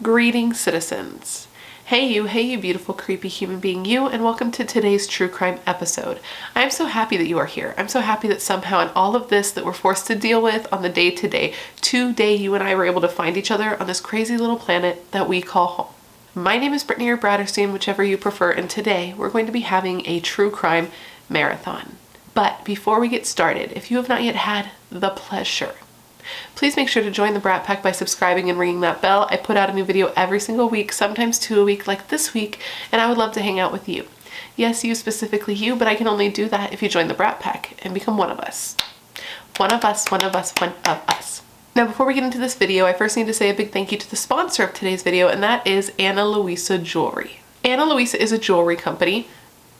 Greetings, citizens. Hey you beautiful creepy human being you, and welcome to today's true crime episode. I'm so happy that you are here. I'm so happy that somehow in all of this that we're forced to deal with on the day-to-day, today you and I were able to find each other on this crazy little planet that we call home. My name is Brittany or Bratterstein, whichever you prefer, and today we're going to be having a true crime marathon. But before we get started, if you have not yet had the pleasure, please make sure to join the Brat Pack by subscribing and ringing that bell. I put out a new video every single week, sometimes 2 a week like this week, and I would love to hang out with you. Yes, you specifically you, but I can only do that if you join the Brat Pack and become one of us. One of us. Now before we get into this video, I first need to say a big thank you to the sponsor of today's video, and that is Ana Luisa Jewelry. Ana Luisa is a jewelry company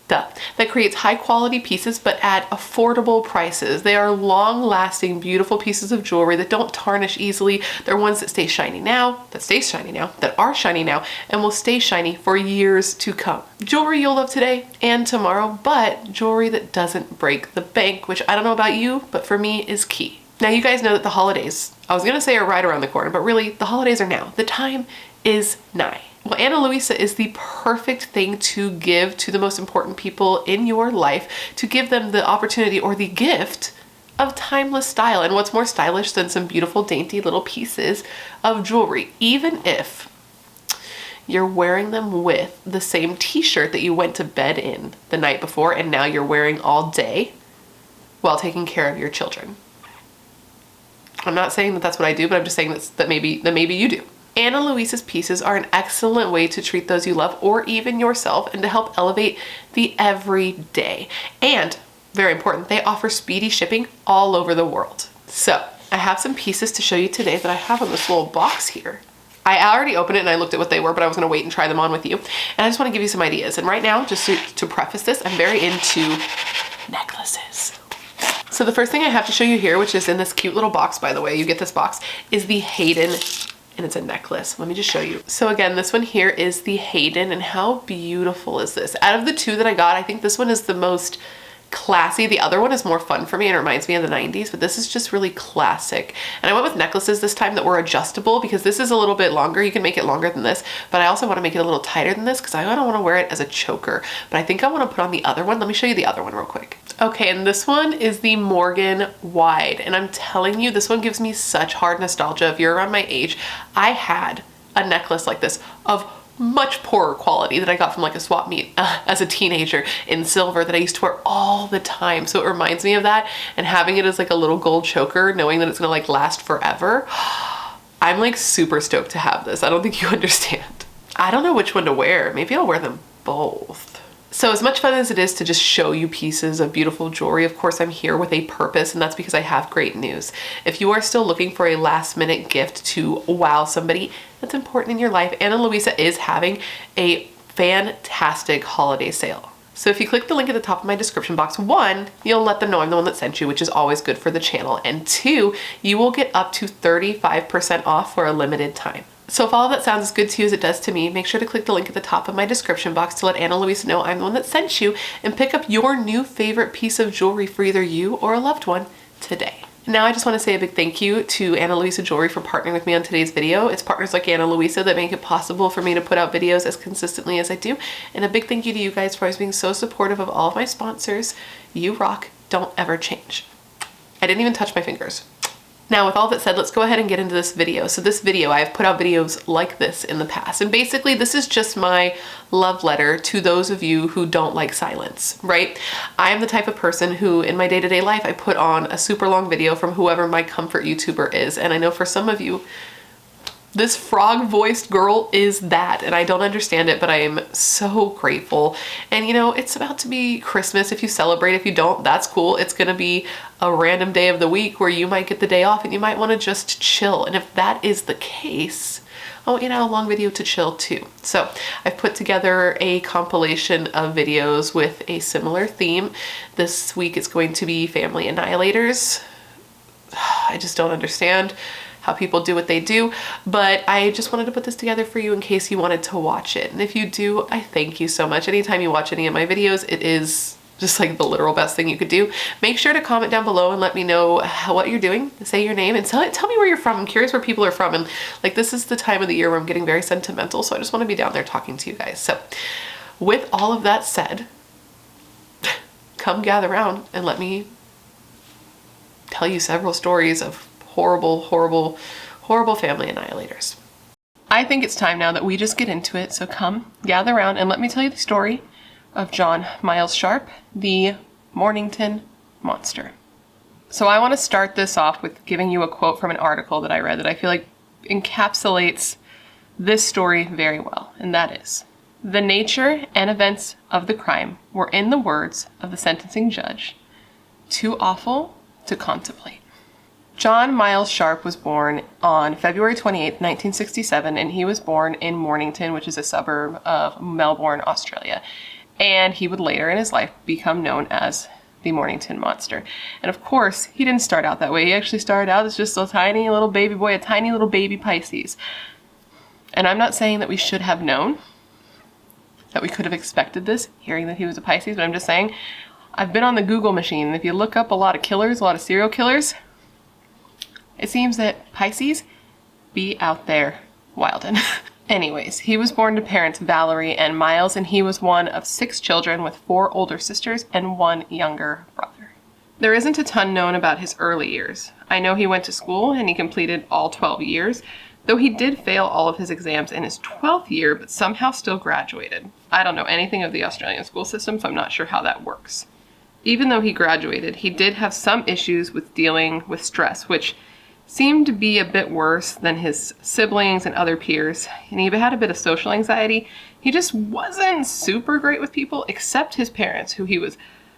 that creates high quality pieces but at affordable prices. They are long lasting, beautiful pieces of jewelry that don't tarnish easily. They're ones that stay shiny now, that are shiny now, and will stay shiny for years to come. Jewelry you'll love today and tomorrow, but jewelry that doesn't break the bank, which I don't know about you, but for me is key. Now you guys know that the holidays, I was gonna say are right around the corner, but really the holidays are now. The time is nigh. Well, Ana Luisa is the perfect thing to give to the most important people in your life, to give them the opportunity or the gift of timeless style. And what's more stylish than some beautiful, dainty little pieces of jewelry, even if you're wearing them with the same t-shirt that you went to bed in the night before and now you're wearing all day while taking care of your children. I'm not saying that that's what I do, but I'm just saying that maybe you do. Ana Luisa's pieces are an excellent way to treat those you love or even yourself and to help elevate the everyday. And very important, they offer speedy shipping all over the world. So I have some pieces to show you today that I have in this little box here. I already opened it and I looked at what they were, but I was gonna wait and try them on with you. And I just wanna give you some ideas. And right now, just to preface this, I'm very into necklaces. So the first thing I have to show you here, which is in this cute little box, by the way, you get this box, is the Hayden, and it's a necklace. Let me just show you. So again, this one here is the Hayden, and how beautiful is this? Out of the two that I got, I think this one is the most classy. The other one is more fun for me and it reminds me of the 90s, but this is just really classic. And I went with necklaces this time that were adjustable because this is a little bit longer. You can make it longer than this, but I also want to make it a little tighter than this because I don't want to wear it as a choker, but I think I want to put on the other one. Let me show you the other one real quick. Okay, and this one is the Morgan Wide, and I'm telling you, this one gives me such hard nostalgia. If you're around my age, I had a necklace like this of much poorer quality that I got from like a swap meet as a teenager in silver that I used to wear all the time. So it reminds me of that, and having it as like a little gold choker, knowing that it's gonna like last forever. I'm like super stoked to have this. I don't think you understand. I don't know which one to wear. Maybe I'll wear them both. So as much fun as it is to just show you pieces of beautiful jewelry, of course I'm here with a purpose, and that's because I have great news. If you are still looking for a last minute gift to wow somebody that's important in your life, Ana Luisa is having a fantastic holiday sale. So if you click the link at the top of my description box, 1, you'll let them know I'm the one that sent you, which is always good for the channel, and 2, you will get up to 35% off for a limited time. So if all of that sounds as good to you as it does to me, make sure to click the link at the top of my description box to let Ana Luisa know I'm the one that sent you and pick up your new favorite piece of jewelry for either you or a loved one today. Now I just want to say a big thank you to Ana Luisa Jewelry for partnering with me on today's video. It's partners like Ana Luisa that make it possible for me to put out videos as consistently as I do. And a big thank you to you guys for always being so supportive of all of my sponsors. You rock, don't ever change. I didn't even touch my fingers. Now with all that said, let's go ahead and get into this video. So this video, I've put out videos like this in the past. And basically this is just my love letter to those of you who don't like silence, right? I am the type of person who in my day-to-day life, I put on a super long video from whoever my comfort YouTuber is. And I know for some of you, this frog-voiced girl is that, and I don't understand it, but I am so grateful. And you know, it's about to be Christmas. If you celebrate, if you don't, that's cool. It's gonna be a random day of the week where you might get the day off and you might wanna just chill. And if that is the case, I want you to have a long video to chill too. So I've put together a compilation of videos with a similar theme. This week it's going to be family annihilators. I just don't understand how people do what they do, but I just wanted to put this together for you in case you wanted to watch it. And if you do, I thank you so much. Anytime you watch any of my videos, it is just like the literal best thing you could do. Make sure to comment down below and let me know what you're doing. Say your name and tell me where you're from. I'm curious where people are from. And like, this is the time of the year where I'm getting very sentimental. So I just want to be down there talking to you guys. So with all of that said, come gather around and let me tell you several stories of horrible, horrible, horrible family annihilators. I think it's time now that we just get into it. So come gather around and let me tell you the story of John Miles Sharpe, the Mornington Monster. So I want to start this off with giving you a quote from an article that I read that I feel like encapsulates this story very well, and that is, "The nature and events of the crime were, in the words of the sentencing judge, too awful to contemplate." John Miles Sharpe was born on February 28, 1967, and he was born in Mornington, which is a suburb of Melbourne, Australia. And he would later in his life become known as the Mornington Monster. And of course, he didn't start out that way. He actually started out as just a tiny little baby boy, a tiny little baby Pisces. And I'm not saying that we should have known, that we could have expected this, hearing that he was a Pisces, but I'm just saying, I've been on the Google machine, and if you look up a lot of killers, a lot of serial killers, it seems that Pisces be out there wildin'. Anyways, he was born to parents Valerie and Miles, and he was one of 6 children with 4 older sisters and 1 younger brother. There isn't a ton known about his early years. I know he went to school and he completed all 12 years, though he did fail all of his exams in his 12th year, but somehow still graduated. I don't know anything of the Australian school system, so I'm not sure how that works. Even though he graduated, he did have some issues with dealing with stress, which seemed to be a bit worse than his siblings and other peers, and he had a bit of social anxiety. He just wasn't super great with people, except his parents, who he was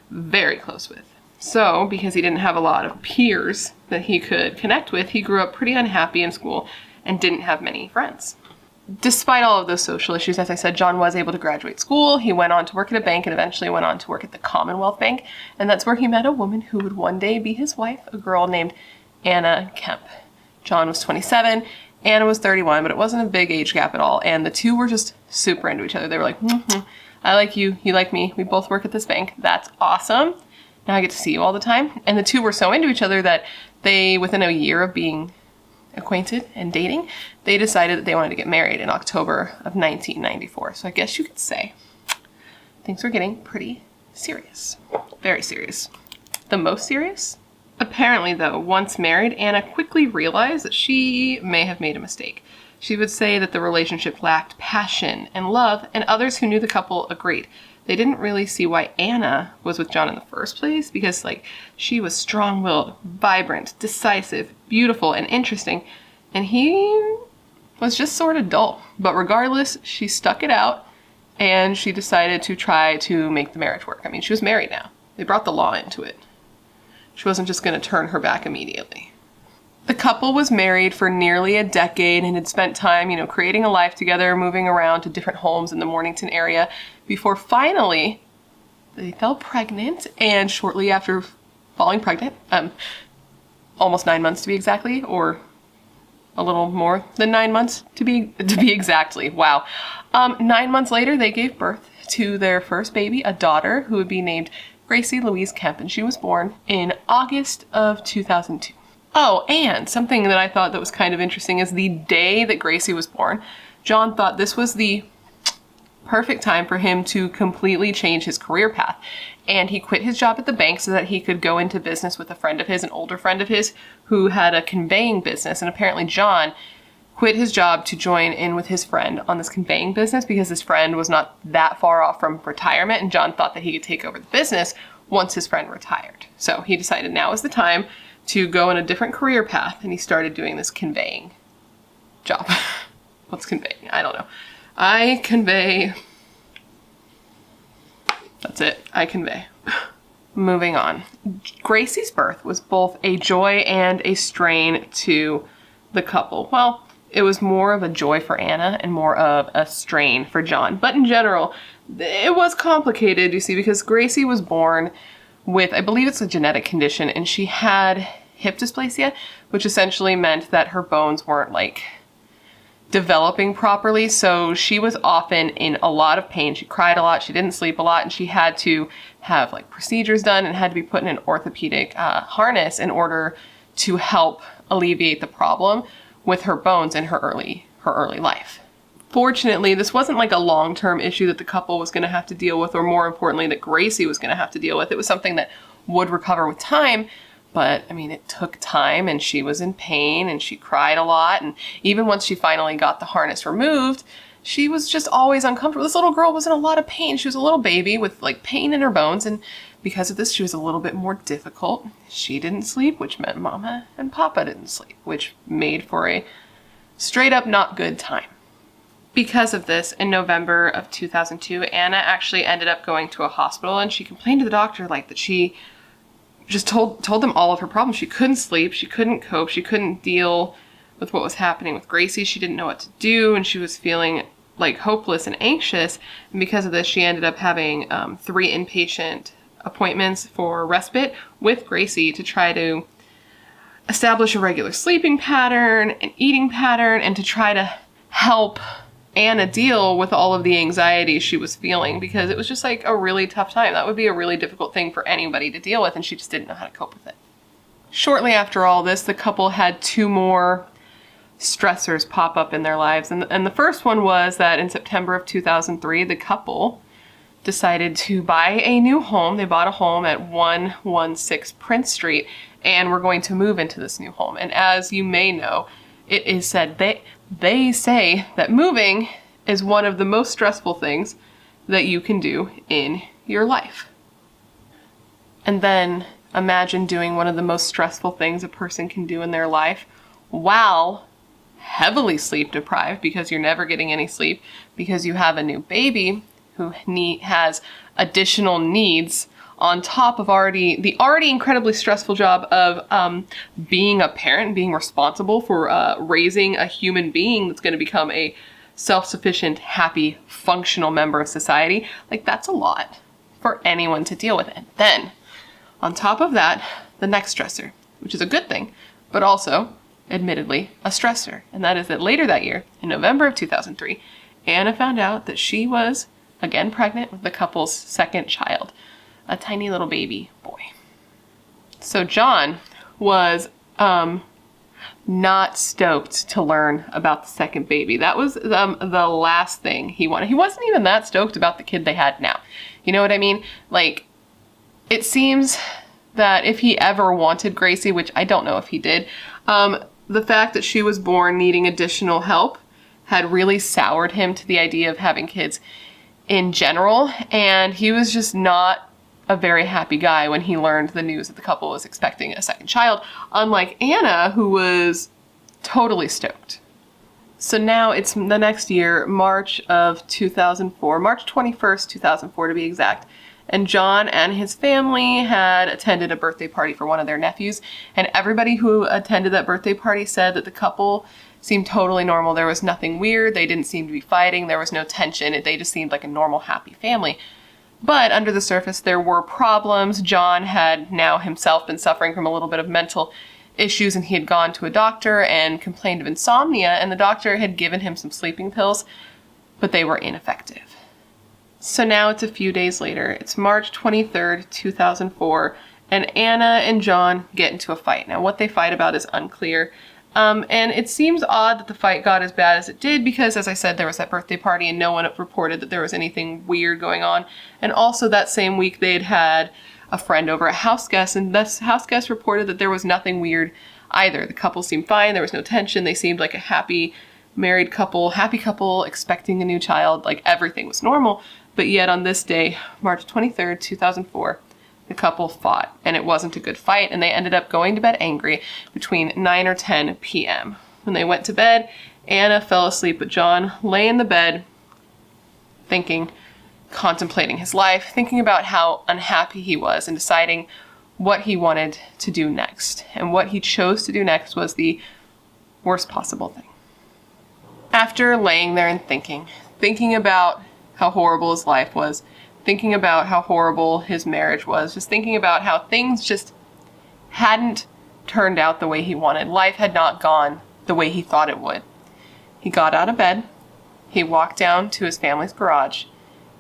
very close with. So, because he didn't have a lot of peers that he could connect with, he grew up pretty unhappy in school and didn't have many friends. Despite all of those social issues, as I said, John was able to graduate school. He went on to work at a bank and eventually went on to work at the Commonwealth Bank, and that's where he met a woman who would one day be his wife, a girl named Anna Kemp. John was 27, Anna was 31, but it wasn't a big age gap at all, and the two were just super into each other. They were like, I like you, you like me, we both work at this bank, that's awesome. Now I get to see you all the time. And the two were so into each other that they, within a year of being acquainted and dating, they decided that they wanted to get married in October of 1994. So I guess you could say things were getting pretty serious. Very serious. The most serious? Apparently, though, once married, Anna quickly realized that she may have made a mistake. She would say that the relationship lacked passion and love, and others who knew the couple agreed. They didn't really see why Anna was with John in the first place, because, she was strong-willed, vibrant, decisive, beautiful, and interesting, and he was just sort of dull. But regardless, she stuck it out, and she decided to try to make the marriage work. I mean, she was married now. They brought the law into it. She wasn't just going to turn her back immediately. The couple was married for nearly a decade and had spent time, creating a life together, moving around to different homes in the Mornington area, before finally they fell pregnant. And shortly after falling pregnant, almost 9 months to be exactly, or a little more than 9 months to be exactly. Wow. 9 months later, they gave birth to their first baby, a daughter who would be named Gracie Louise Kemp, and she was born in August of 2002. Oh, and something that I thought that was kind of interesting is the day that Gracie was born, John thought this was the perfect time for him to completely change his career path. And he quit his job at the bank so that he could go into business with a friend of his, an older friend of his, who had a conveying business. And apparently John quit his job to join in with his friend on this conveying business because his friend was not that far off from retirement, and John thought that he could take over the business once his friend retired. So he decided now is the time to go in a different career path, and he started doing this conveying job. What's conveying? I don't know. I convey. That's it. I convey. Moving on. Gracie's birth was both a joy and a strain to the couple. Well, it was more of a joy for Anna and more of a strain for John. But in general, it was complicated, you see, because Gracie was born with, I believe it's a genetic condition, and she had hip dysplasia, which essentially meant that her bones weren't developing properly. So she was often in a lot of pain. She cried a lot. She didn't sleep a lot, and she had to have like procedures done and had to be put in an orthopedic harness in order to help alleviate the problem with her bones in her early life. Fortunately, this wasn't like a long-term issue that the couple was going to have to deal with, or more importantly, that Gracie was going to have to deal with. It was something that would recover with time. But, I mean, it took time, and she was in pain, and she cried a lot. And even once she finally got the harness removed, she was just always uncomfortable. This little girl was in a lot of pain. She was a little baby with, like, pain in her bones. And because of this, she was a little bit more difficult. She didn't sleep, which meant Mama and Papa didn't sleep, which made for a straight-up not good time. Because of this, in November of 2002, Anna actually ended up going to a hospital, and she complained to the doctor, like, that she just told them all of her problems. She couldn't sleep, she couldn't cope, she couldn't deal with what was happening with Gracie. She didn't know what to do, and she was feeling like hopeless and anxious. And because of this, she ended up having 3 inpatient appointments for respite with Gracie to try to establish a regular sleeping pattern, an eating pattern, and to try to help Anna deal with all of the anxiety she was feeling, because it was just like a really tough time. That would be a really difficult thing for anybody to deal with, and she just didn't know how to cope with it. Shortly after all this, the couple had 2 more stressors pop up in their lives. And the first one was that in September of 2003, the couple decided to buy a new home. They bought a home at 116 Prince Street, and were going to move into this new home. And as you may know, it is said they say that moving is one of the most stressful things that you can do in your life. And then imagine doing one of the most stressful things a person can do in their life while heavily sleep deprived, because you're never getting any sleep, because you have a new baby who has additional needs on top of the already incredibly stressful job of being a parent, being responsible for raising a human being that's going to become a self-sufficient, happy, functional member of society. Like, that's a lot for anyone to deal with. And then, on top of that, the next stressor, which is a good thing, but also, admittedly, a stressor. And that is that later that year, in November of 2003, Anna found out that she was again pregnant with the couple's second child. A tiny little baby boy. So John was not stoked to learn about the second baby. That was the last thing he wanted. He wasn't even that stoked about the kid they had now. You know what I mean? Like, it seems that if he ever wanted Gracie, which I don't know if he did, the fact that she was born needing additional help had really soured him to the idea of having kids in general, and he was just not a very happy guy when he learned the news that the couple was expecting a second child, unlike Anna, who was totally stoked. So now it's the next year, March of 2004, March 21st, 2004 to be exact, and John and his family had attended a birthday party for one of their nephews, and everybody who attended that birthday party said that the couple seemed totally normal. There was nothing weird, they didn't seem to be fighting, there was no tension, they just seemed like a normal, happy family. But under the surface, there were problems. John had now himself been suffering from a little bit of mental issues, and he had gone to a doctor and complained of insomnia, and the doctor had given him some sleeping pills, but they were ineffective. So now it's a few days later. It's March 23rd, 2004, and Anna and John get into a fight. Now, what they fight about is unclear. And it seems odd that the fight got as bad as it did because, as I said, there was that birthday party and no one reported that there was anything weird going on. And also that same week they had a friend over, a house guest, and this house guest reported that there was nothing weird either. The couple seemed fine, there was no tension, they seemed like a happy married couple, happy couple, expecting a new child, like everything was normal. But yet on this day, March 23rd, 2004, the couple fought, and it wasn't a good fight, and they ended up going to bed angry between 9 or 10 p.m. When they went to bed, Anna fell asleep, but John lay in the bed thinking, contemplating his life, thinking about how unhappy he was, and deciding what he wanted to do next. And what he chose to do next was the worst possible thing. After laying there and thinking about how horrible his life was, thinking about how horrible his marriage was, just thinking about how things just hadn't turned out the way he wanted. Life had not gone the way he thought it would. He got out of bed, he walked down to his family's garage,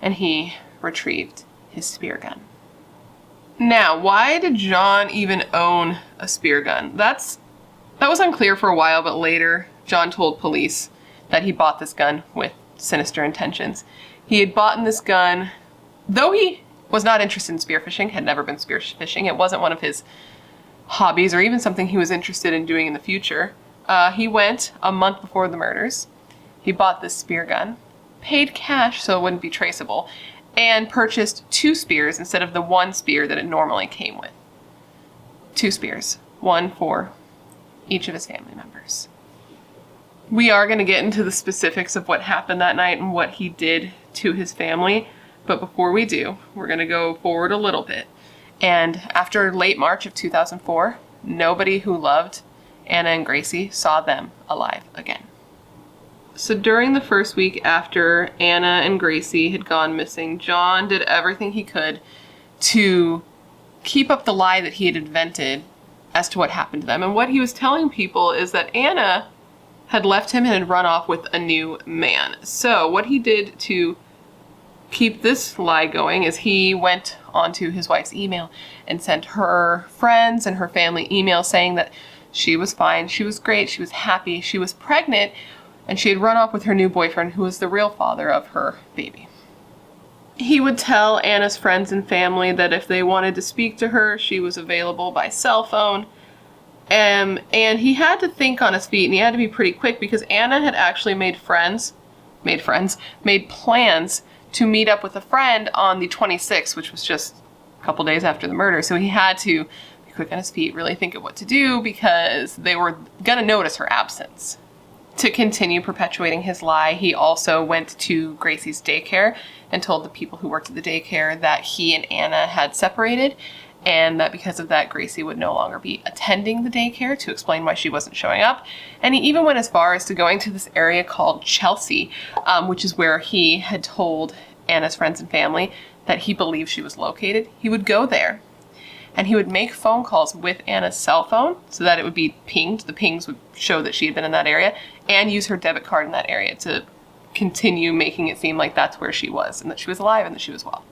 and he retrieved his spear gun. Now, why did John even own a spear gun? That was unclear for a while, but later John told police that he bought this gun with sinister intentions. He had bought this gun, though he was not interested in spearfishing, had never been spearfishing. It wasn't one of his hobbies or even something he was interested in doing in the future. He went a month before the murders. He bought this spear gun, paid cash so it wouldn't be traceable, and purchased 2 spears instead of the 1 spear that it normally came with. 2 spears, 1 for each of his family members. We are going to get into the specifics of what happened that night and what he did to his family, but before we do, we're going to go forward a little bit. And after late March of 2004, nobody who loved Anna and Gracie saw them alive again. So during the first week after Anna and Gracie had gone missing, John did everything he could to keep up the lie that he had invented as to what happened to them. And what he was telling people is that Anna had left him and had run off with a new man. So what he did to keep this lie going is he went onto his wife's email and sent her friends and her family emails saying that she was fine, she was great, she was happy, she was pregnant, and she had run off with her new boyfriend who was the real father of her baby. He would tell Anna's friends and family that if they wanted to speak to her, she was available by cell phone. And he had to think on his feet, and he had to be pretty quick because Anna had actually made plans to meet up with a friend on the 26th, which was just a couple days after the murder. So he had to be quick on his feet, really think of what to do because they were going to notice her absence. To continue perpetuating his lie, he also went to Gracie's daycare and told the people who worked at the daycare that he and Anna had separated, and that because of that, Gracie would no longer be attending the daycare, to explain why she wasn't showing up. And he even went as far as to going to this area called Chelsea, which is where he had told Anna's friends and family that he believed she was located. He would go there, and he would make phone calls with Anna's cell phone so that it would be pinged. The pings would show that she had been in that area, and use her debit card in that area to continue making it seem like that's where she was, and that she was alive and that she was well.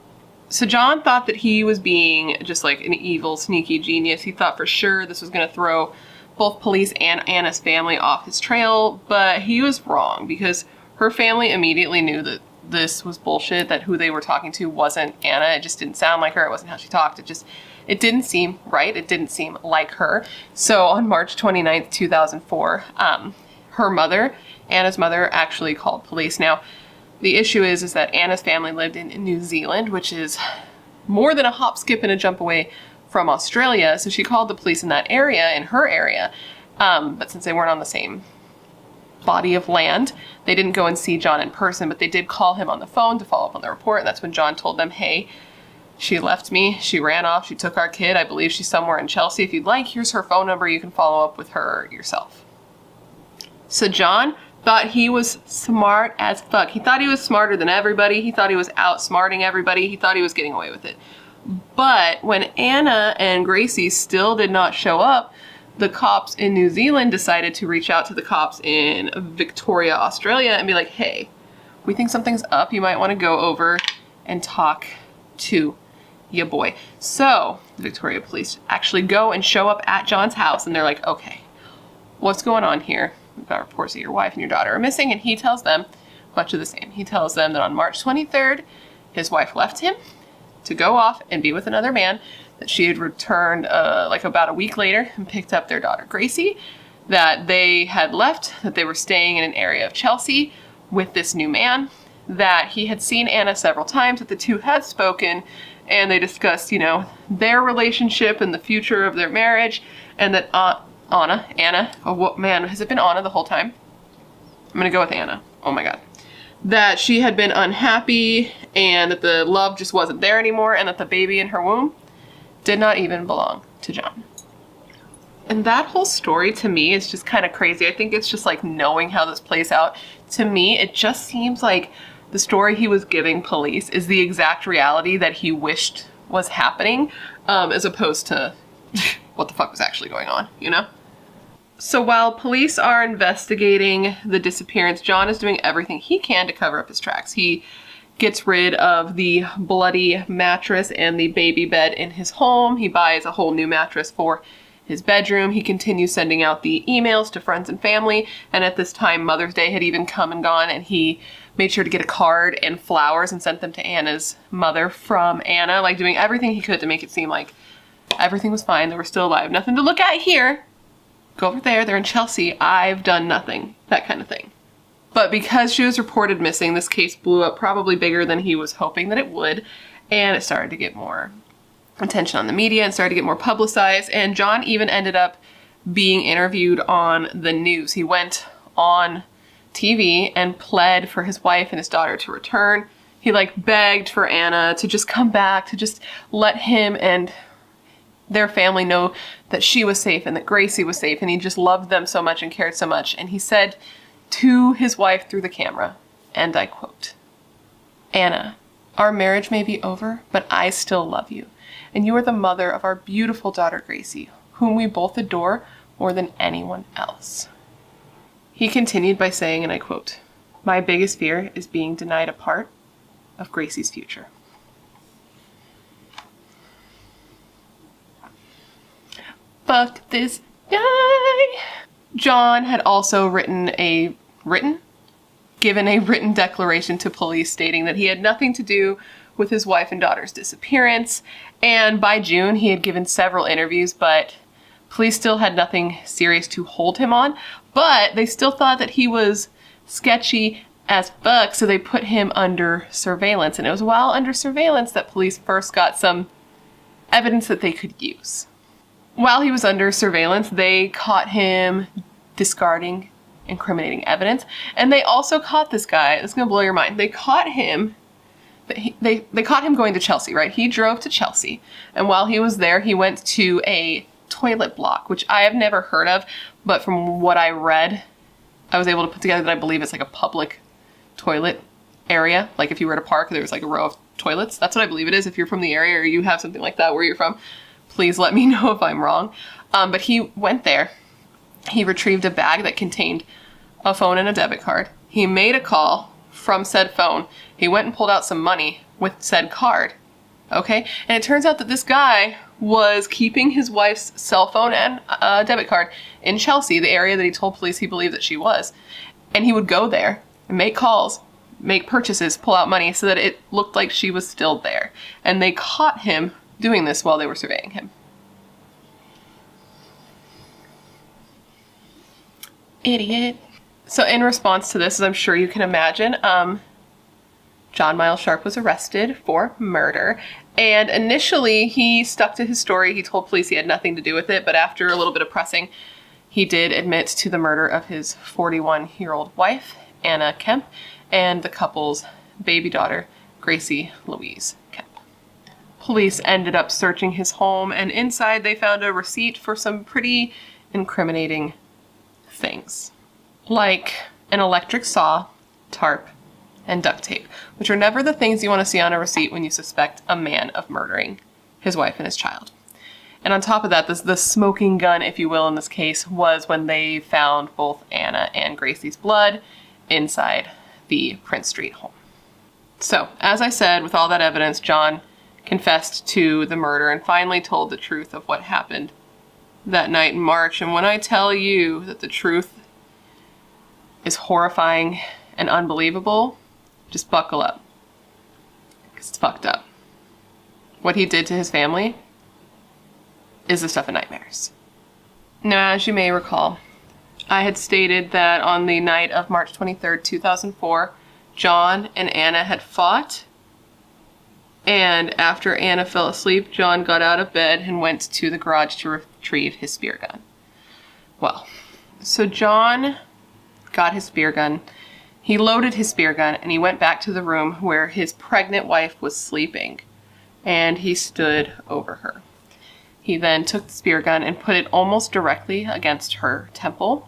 So John thought that he was being just like an evil, sneaky genius. He thought for sure this was going to throw both police and Anna's family off his trail, but he was wrong because her family immediately knew that this was bullshit, that who they were talking to wasn't Anna. It just didn't sound like her. It wasn't how she talked. It didn't seem right. It didn't seem like her. So on March 29th, 2004, her mother, Anna's mother, actually called police. Now, the issue is that Anna's family lived in New Zealand, which is more than a hop, skip, and a jump away from Australia. So she called the police in that area, in her area. But since they weren't on the same body of land, they didn't go and see John in person, but they did call him on the phone to follow up on the report. And that's when John told them, hey, she left me, she ran off, she took our kid, I believe she's somewhere in Chelsea. If you'd like, here's her phone number, you can follow up with her yourself. So John thought he was smart as fuck. He thought he was smarter than everybody. He thought he was outsmarting everybody. He thought he was getting away with it. But when Anna and Gracie still did not show up, the cops in New Zealand decided to reach out to the cops in Victoria, Australia, and be like, hey, we think something's up. You might want to go over and talk to your boy. So the Victoria police actually go and show up at John's house, and they're like, okay, what's going on here? We've got reports that your wife and your daughter are missing, and he tells them much of the same. He tells them that on March 23rd, his wife left him to go off and be with another man, that she had returned like about a week later and picked up their daughter Gracie, that they had left, that they were staying in an area of Chelsea with this new man, that he had seen Anna several times, that the two had spoken, and they discussed, their relationship and the future of their marriage, and that Anna, oh man, has it been Anna the whole time? I'm gonna go with Anna. Oh my god. That she had been unhappy, and that the love just wasn't there anymore, and that the baby in her womb did not even belong to John. And that whole story to me is just kind of crazy. I think it's just like knowing how this plays out. To me, it just seems like the story he was giving police is the exact reality that he wished was happening, as opposed to what the fuck was actually going on, So while police are investigating the disappearance, John is doing everything he can to cover up his tracks. He gets rid of the bloody mattress and the baby bed in his home. He buys a whole new mattress for his bedroom. He continues sending out the emails to friends and family. And at this time, Mother's Day had even come and gone, and he made sure to get a card and flowers and sent them to Anna's mother from Anna, like doing everything he could to make it seem like everything was fine. They were still alive. Nothing to look at here. Go over there. They're in Chelsea. I've done nothing. That kind of thing. But because she was reported missing, this case blew up probably bigger than he was hoping that it would. And it started to get more attention on the media and started to get more publicized. And John even ended up being interviewed on the news. He went on TV and pled for his wife and his daughter to return. He begged for Anna to just come back, to just let him and their family know that she was safe and that Gracie was safe. And he just loved them so much and cared so much. And he said to his wife through the camera, and I quote, "Anna, our marriage may be over, but I still love you. And you are the mother of our beautiful daughter Gracie, whom we both adore more than anyone else." He continued by saying, and I quote, "My biggest fear is being denied a part of Gracie's future." Fuck this guy. John had also given a written declaration to police stating that he had nothing to do with his wife and daughter's disappearance. And by June, he had given several interviews, but police still had nothing serious to hold him on. But they still thought that he was sketchy as fuck, so they put him under surveillance. And it was while under surveillance that police first got some evidence that they could use. While he was under surveillance, they caught him discarding incriminating evidence. And they also caught this guy. It's going to blow your mind. They caught him. They caught him going to Chelsea, right? He drove to Chelsea. And while he was there, he went to a toilet block, which I have never heard of. But from what I read, I was able to put together that I believe it's like a public toilet area. Like if you were at a park, there was like a row of toilets. That's what I believe it is. If you're from the area or you have something like that where you're from, please let me know if I'm wrong. But he went there. He retrieved a bag that contained a phone and a debit card. He made a call from said phone. He went and pulled out some money with said card. Okay? And it turns out that this guy was keeping his wife's cell phone and debit card in Chelsea, the area that he told police he believed that she was. And he would go there and make calls, make purchases, pull out money so that it looked like she was still there. And they caught him doing this while they were surveying him. Idiot. So in response to this, as I'm sure you can imagine, John Miles Sharpe was arrested for murder. And initially, he stuck to his story. He told police he had nothing to do with it. But after a little bit of pressing, he did admit to the murder of his 41-year-old wife, Anna Kemp, and the couple's baby daughter, Gracie Louise Kemp. Police ended up searching his home, and inside they found a receipt for some pretty incriminating things, like an electric saw, tarp, and duct tape, which are never the things you want to see on a receipt when you suspect a man of murdering his wife and his child. And on top of that, the smoking gun, if you will, in this case, was when they found both Anna and Gracie's blood inside the Prince Street home. So, as I said, with all that evidence, John confessed to the murder and finally told the truth of what happened that night in March. And when I tell you that the truth is horrifying and unbelievable, just buckle up, because it's fucked up. What he did to his family is the stuff of nightmares. Now, as you may recall, I had stated that on the night of March 23rd, 2004, John and Anna had fought. And after Anna fell asleep, John got out of bed and went to the garage to retrieve his spear gun. Well, so John got his spear gun. He loaded his spear gun and he went back to the room where his pregnant wife was sleeping. And he stood over her. He then took the spear gun and put it almost directly against her temple.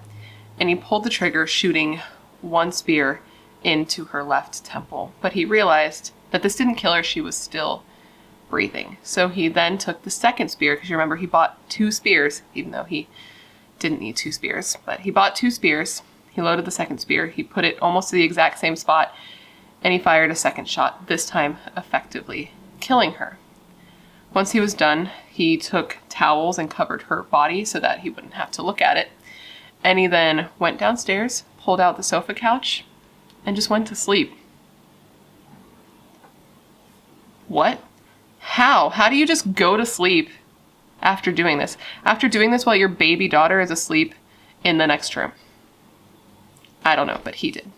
And he pulled the trigger, shooting one spear into her left temple. But he realized that this didn't kill her, she was still breathing. So he then took the second spear, because you remember he bought 2 spears, even though he didn't need 2 spears, but he bought 2 spears. He loaded the second spear. He put it almost to the exact same spot, and he fired a second shot, this time effectively killing her. Once he was done, he took towels and covered her body so that he wouldn't have to look at it. And he then went downstairs, pulled out the sofa couch, and just went to sleep. What? How? How do you just go to sleep after doing this? After doing this while your baby daughter is asleep in the next room? I don't know, but he did.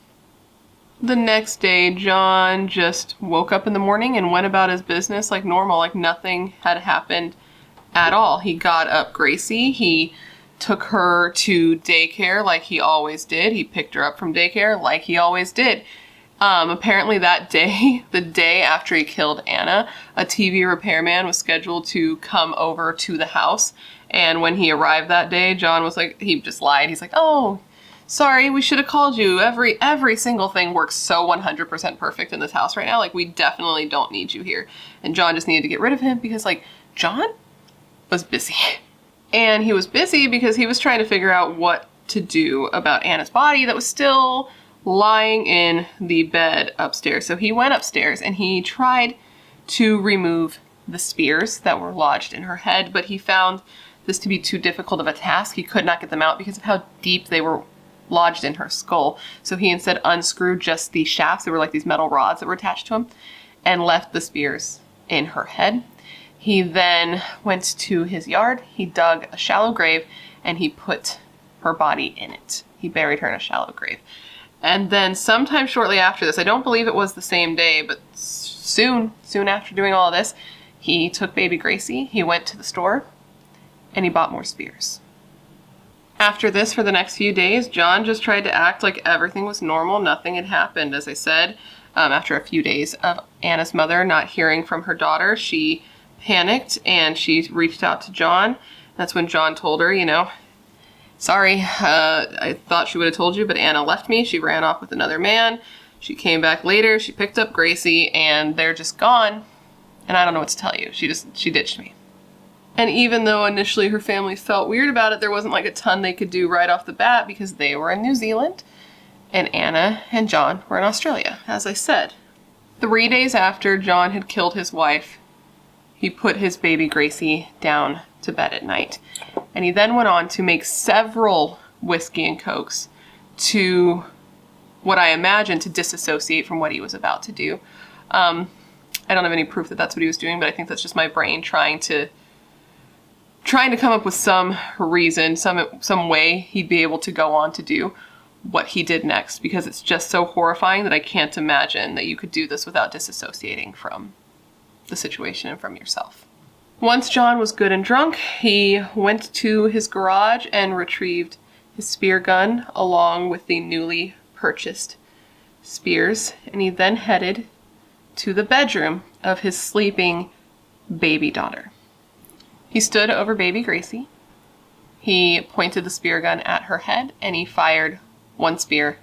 The next day, John just woke up in the morning and went about his business like normal, like nothing had happened at all. He got up Gracie. He took her to daycare like he always did. He picked her up from daycare like he always did. Apparently that day, the day after he killed Anna, a TV repairman was scheduled to come over to the house. And when he arrived that day, John was like, he just lied. He's like, oh, sorry, we should have called you. Every single thing works so 100% perfect in this house right now. Like, we definitely don't need you here. And John just needed to get rid of him because, like, John was busy. And he was busy because he was trying to figure out what to do about Anna's body that was still lying in the bed upstairs. So he went upstairs and he tried to remove the spears that were lodged in her head, but he found this to be too difficult of a task. He could not get them out because of how deep they were lodged in her skull. So he instead unscrewed just the shafts. They were like these metal rods that were attached to him, and left the spears in her head. He then went to his yard. He dug a shallow grave and he put her body in it. He buried her in a shallow grave. And then sometime shortly after this, I don't believe it was the same day, but soon after doing all of this, he took baby Gracie, he went to the store, and he bought more spears. After this, for the next few days, John just tried to act like everything was normal. Nothing had happened. As I said, after a few days of Anna's mother not hearing from her daughter, she panicked and she reached out to John. That's when John told her, you know, sorry, I thought she would have told you, but Anna left me. She ran off with another man. She came back later. She picked up Gracie, and they're just gone. And I don't know what to tell you. She ditched me. And even though initially her family felt weird about it, there wasn't like a ton they could do right off the bat because they were in New Zealand and Anna and John were in Australia, as I said. 3 days after John had killed his wife, he put his baby Gracie down to bed at night. And he then went on to make several whiskey and cokes to, what I imagine, to disassociate from what he was about to do. I don't have any proof that that's what he was doing, but I think that's just my brain trying to come up with some reason, some way he'd be able to go on to do what he did next, because it's just so horrifying that I can't imagine that you could do this without disassociating from the situation and from yourself. Once John was good and drunk, he went to his garage and retrieved his spear gun along with the newly purchased spears, and he then headed to the bedroom of his sleeping baby daughter. He stood over baby Gracie. He pointed the spear gun at her head and he fired one spear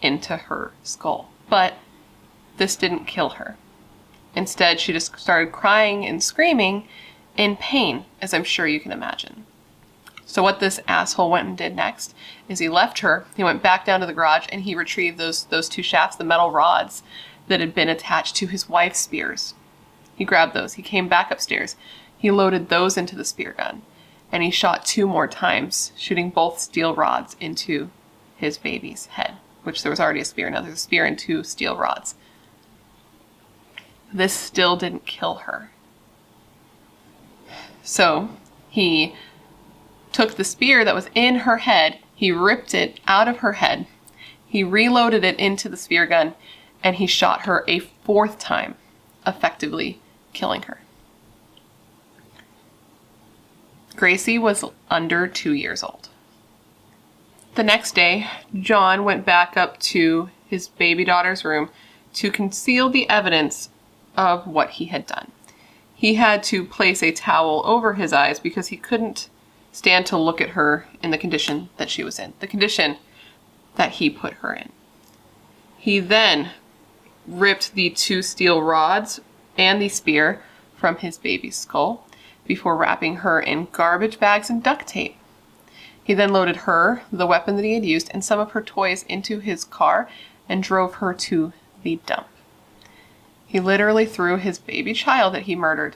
into her skull. But this didn't kill her. Instead, she just started crying and screaming in pain, as I'm sure you can imagine. So what this asshole went and did next is he left her, he went back down to the garage, and he retrieved those 2 shafts, the metal rods that had been attached to his wife's spears. He grabbed those. He came back upstairs. He loaded those into the spear gun, and he shot 2 more times, shooting both steel rods into his baby's head, which there was already a spear. Now there's a spear and 2 steel rods. This still didn't kill her. So he took the spear that was in her head, he ripped it out of her head, he reloaded it into the spear gun, and he shot her a 4th time, effectively killing her. Gracie was under 2 years old. The next day, John went back up to his baby daughter's room to conceal the evidence of what he had done. He had to place a towel over his eyes because he couldn't stand to look at her in the condition that she was in, the condition that he put her in. He then ripped the 2 steel rods and the spear from his baby's skull before wrapping her in garbage bags and duct tape. He then loaded her, the weapon that he had used, and some of her toys into his car and drove her to the dump. He literally threw his baby child that he murdered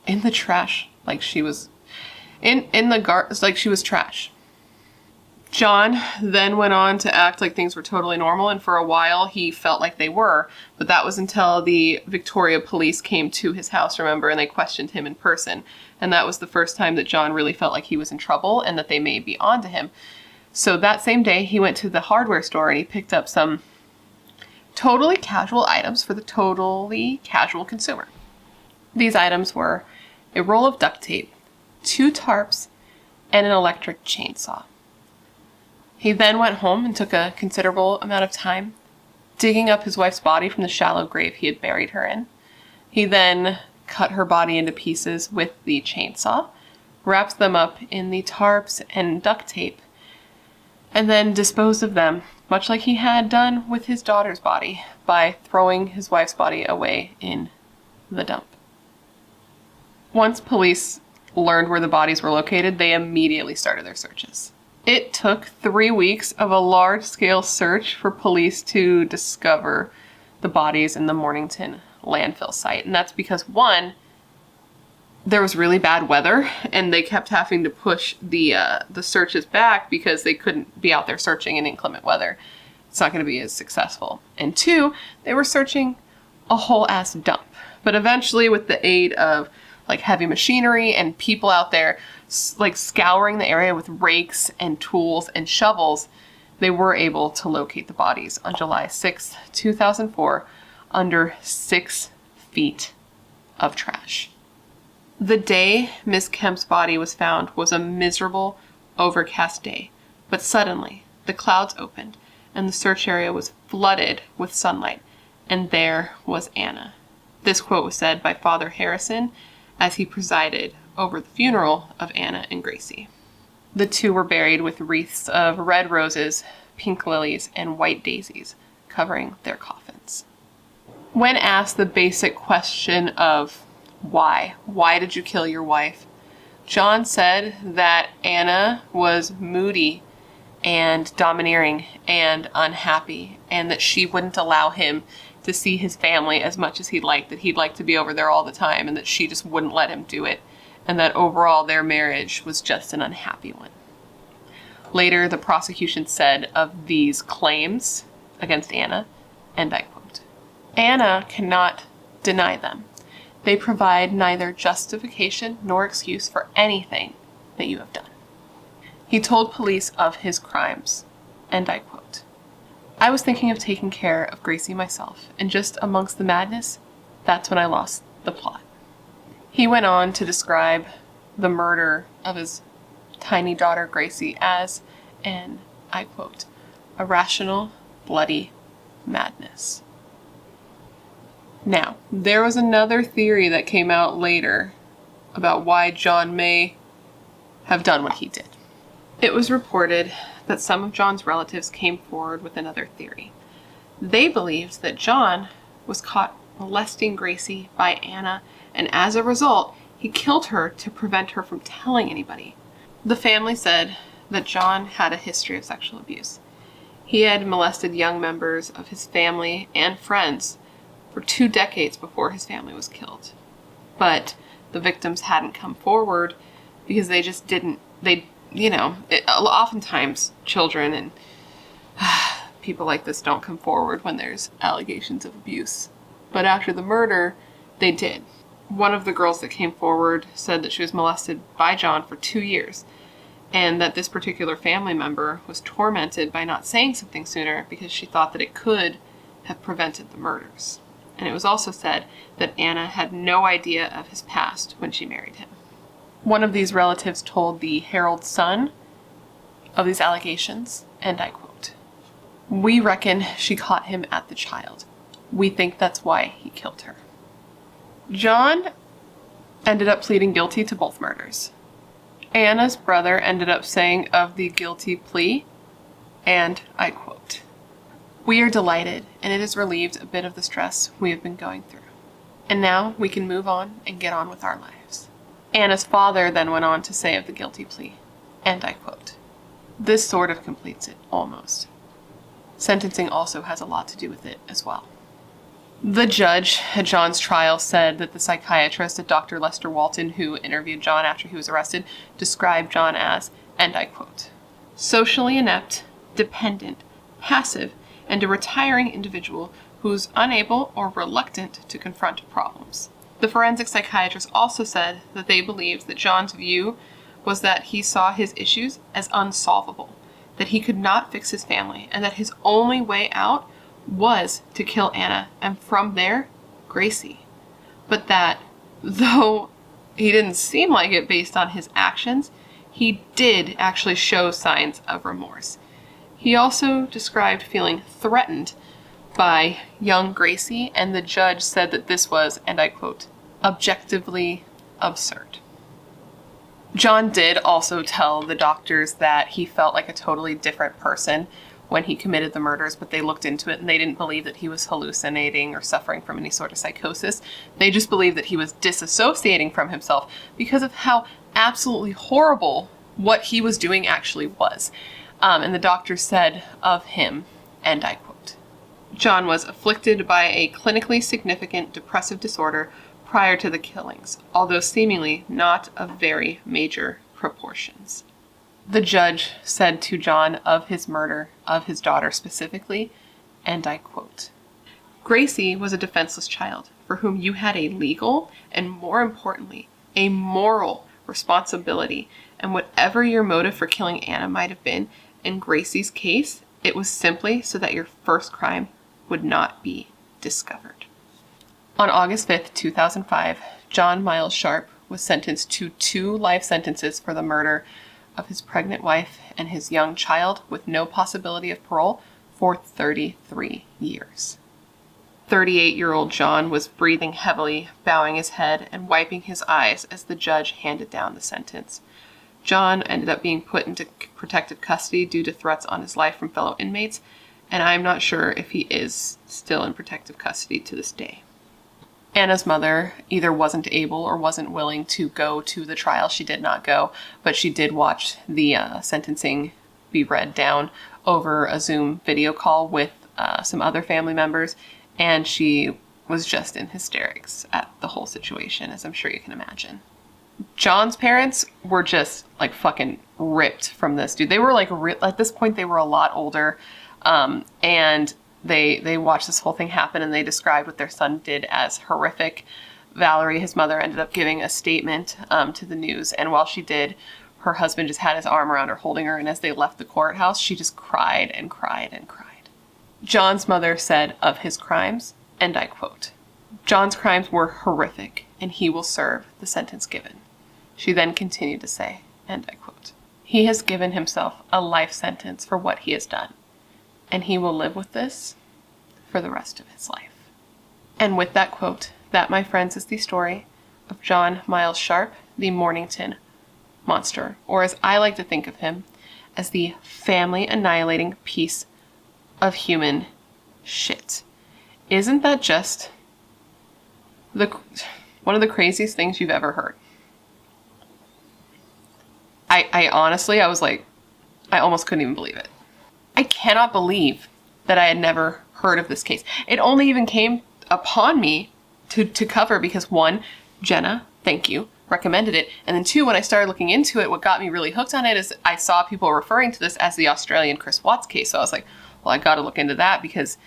in the trash like she was like she was trash. John then went on to act like things were totally normal, and for a while he felt like they were, but that was until the Victoria police came to his house, remember, and they questioned him in person. And that was the first time that John really felt like he was in trouble and that they may be on to him. So that same day, he went to the hardware store and he picked up some totally casual items for the totally casual consumer. These items were a roll of duct tape, 2 tarps, and an electric chainsaw. He then went home and took a considerable amount of time digging up his wife's body from the shallow grave he had buried her in. He then cut her body into pieces with the chainsaw, wrapped them up in the tarps and duct tape, and then disposed of them, much like he had done with his daughter's body, by throwing his wife's body away in the dump. Once police learned where the bodies were located, they immediately started their searches. It took 3 weeks of a large-scale search for police to discover the bodies in the Mornington landfill site. And that's because, one, there was really bad weather and they kept having to push the searches back because they couldn't be out there searching in inclement weather. It's not going to be as successful. And 2, they were searching a whole ass dump. But eventually, with the aid of like heavy machinery and people out there like scouring the area with rakes and tools and shovels, they were able to locate the bodies on July 6th, 2004, under 6 feet of trash. The day Miss Kemp's body was found was a miserable, overcast day, but suddenly the clouds opened and the search area was flooded with sunlight, and there was Anna. This quote was said by Father Harrison as he presided over the funeral of Anna and Gracie. The two were buried with wreaths of red roses, pink lilies, and white daisies covering their coffins. When asked the basic question of why did you kill your wife, John said that Anna was moody and domineering and unhappy, and that she wouldn't allow him to see his family as much as he'd like, that he'd like to be over there all the time, and that she just wouldn't let him do it, and that overall their marriage was just an unhappy one. Later, the prosecution said of these claims against Anna, and I quote, "Anna cannot deny them. They provide neither justification nor excuse for anything that you have done." He told police of his crimes, and I quote, "I was thinking of taking care of Gracie myself, and just amongst the madness, that's when I lost the plot." He went on to describe the murder of his tiny daughter Gracie as an, I quote, "irrational, bloody madness." Now, there was another theory that came out later about why John may have done what he did. It was reported that some of John's relatives came forward with another theory. They believed that John was caught molesting Gracie by Anna, and as a result, he killed her to prevent her from telling anybody. The family said that John had a history of sexual abuse. He had molested young members of his family and friends for 2 decades before his family was killed. But the victims hadn't come forward because they just didn't, oftentimes children and people like this don't come forward when there's allegations of abuse. But after the murder, they did. One of the girls that came forward said that she was molested by John for 2 years, and that this particular family member was tormented by not saying something sooner because she thought that it could have prevented the murders. And it was also said that Anna had no idea of his past when she married him. One of these relatives told the Herald Sun of these allegations, and I quote, "We reckon she caught him at the child. We think that's why he killed her." John ended up pleading guilty to both murders. Anna's brother ended up saying of the guilty plea, and I quote, "We are delighted, and it has relieved a bit of the stress we have been going through. And now we can move on and get on with our lives." Anna's father then went on to say of the guilty plea, End I quote. This sort of completes it, almost. Sentencing also has a lot to do with it as well. The judge at John's trial said that the psychiatrist, Dr. Lester Walton, who interviewed John after he was arrested, described John as, and I quote, socially inept, dependent, passive, and a retiring individual who's unable or reluctant to confront problems. The forensic psychiatrist also said that they believed that John's view was that he saw his issues as unsolvable, that he could not fix his family, and that his only way out was to kill Anna, and from there, Gracie. But that, though he didn't seem like it based on his actions, he did actually show signs of remorse. He also described feeling threatened by young Gracie, and the judge said that this was, and I quote, objectively absurd. John did also tell the doctors that he felt like a totally different person when he committed the murders, but they looked into it and they didn't believe that he was hallucinating or suffering from any sort of psychosis. They just believed that he was disassociating from himself because of how absolutely horrible what he was doing actually was. And the doctor said of him, and I quote, John was afflicted by a clinically significant depressive disorder prior to the killings, although seemingly not of very major proportions. The judge said to John of his murder of his daughter specifically, and I quote, Gracie was a defenseless child for whom you had a legal and, more importantly, a moral responsibility, and whatever your motive for killing Anna might have been, in Gracie's case, it was simply so that your first crime would not be discovered. On August 5th, 2005, John Miles Sharpe was sentenced to 2 life sentences for the murder of his pregnant wife and his young child with no possibility of parole for 33 years. 38-year-old John was breathing heavily, bowing his head, and wiping his eyes as the judge handed down the sentence. John ended up being put into protective custody due to threats on his life from fellow inmates, and I'm not sure if he is still in protective custody to this day. Anna's mother either wasn't able or wasn't willing to go to the trial. She did not go, but she did watch the sentencing be read down over a Zoom video call with some other family members, and she was just in hysterics at the whole situation, as I'm sure you can imagine. John's parents were just like fucking ripped from this dude. They were like, at this point they were a lot older, and they watched this whole thing happen, and they described what their son did as horrific. Valerie, his mother, ended up giving a statement to the news, and while she did, her husband just had his arm around her, holding her, and as they left the courthouse, she just cried and cried and cried. John's mother said of his crimes, and I quote, John's crimes were horrific, and he will serve the sentence given. She then continued to say, and I quote, he has given himself a life sentence for what he has done, and he will live with this for the rest of his life. And with that quote, that, my friends, is the story of John Miles Sharpe, the Mornington Monster, or as I like to think of him, as the family-annihilating piece of human shit. Isn't that just one of the craziest things you've ever heard? I honestly, I was like, I almost couldn't even believe it. I cannot believe that I had never heard of this case. It only even came upon me to cover because, one, Jenna, thank you, recommended it. And then 2, when I started looking into it, what got me really hooked on it is I saw people referring to this as the Australian Chris Watts case. So I was like, well, I got to look into that because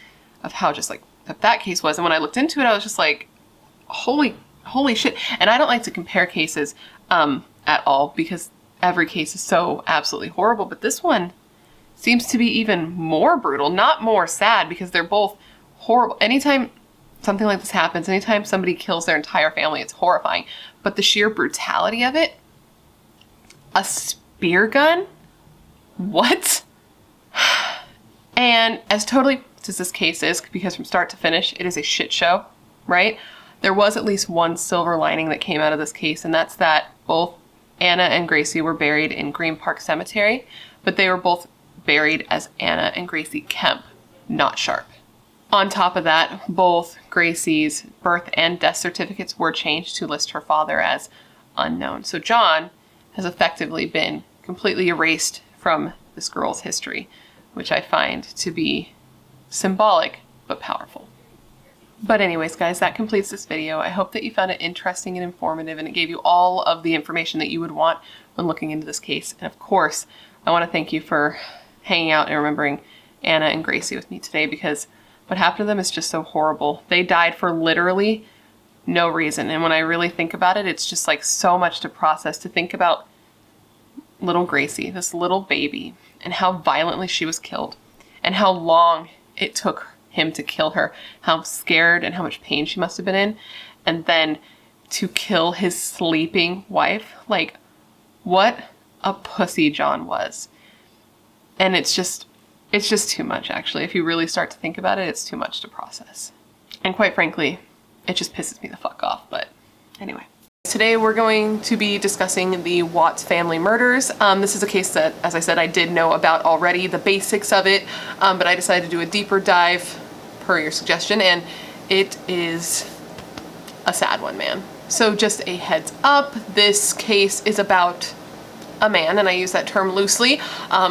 of how just like that case was. And when I looked into it, I was just like, holy shit. And I don't like to compare cases at all because every case is so absolutely horrible. But this one seems to be even more brutal, not more sad, because they're both horrible. Anytime something like this happens, anytime somebody kills their entire family, it's horrifying. But the sheer brutality of it, a spear gun? What? And as totally as this case is, because from start to finish, it is a shit show, right? There was at least one silver lining that came out of this case, and that's that both Anna and Gracie were buried in Green Park Cemetery, but they were both buried as Anna and Gracie Kemp, not Sharpe. On top of that, both Gracie's birth and death certificates were changed to list her father as unknown. So John has effectively been completely erased from this girl's history, which I find to be symbolic but powerful. But anyways, guys, that completes this video. I hope that you found it interesting and informative, and it gave you all of the information that you would want when looking into this case. And of course, I want to thank you for hanging out and remembering Anna and Gracie with me today, because what happened to them is just so horrible. They died for literally no reason. And when I really think about it, it's just like so much to process, to think about little Gracie, this little baby, and how violently she was killed, and how long it took him to kill her, how scared and how much pain she must have been in, and then to kill his sleeping wife. Like, what a pussy John was. And it's just too much, actually. If you really start to think about it, it's too much to process. And quite frankly, it just pisses me the fuck off. But anyway. Today we're going to be discussing the Watts family murders. This is a case that, as I said, I did know about already, the basics of it, but I decided to do a deeper dive per your suggestion, and it is a sad one, man. So just a heads up, this case is about a man, and I use that term loosely,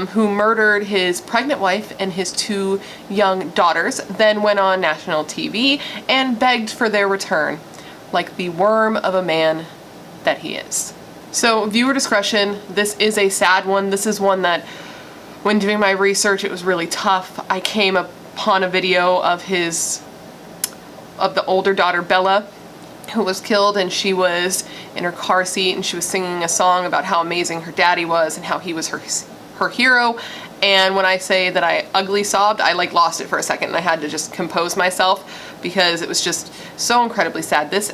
who murdered his pregnant wife and his 2 young daughters, then went on national TV and begged for their return, like the worm of a man that he is. So viewer discretion, this is a sad one. This is one that, when doing my research, it was really tough. I came upon a video of the older daughter, Bella, who was killed, and she was in her car seat and she was singing a song about how amazing her daddy was and how he was her hero. And when I say that I ugly sobbed, I like lost it for a second, and I had to just compose myself because it was just so incredibly sad. This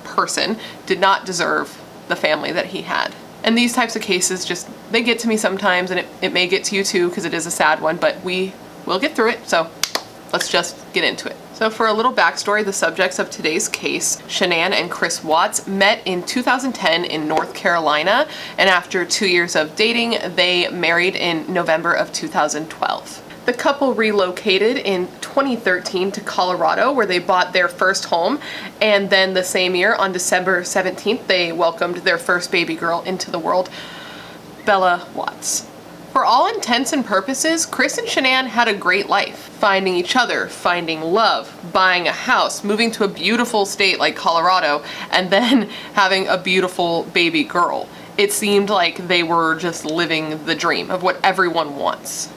person did not deserve the family that he had. And these types of cases they get to me sometimes, and it may get to you too, because it is a sad one, but we will get through it. So let's just get into it. So for a little backstory, the subjects of today's case, Shanann and Chris Watts, met in 2010 in North Carolina, and after 2 years of dating, they married in November of 2012. The couple relocated in 2013 to Colorado, where they bought their first home, and then the same year, on December 17th, they welcomed their first baby girl into the world, Bella Watts. For all intents and purposes, Chris and Shanann had a great life, finding each other, finding love, buying a house, moving to a beautiful state like Colorado, and then having a beautiful baby girl. It seemed like they were just living the dream of what everyone wants,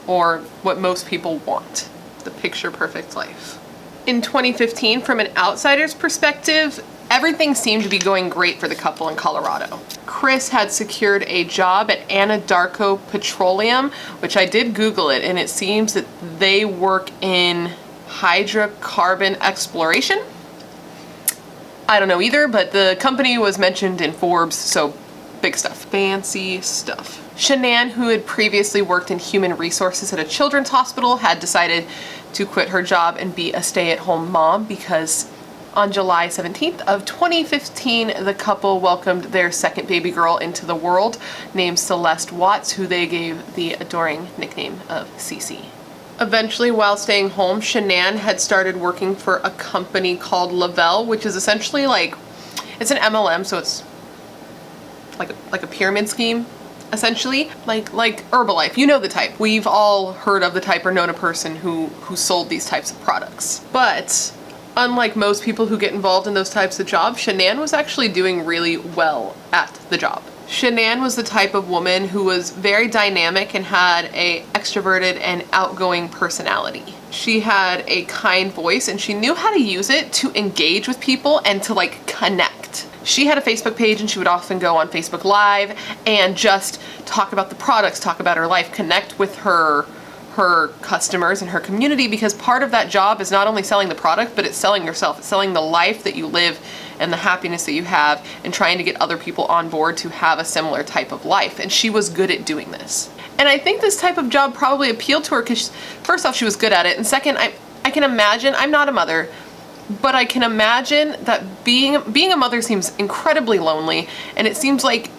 or what most people want, the picture perfect life. In 2015, from an outsider's perspective, everything seemed to be going great for the couple in Colorado. Chris had secured a job at Anadarko Petroleum, which I did Google it, and it seems that they work in hydrocarbon exploration. I don't know either, but the company was mentioned in Forbes, so big stuff. Fancy stuff. Shanann, who had previously worked in human resources at a children's hospital, had decided to quit her job and be a stay-at-home mom, because on July 17th of 2015, the couple welcomed their second baby girl into the world, named Celeste Watts, who they gave the adoring nickname of Cece. Eventually, while staying home, Shanann had started working for a company called Lavelle, which is essentially it's an MLM, so it's like a pyramid scheme, essentially, like Herbalife. You know the type. We've all heard of the type or known a person who sold these types of products. But unlike most people who get involved in those types of jobs, Shanann was actually doing really well at the job. Shanann was the type of woman who was very dynamic and had a extroverted and outgoing personality. She had a kind voice, and she knew how to use it to engage with people and to connect. She had a Facebook page, and she would often go on Facebook Live and just talk about the products, talk about her life, connect with her customers and her community, because part of that job is not only selling the product, but it's selling yourself. It's selling the life that you live and the happiness that you have, and trying to get other people on board to have a similar type of life. And she was good at doing this. And I think this type of job probably appealed to her because, first off, she was good at it, and second, I can imagine, I'm not a mother, but I can imagine that being a mother seems incredibly lonely, and it seems like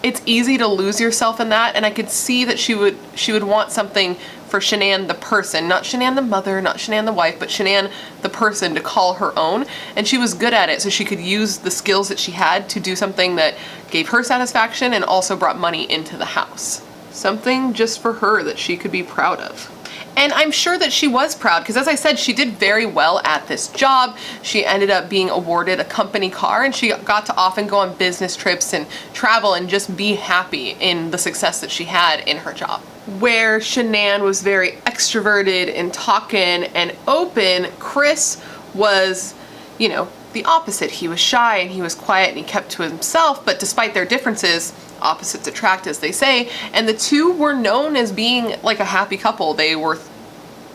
it's easy to lose yourself in that, and I could see that she would want something for Shanann the person, not Shanann the mother, not Shanann the wife, but Shanann the person to call her own. And she was good at it, so she could use the skills that she had to do something that gave her satisfaction and also brought money into the house. Something just for her that she could be proud of. And I'm sure that she was proud because, as I said, she did very well at this job. She ended up being awarded a company car, and she got to often go on business trips and travel and just be happy in the success that she had in her job. Where Shanann was very extroverted and talking and open, Chris was, you know, the opposite. He was shy and he was quiet and he kept to himself, but despite their differences, opposites attract, as they say, and the two were known as being like a happy couple. They were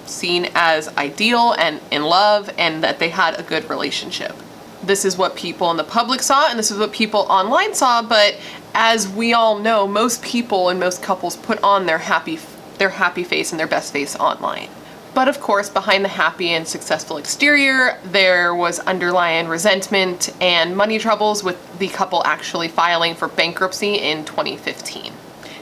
seen as ideal and in love, and that they had a good relationship. This is what people in the public saw, and this is what people online saw, but as we all know, most people and most couples put on their happy face and their best face online. But of course, behind the happy and successful exterior, there was underlying resentment and money troubles, with the couple actually filing for bankruptcy in 2015.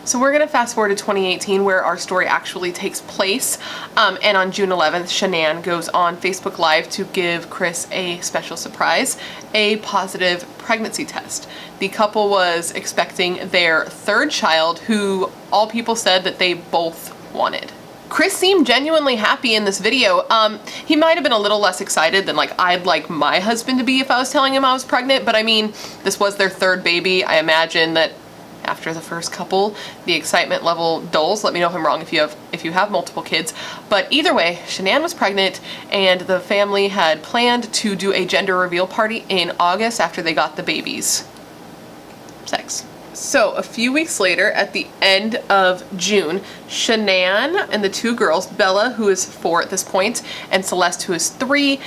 So we're gonna fast forward to 2018, where our story actually takes place. And on June 11th, Shanann goes on Facebook Live to give Chris a special surprise, a positive pregnancy test. The couple was expecting their third child, who all people said that they both wanted. Chris seemed genuinely happy in this video. He might have been a little less excited than like I'd like my husband to be if I was telling him I was pregnant, but I mean, this was their third baby. I imagine that after the first couple, the excitement level dulls. Let me know if I'm wrong if you have multiple kids. But either way, Shanann was pregnant, and the family had planned to do a gender reveal party in August after they got the babies. Sex. So a few weeks later, at the end of June, Shanann and the two girls, Bella, who is 4 at this point, and Celeste, who is 3,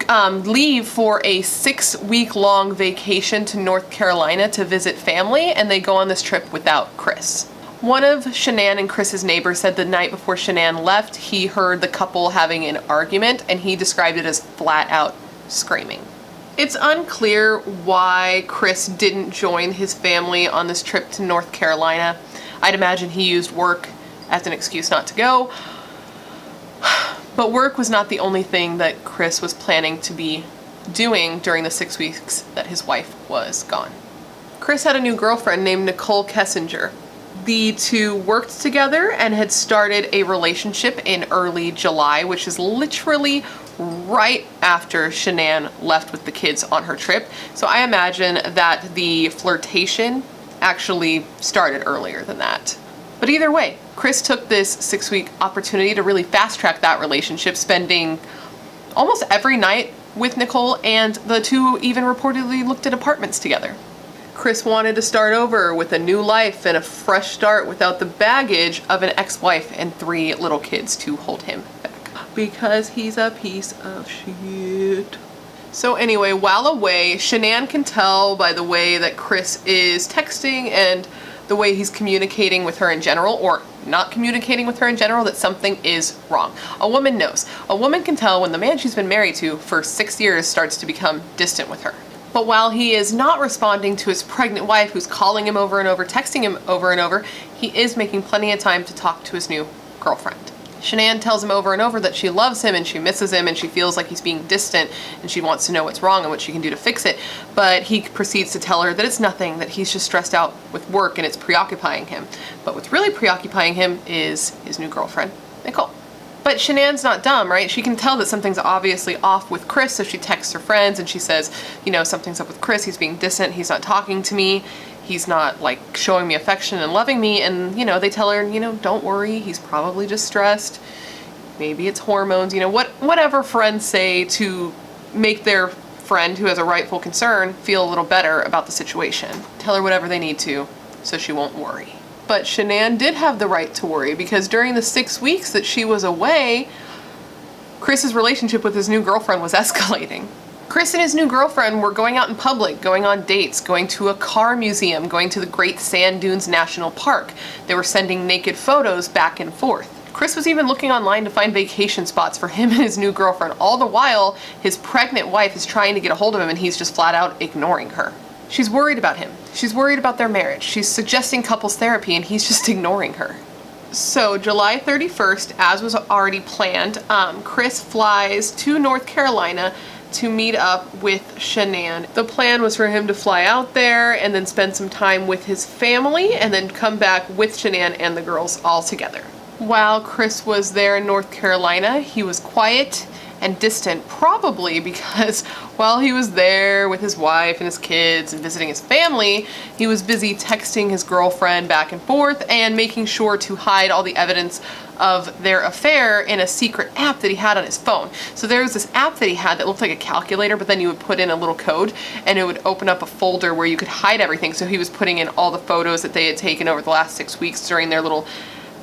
leave for a 6-week-long vacation to North Carolina to visit family, and they go on this trip without Chris. One of Shanann and Chris's neighbors said the night before Shanann left, he heard the couple having an argument, and he described it as flat-out screaming. It's unclear why Chris didn't join his family on this trip to North Carolina. I'd imagine he used work as an excuse not to go. But work was not the only thing that Chris was planning to be doing during the 6 weeks that his wife was gone. Chris had a new girlfriend named Nicole Kessinger. The two worked together and had started a relationship in early July, which is literally right after Shanann left with the kids on her trip. So I imagine that the flirtation actually started earlier than that. But either way, Chris took this 6-week opportunity to really fast track that relationship, spending almost every night with Nicole, and the two even reportedly looked at apartments together. Chris wanted to start over with a new life and a fresh start without the baggage of an ex-wife and 3 little kids to hold him back. Because he's a piece of shit. So anyway, while away, Shanann can tell by the way that Chris is texting and the way he's communicating with her in general, or not communicating with her in general, that something is wrong. A woman knows. A woman can tell when the man she's been married to for 6 years starts to become distant with her. But while he is not responding to his pregnant wife, who's calling him over and over, texting him over and over, he is making plenty of time to talk to his new girlfriend. Shanann tells him over and over that she loves him and she misses him and she feels like he's being distant and she wants to know what's wrong and what she can do to fix it. But he proceeds to tell her that it's nothing, that he's just stressed out with work and it's preoccupying him. But what's really preoccupying him is his new girlfriend, Nicole. But Shanann's not dumb, right? She can tell that something's obviously off with Chris, so she texts her friends and she says, you know, something's up with Chris, he's being distant, he's not talking to me. He's not like showing me affection and loving me, and you know, they tell her, you know, don't worry, he's probably just stressed. Maybe it's hormones, you know, whatever friends say to make their friend who has a rightful concern feel a little better about the situation. Tell her whatever they need to so she won't worry. But Shanann did have the right to worry, because during the 6 weeks that she was away, Chris's relationship with his new girlfriend was escalating. Chris and his new girlfriend were going out in public, going on dates, going to a car museum, going to the Great Sand Dunes National Park. They were sending naked photos back and forth. Chris was even looking online to find vacation spots for him and his new girlfriend. All the while, his pregnant wife is trying to get a hold of him and he's just flat out ignoring her. She's worried about him. She's worried about their marriage. She's suggesting couples therapy and he's just ignoring her. So July 31st, as was already planned, Chris flies to North Carolina to meet up with Shanann. The plan was for him to fly out there and then spend some time with his family and then come back with Shanann and the girls all together. While Chris was there in North Carolina, he was quiet and distant, probably because while he was there with his wife and his kids and visiting his family, he was busy texting his girlfriend back and forth and making sure to hide all the evidence of their affair in a secret app that he had on his phone. So there was this app that he had that looked like a calculator, but then you would put in a little code and it would open up a folder where you could hide everything. So he was putting in all the photos that they had taken over the last 6 weeks during their little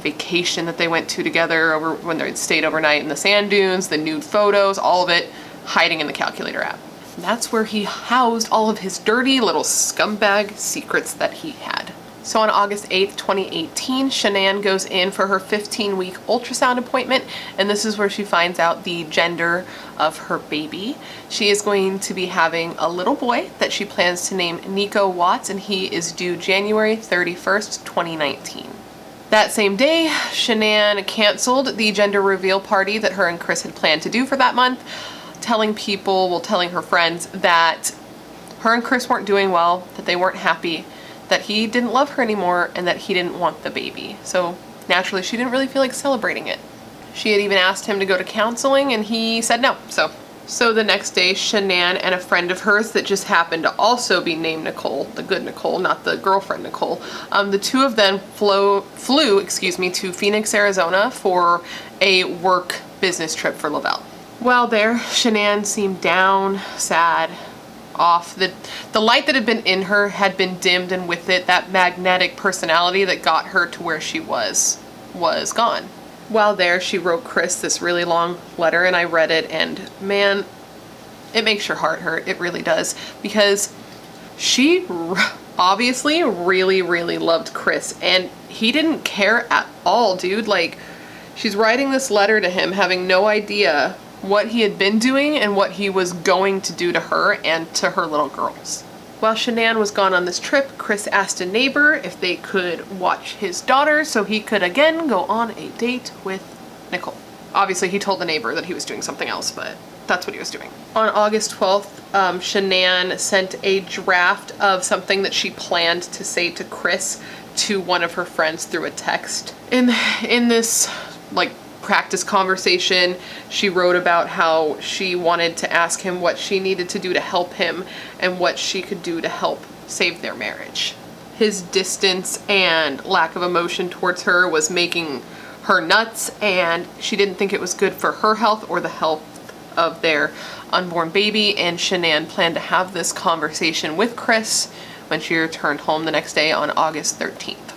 vacation that they went to together over when they stayed overnight in the sand dunes, the nude photos, all of it hiding in the calculator app. And that's where he housed all of his dirty little scumbag secrets that he had. So on August 8th, 2018, Shanann goes in for her 15-week ultrasound appointment, and this is where she finds out the gender of her baby. She is going to be having a little boy that she plans to name Nico Watts, and he is due January 31st, 2019. That same day, Shanann canceled the gender reveal party that her and Chris had planned to do for that month, telling her friends that her and Chris weren't doing well, that they weren't happy, that he didn't love her anymore, and that he didn't want the baby. So naturally, she didn't really feel like celebrating it. She had even asked him to go to counseling, and he said no. So the next day, Shanann and a friend of hers that just happened to also be named Nicole, the good Nicole, not the girlfriend Nicole, the two of them flew to Phoenix, Arizona for a work business trip for Lavelle. While there, Shanann seemed down, sad, off. The light that had been in her had been dimmed, and with it, that magnetic personality that got her to where she was gone. While there, she wrote Chris this really long letter, and I read it, and man, it makes your heart hurt. It really does, because she obviously really, really loved Chris, and he didn't care at all, dude. Like, she's writing this letter to him, having no idea what he had been doing and what he was going to do to her and to her little girls. While Shanann was gone on this trip, Chris asked a neighbor if they could watch his daughter so he could again go on a date with Nicole. Obviously, he told the neighbor that he was doing something else, but that's what he was doing. On August 12th, Shanann sent a draft of something that she planned to say to Chris to one of her friends through a text. In this, like, practice conversation, she wrote about how she wanted to ask him what she needed to do to help him and what she could do to help save their marriage. His distance and lack of emotion towards her was making her nuts, and she didn't think it was good for her health or the health of their unborn baby, and Shanann planned to have this conversation with Chris when she returned home the next day on August 13th.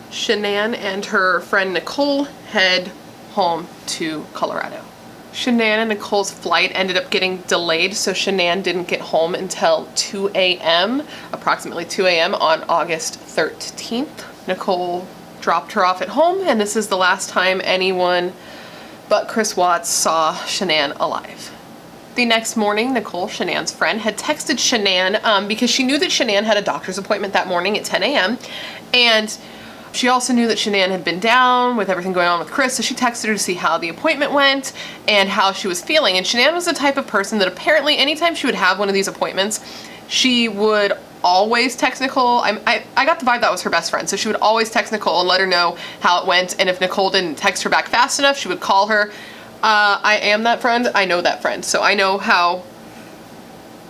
Shanann and her friend Nicole head home to Colorado. Shanann and Nicole's flight ended up getting delayed, so Shanann didn't get home until 2 a.m., approximately 2 a.m. on August 13th. Nicole dropped her off at home, and this is the last time anyone but Chris Watts saw Shanann alive. The next morning, Nicole, Shanann's friend, had texted Shanann because she knew that Shanann had a doctor's appointment that morning at 10 a.m., and she also knew that Shanann had been down with everything going on with Chris, so she texted her to see how the appointment went and how she was feeling. And Shanann was the type of person that apparently anytime she would have one of these appointments, she would always text Nicole. I got the vibe that was her best friend, so she would always text Nicole and let her know how it went, and if Nicole didn't text her back fast enough, she would call her. I am that friend, I know that friend, so I know how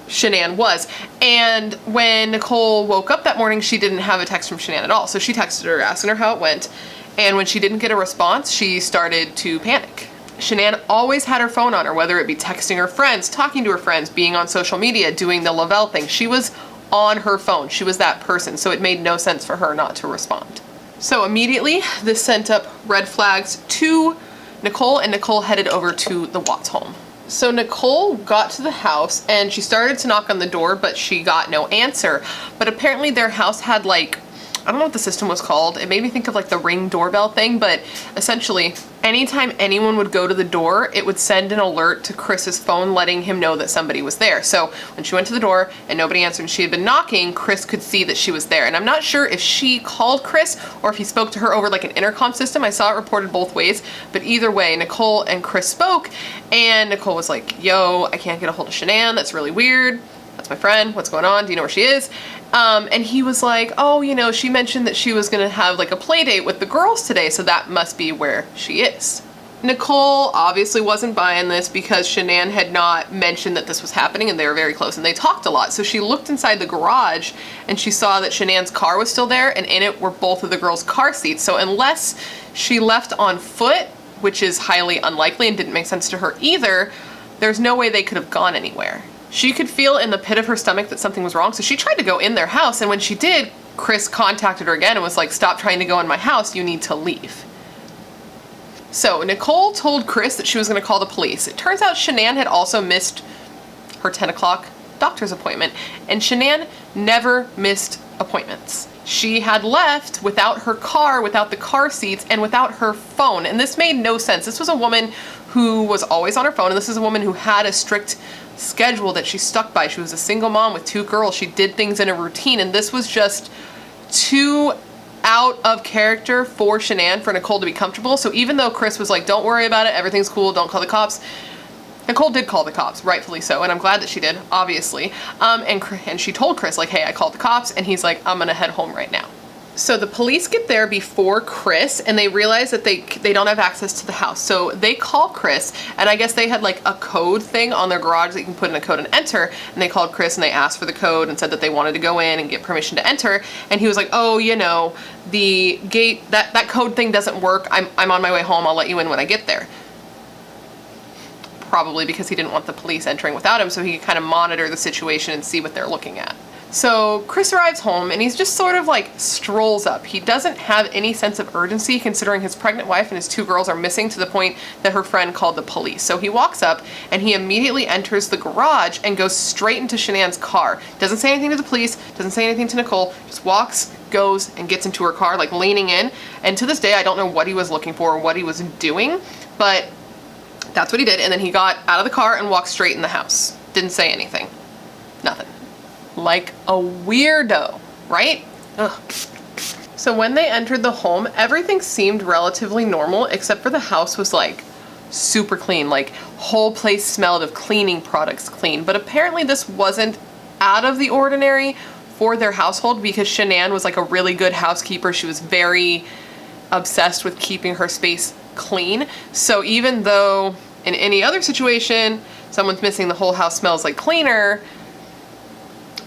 Shanann was. And when Nicole woke up that morning, she didn't have a text from Shanann at all. So she texted her asking her how it went. And when she didn't get a response, she started to panic. Shanann always had her phone on her, whether it be texting her friends, talking to her friends, being on social media, doing the Lavelle thing. She was on her phone. She was that person. So it made no sense for her not to respond. So immediately this sent up red flags to Nicole, and Nicole headed over to the Watts home. So Nicole got to the house and she started to knock on the door, but she got no answer. But apparently their house had like I don't know what the system was called. It made me think of like the Ring doorbell thing, but essentially anytime anyone would go to the door, it would send an alert to Chris's phone letting him know that somebody was there. So when she went to the door and nobody answered and she had been knocking, Chris could see that she was there. And I'm not sure if she called Chris or if he spoke to her over like an intercom system. I saw it reported both ways, but either way, Nicole and Chris spoke, and Nicole was like, yo, I can't get a hold of Shanann. That's really weird. That's my friend. What's going on? Do you know where she is? And he was like, oh, you know, she mentioned that she was gonna have like a play date with the girls today, so that must be where she is. Nicole obviously wasn't buying this because Shanann had not mentioned that this was happening, and they were very close and they talked a lot. So she looked inside the garage and she saw that Shanann's car was still there, and in it were both of the girls' car seats. So unless she left on foot, which is highly unlikely and didn't make sense to her either, there's no way they could have gone anywhere. She could feel in the pit of her stomach that something was wrong, so she tried to go in their house, and when she did, Chris contacted her again and was like, stop trying to go in my house, you need to leave. So Nicole told Chris that she was gonna call the police. It turns out Shanann had also missed her 10 o'clock doctor's appointment, and Shanann never missed appointments. She had left without her car, without the car seats, and without her phone, and this made no sense. This was a woman who was always on her phone, and this is a woman who had a strict schedule that she stuck by. She was a single mom with 2 girls. She did things in a routine, and this was just too out of character for Shanann, for Nicole to be comfortable. So even though Chris was like, don't worry about it, everything's cool, don't call the cops, Nicole did call the cops, rightfully so, and I'm glad that she did, obviously. And she told Chris, like, hey, I called the cops, and he's like, I'm gonna head home right now. So the police get there before Chris, and they realize that they don't have access to the house. So they call Chris, and I guess they had like a code thing on their garage that you can put in a code and enter, and they called Chris and they asked for the code and said that they wanted to go in and get permission to enter, and he was like, oh, you know, the gate, that code thing doesn't work. I'm on my way home, I'll let you in when I get there. Probably because he didn't want the police entering without him, so he could kind of monitor the situation and see what they're looking at. So Chris arrives home and he's just sort of like strolls up. He doesn't have any sense of urgency considering his pregnant wife and his 2 girls are missing, to the point that her friend called the police. So he walks up and he immediately enters the garage and goes straight into Shanann's car. Doesn't say anything to the police, doesn't say anything to Nicole, just walks, goes, and gets into her car, like leaning in. And to this day, I don't know what he was looking for or what he was doing, but that's what he did. And then he got out of the car and walked straight in the house. Didn't say anything. Nothing. Like a weirdo, right? Ugh. So when they entered the home, everything seemed relatively normal, except for the house was like super clean, like whole place smelled of cleaning products clean. But apparently this wasn't out of the ordinary for their household, because Shanann was like a really good housekeeper. She was very obsessed with keeping her space clean. So even though in any other situation, someone's missing, the whole house smells like cleaner,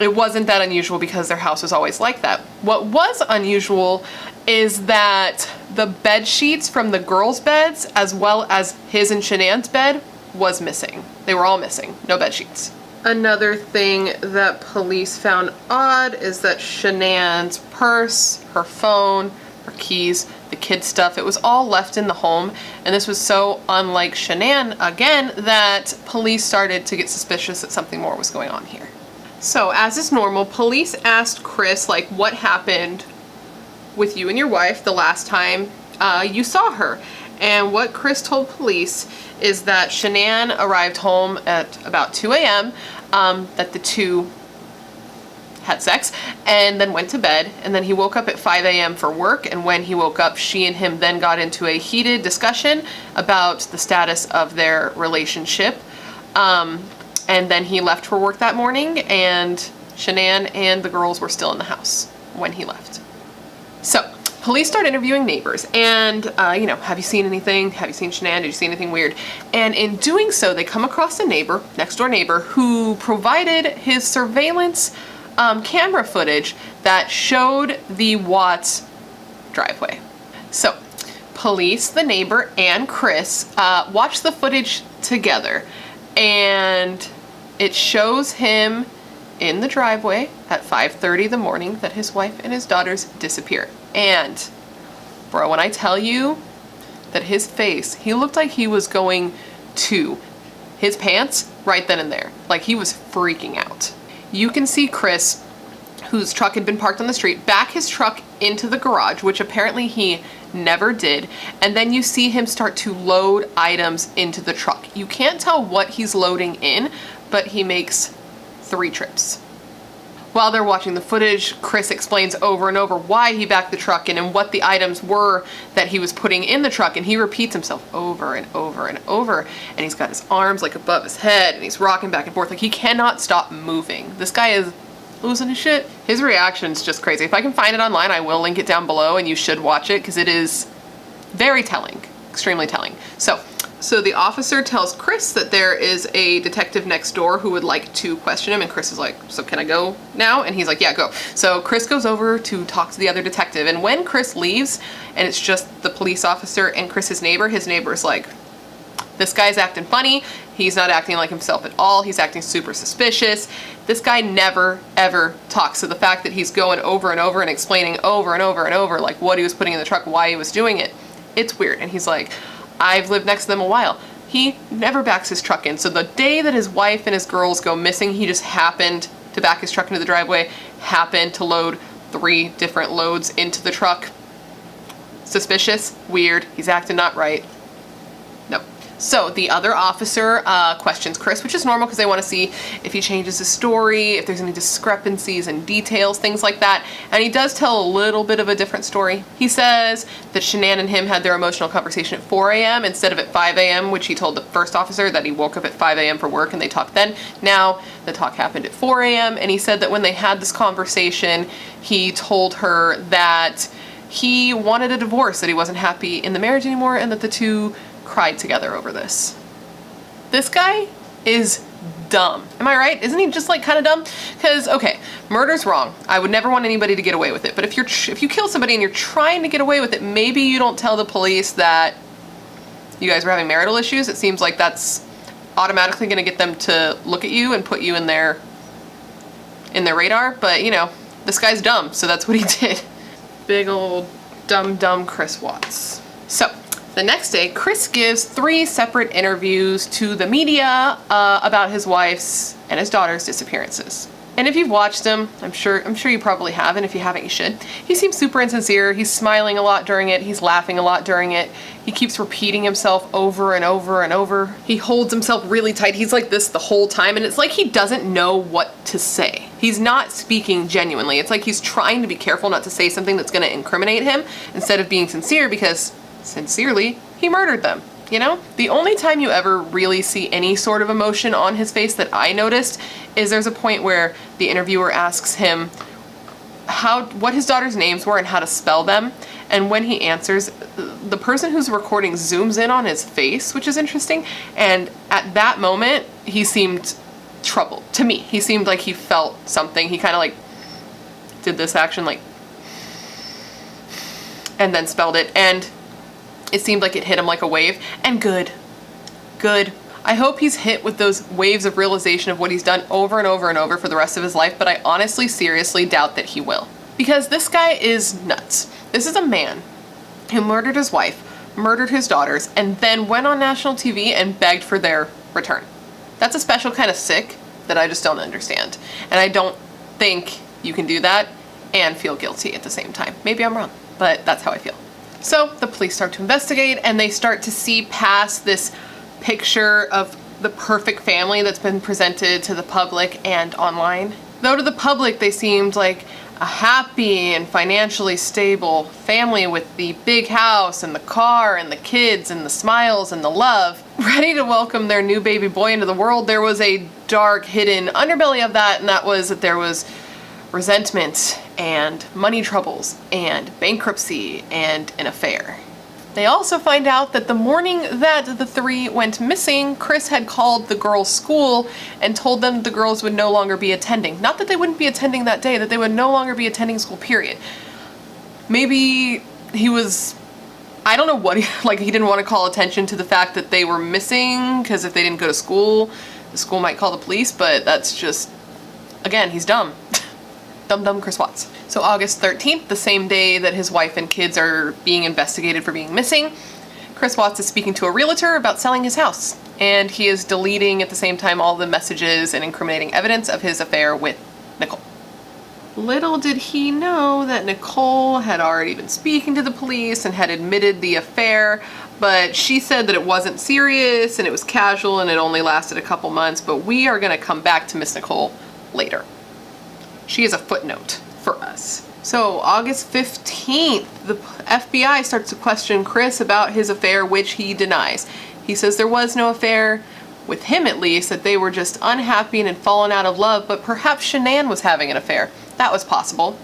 it wasn't that unusual because their house was always like that. What was unusual is that the bed sheets from the girls' beds, as well as his and Shanann's bed, was missing. They were all missing. No bed sheets. Another thing that police found odd is that Shanann's purse, her phone, her keys, the kids' stuff, it was all left in the home. And this was so unlike Shanann, again, that police started to get suspicious that something more was going on here. So as is normal, police asked Chris, like, what happened with you and your wife the last time you saw her? And what Chris told police is that Shanann arrived home at about 2 a.m., that the 2 had sex and then went to bed, and then he woke up at 5 a.m. for work, and when he woke up, she and him then got into a heated discussion about the status of their relationship. And then he left for work that morning, and Shanann and the girls were still in the house when he left. So police start interviewing neighbors, and you know, have you seen anything? Have you seen Shanann? Did you see anything weird? And in doing so, they come across a neighbor, next door neighbor, who provided his surveillance camera footage that showed the Watts driveway. So police, the neighbor, and Chris watched the footage together, and it shows him in the driveway at 5:30 in the morning that his wife and his daughters disappear. And bro, when I tell you that his face, he looked like he was going to his pants right then and there. Like he was freaking out. You can see Chris, whose truck had been parked on the street, back his truck into the garage, which apparently he never did, and then you see him start to load items into the truck. You can't tell what he's loading in, but he makes 3 trips. While they're watching the footage, Chris explains over and over why he backed the truck in and what the items were that he was putting in the truck, and he repeats himself over and over and over, and he's got his arms like above his head, and he's rocking back and forth like he cannot stop moving. This guy is losing his shit. His reaction's just crazy. If I can find it online, I will link it down below, and you should watch it because it is very telling, extremely telling. So the officer tells Chris that there is a detective next door who would like to question him, and Chris is like, so can I go now? And he's like, yeah, go. So Chris goes over to talk to the other detective, and when Chris leaves and it's just the police officer and Chris's neighbor is like, this guy's acting funny. He's not acting like himself at all. He's acting super suspicious. This guy never, ever talks. So the fact that he's going over and over and explaining over and over and over like what he was putting in the truck, why he was doing it, it's weird. And he's like, I've lived next to them a while. He never backs his truck in. So the day that his wife and his girls go missing, he just happened to back his truck into the driveway, happened to load 3 different loads into the truck. Suspicious, weird, he's acting not right. No. So the other officer questions Chris, which is normal because they want to see if he changes his story, if there's any discrepancies and details, things like that. And he does tell a little bit of a different story. He says that Shanann and him had their emotional conversation at 4 a.m. instead of at 5 a.m., which he told the first officer that he woke up at 5 a.m. for work and they talked then. Now the talk happened at 4 a.m. and he said that when they had this conversation, he told her that he wanted a divorce, that he wasn't happy in the marriage anymore, and that the two cried together over this. This guy is dumb. Am I right? Isn't he just like kind of dumb? Because, okay, murder's wrong. I would never want anybody to get away with it. But if you kill somebody and you're trying to get away with it, maybe you don't tell the police that you guys were having marital issues. It seems like that's automatically going to get them to look at you and put you in their radar. But, you know, this guy's dumb, so that's what he did. Big old dumb Chris Watts. So the next day, Chris gives 3 separate interviews to the media about his wife's and his daughter's disappearances. And if you've watched him, I'm sure you probably have, and if you haven't, you should. He seems super insincere. He's smiling a lot during it. He's laughing a lot during it. He keeps repeating himself over and over and over. He holds himself really tight. He's like this the whole time, and it's like he doesn't know what to say. He's not speaking genuinely. It's like he's trying to be careful not to say something that's going to incriminate him instead of being sincere, because sincerely, he murdered them, you know? The only time you ever really see any sort of emotion on his face that I noticed is there's a point where the interviewer asks him what his daughter's names were and how to spell them. And when he answers, the person who's recording zooms in on his face, which is interesting. And at that moment, he seemed troubled. To me, he seemed like he felt something. He kind of like did this action, like, and then spelled it. And it seemed like it hit him like a wave, and good. I hope he's hit with those waves of realization of what he's done over and over and over for the rest of his life, but I honestly, seriously doubt that he will. Because this guy is nuts. This is a man who murdered his wife, murdered his daughters, and then went on national TV and begged for their return. That's a special kind of sick that I just don't understand. And I don't think you can do that and feel guilty at the same time. Maybe I'm wrong, but that's how I feel. So the police start to investigate, and they start to see past this picture of the perfect family that's been presented to the public and online. Though to the public they seemed like a happy and financially stable family with the big house and the car and the kids and the smiles and the love, ready to welcome their new baby boy into the world, there was a dark hidden underbelly of that, and that was that there was resentment and money troubles and bankruptcy and an affair. They also find out that the morning that the 3 went missing, Chris had called the girls' school and told them the girls would no longer be attending. Not that they wouldn't be attending that day, that they would no longer be attending school, period. Maybe he was, I don't know what, he didn't want to call attention to the fact that they were missing, because if they didn't go to school, the school might call the police, but that's just, again, he's dumb. Dumb Chris Watts. So August 13th, the same day that his wife and kids are being investigated for being missing, Chris Watts is speaking to a realtor about selling his house. And he is deleting at the same time all the messages and incriminating evidence of his affair with Nicole. Little did he know that Nicole had already been speaking to the police and had admitted the affair, but she said that it wasn't serious and it was casual and it only lasted a couple months, but we are going to come back to Miss Nicole later. She is a footnote for us. So August 15th, the FBI starts to question Chris about his affair, which he denies. He says there was no affair, with him at least, that they were just unhappy and had fallen out of love, but perhaps Shanann was having an affair. That was possible.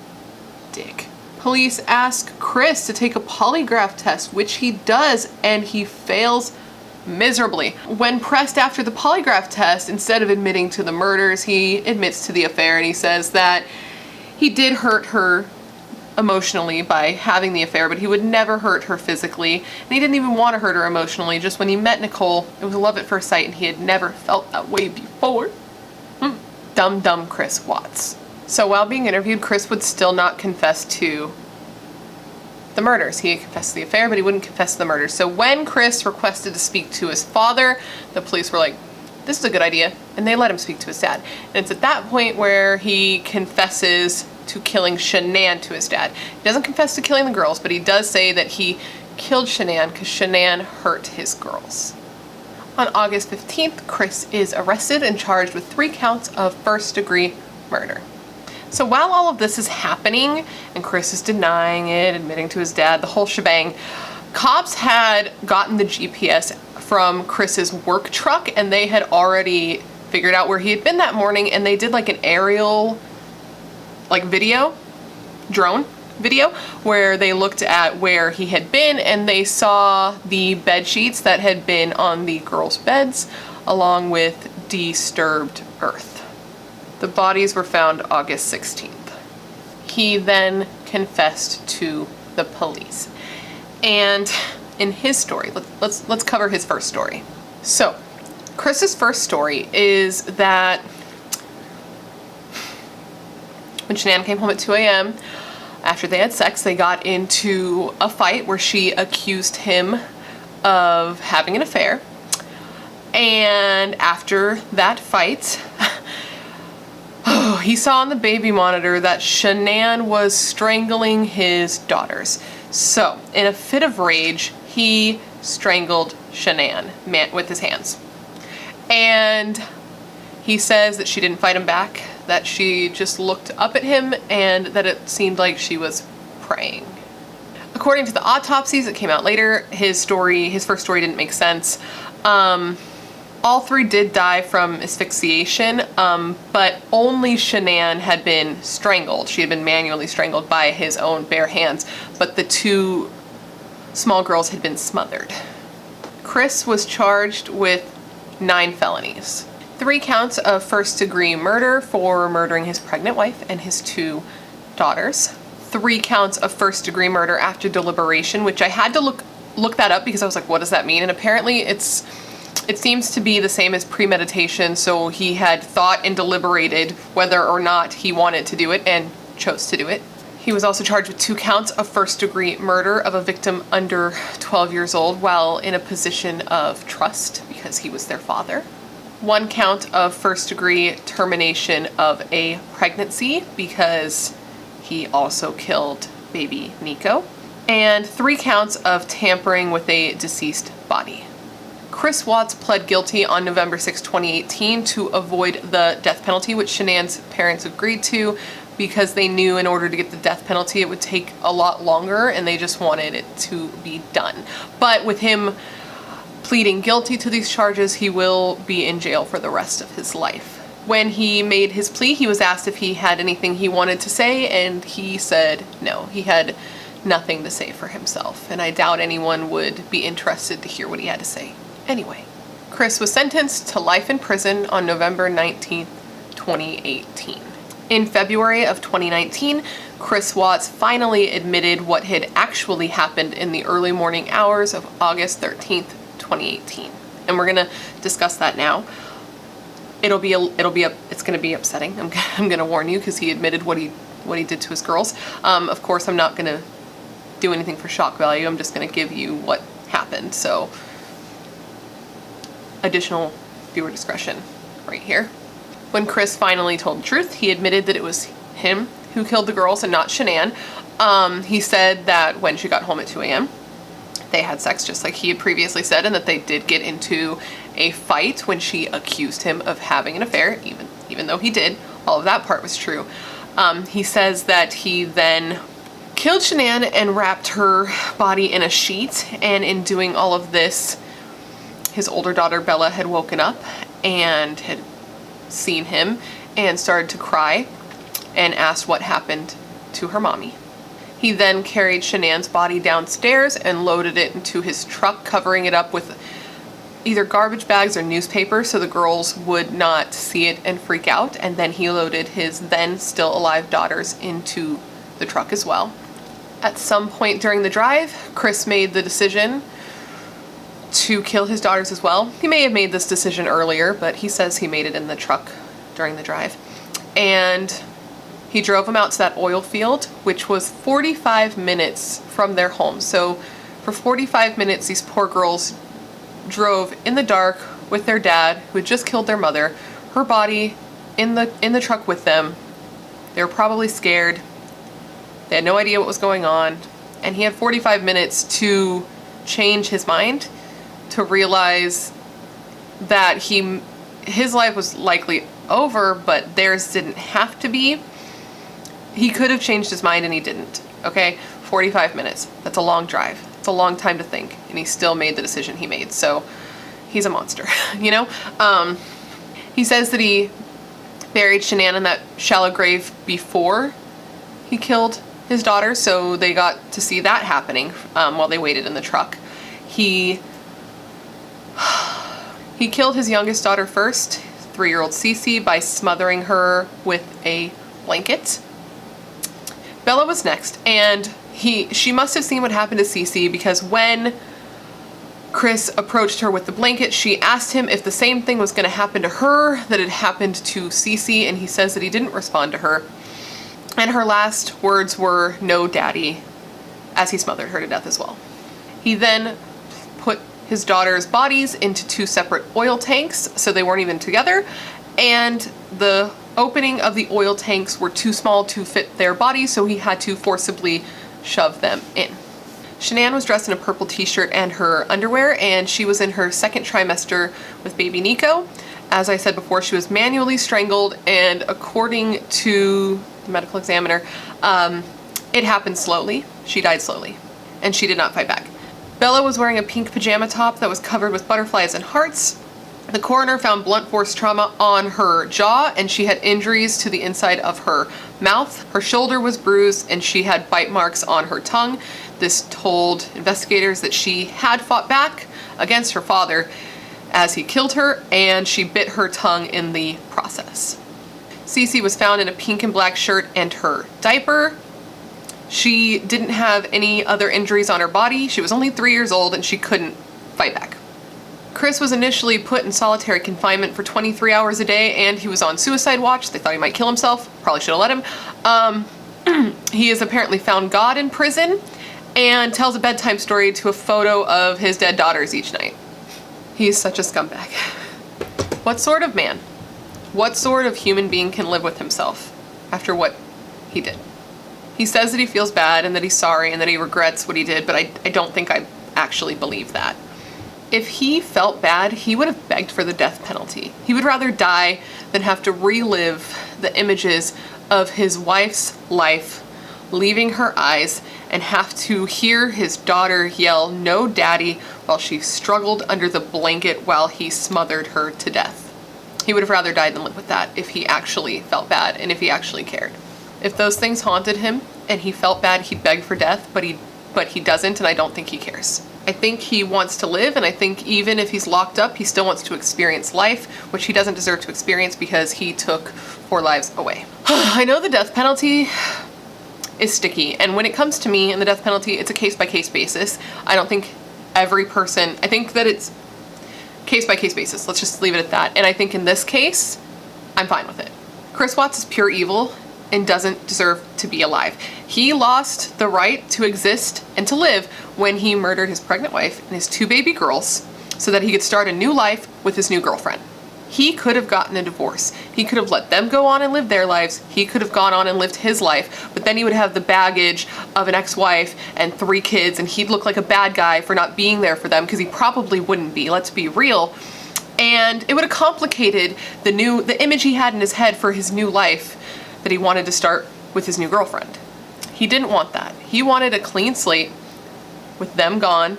Dick. Police ask Chris to take a polygraph test, which he does, and he fails miserably. When pressed after the polygraph test, instead of admitting to the murders, he admits to the affair, and he says that he did hurt her emotionally by having the affair, but he would never hurt her physically, and he didn't even want to hurt her emotionally. Just when he met Nicole, it was love at first sight, and he had never felt that way before. Dumb Chris Watts. So while being interviewed, Chris would still not confess to the murders. He confessed to the affair, but he wouldn't confess to the murders. So when Chris requested to speak to his father, the police were like, this is a good idea, and they let him speak to his dad. And it's at that point where he confesses to killing Shanann to his dad. He doesn't confess to killing the girls, but he does say that he killed Shanann because Shanann hurt his girls. On August 15th, Chris is arrested and charged with 3 counts of first-degree murder. So while all of this is happening, and Chris is denying it, admitting to his dad, the whole shebang, cops had gotten the GPS from Chris's work truck, and they had already figured out where he had been that morning, and they did like an aerial drone video, where they looked at where he had been, and they saw the bed sheets that had been on the girls' beds, along with disturbed earth. The bodies were found August 16th. He then confessed to the police. And in his story, let's cover his first story. So, Chris's first story is that when Shanann came home at 2 a.m., after they had sex, they got into a fight where she accused him of having an affair. And after that fight, he saw on the baby monitor that Shanann was strangling his daughters. So, in a fit of rage, he strangled Shanann with his hands. And he says that she didn't fight him back, that she just looked up at him, and that it seemed like she was praying. According to the autopsies that came out later, his first story didn't make sense. All 3 did die from asphyxiation, but only Shanann had been strangled. She had been manually strangled by his own bare hands, but the 2 small girls had been smothered. Chris was charged with 9 felonies. 3 counts of first-degree murder for murdering his pregnant wife and his 2 daughters. 3 counts of first-degree murder after deliberation, which I had to look that up because I was like, what does that mean? And apparently it seems to be the same as premeditation, so he had thought and deliberated whether or not he wanted to do it and chose to do it. He was also charged with 2 counts of first-degree murder of a victim under 12 years old while in a position of trust because he was their father. 1 count of first-degree termination of a pregnancy because he also killed baby Nico. And 3 counts of tampering with a deceased body. Chris Watts pled guilty on November 6, 2018 to avoid the death penalty, which Shanann's parents agreed to because they knew in order to get the death penalty it would take a lot longer and they just wanted it to be done. But with him pleading guilty to these charges, he will be in jail for the rest of his life. When he made his plea, he was asked if he had anything he wanted to say, and he said no. He had nothing to say for himself, and I doubt anyone would be interested to hear what he had to say. Anyway, Chris was sentenced to life in prison on November 19th, 2018. In February of 2019, Chris Watts finally admitted what had actually happened in the early morning hours of August 13th, 2018. And we're gonna discuss that now. It's gonna be upsetting. I'm gonna warn you because he admitted what he did to his girls. Of course, I'm not gonna do anything for shock value. I'm just gonna give you what happened. So, additional viewer discretion right here. When Chris finally told the truth, he admitted that it was him who killed the girls and not Shanann. He said that when she got home at 2 a.m., they had sex just like he had previously said, and that they did get into a fight when she accused him of having an affair, even though he did. All of that part was true. He says that he then killed Shanann and wrapped her body in a sheet, and in doing all of this, his older daughter Bella had woken up and had seen him and started to cry and asked what happened to her mommy. He then carried Shanann's body downstairs and loaded it into his truck, covering it up with either garbage bags or newspaper so the girls would not see it and freak out. And then he loaded his then still alive daughters into the truck as well. At some point during the drive, Chris made the decision to kill his daughters as well. He may have made this decision earlier, but he says he made it in the truck during the drive. And he drove them out to that oil field, which was 45 minutes from their home. So for 45 minutes, these poor girls drove in the dark with their dad, who had just killed their mother, her body in the truck with them. They were probably scared. They had no idea what was going on. And he had 45 minutes to change his mind, to realize that his life was likely over, but theirs didn't have to be. He could have changed his mind and he didn't, okay? 45 minutes, that's a long drive. It's a long time to think, and he still made the decision he made, so he's a monster, you know? He says that he buried Shanann in that shallow grave before he killed his daughter, so they got to see that happening while they waited in the truck. He killed his youngest daughter first, 3-year-old Cece, by smothering her with a blanket. Bella was next, and she must have seen what happened to Cece, because when Chris approached her with the blanket, she asked him if the same thing was going to happen to her that had happened to Cece, and he says that he didn't respond to her. And her last words were, "No, Daddy," as he smothered her to death as well. He then put his daughter's bodies into 2 separate oil tanks, so they weren't even together, and the opening of the oil tanks were too small to fit their bodies, so he had to forcibly shove them in. Shanann was dressed in a purple t-shirt and her underwear, and she was in her 2nd trimester with baby Nico. As I said before, she was manually strangled, and according to the medical examiner, it happened slowly. She died slowly, and she did not fight back. Bella was wearing a pink pajama top that was covered with butterflies and hearts. The coroner found blunt force trauma on her jaw, and she had injuries to the inside of her mouth. Her shoulder was bruised, and she had bite marks on her tongue. This told investigators that she had fought back against her father as he killed her, and she bit her tongue in the process. Cece was found in a pink and black shirt and her diaper. She didn't have any other injuries on her body. She was only 3 years old, and she couldn't fight back. Chris was initially put in solitary confinement for 23 hours a day, and he was on suicide watch. They thought he might kill himself. Probably should have let him. He has apparently found God in prison and tells a bedtime story to a photo of his dead daughters each night. He's such a scumbag. What sort of man? What sort of human being can live with himself after what he did? He says that he feels bad and that he's sorry and that he regrets what he did, but I don't think I actually believe that. If he felt bad, he would have begged for the death penalty. He would rather die than have to relive the images of his wife's life leaving her eyes and have to hear his daughter yell, "No, Daddy," while she struggled under the blanket while he smothered her to death. He would have rather died than live with that if he actually felt bad and if he actually cared. If those things haunted him and he felt bad, he'd beg for death, but he doesn't, and I don't think he cares. I think he wants to live, and I think even if he's locked up, he still wants to experience life, which he doesn't deserve to experience because he took 4 lives away. I know the death penalty is sticky, and when it comes to me and the death penalty, it's a case-by-case basis. I don't think every person, I think that it's case-by-case basis. Let's just leave it at that. And I think in this case, I'm fine with it. Chris Watts is pure evil and doesn't deserve to be alive. He lost the right to exist and to live when he murdered his pregnant wife and his 2 baby girls so that he could start a new life with his new girlfriend. He could have gotten a divorce. He could have let them go on and live their lives. He could have gone on and lived his life, but then he would have the baggage of an ex-wife and 3 kids, and he'd look like a bad guy for not being there for them, because he probably wouldn't be, let's be real. And it would have complicated the image he had in his head for his new life that he wanted to start with his new girlfriend. He didn't want that. He wanted a clean slate with them gone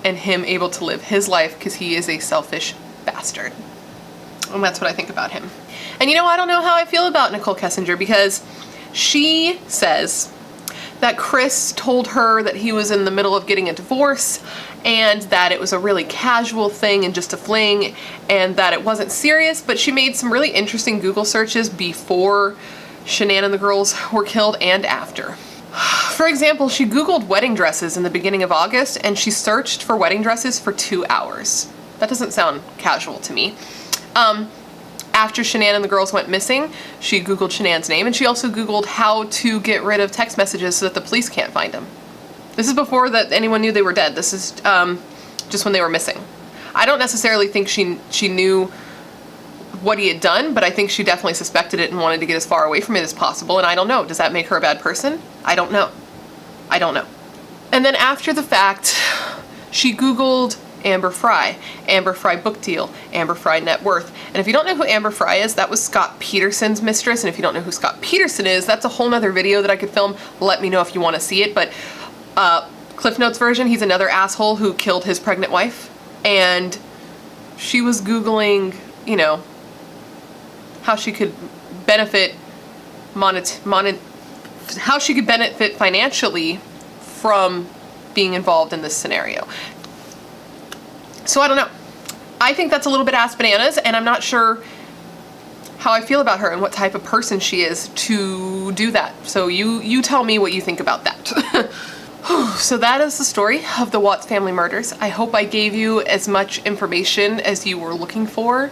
and him able to live his life, because he is a selfish bastard. And that's what I think about him. And you know, I don't know how I feel about Nicole Kessinger, because she says that Chris told her that he was in the middle of getting a divorce and that it was a really casual thing and just a fling and that it wasn't serious, but she made some really interesting Google searches before Shanann and the girls were killed and after. For example, she Googled wedding dresses in the beginning of August and she searched for wedding dresses for 2 hours. That doesn't sound casual to me. After Shanann and the girls went missing, she Googled Shanann's name, and she also Googled how to get rid of text messages so that the police can't find them. This is before that anyone knew they were dead. This is just when they were missing. I don't necessarily think she knew what he had done, but I think she definitely suspected it and wanted to get as far away from it as possible, and I don't know. Does that make her a bad person? I don't know. I don't know. And then after the fact, she Googled Amber Frey book deal, Amber Frey net worth. And if you don't know who Amber Frey is, that was Scott Peterson's mistress. And if you don't know who Scott Peterson is, that's a whole nother video that I could film. Let me know if you want to see it. But Cliff Notes version, he's another asshole who killed his pregnant wife. And she was Googling, you know, how she could benefit how she could benefit financially from being involved in this scenario. So I don't know. I think that's a little bit ass bananas, and I'm not sure how I feel about her and what type of person she is to do that. So you tell me what you think about that. So that is the story of the Watts family murders. I hope I gave you as much information as you were looking for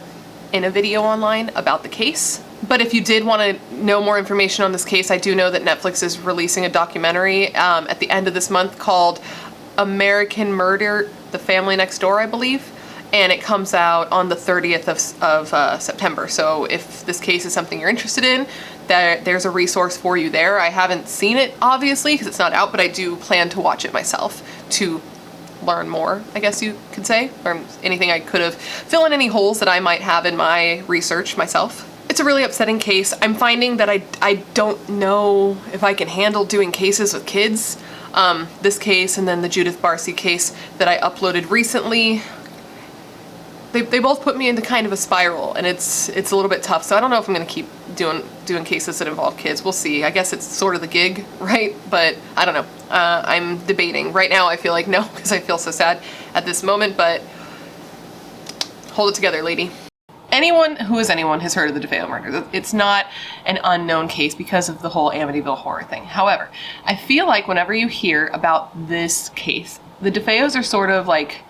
in a video online about the case. But if you did want to know more information on this case, I do know that Netflix is releasing a documentary at the end of this month called American Murder, The Family Next Door, I believe, and it comes out on the 30th of September. So if this case is something you're interested in, there's a resource for you there. I haven't seen it, obviously, because it's not out, but I do plan to watch it myself to learn more, I guess you could say, or anything I could have, fill in any holes that I might have in my research myself. It's a really upsetting case. I'm finding that I don't know if I can handle doing cases with kids. This case and then the Judith Barcy case that I uploaded recently, they both put me into kind of a spiral, and it's a little bit tough. So I don't know if I'm going to keep doing cases that involve kids. We'll see. I guess it's sort of the gig, right? But I don't know. I'm debating. Right now I feel like no, because I feel so sad at this moment, but hold it together, lady. Anyone has heard of the DeFeo murders. It's not an unknown case because of the whole Amityville horror thing. However, I feel like whenever you hear about this case, the DeFeos are sort of like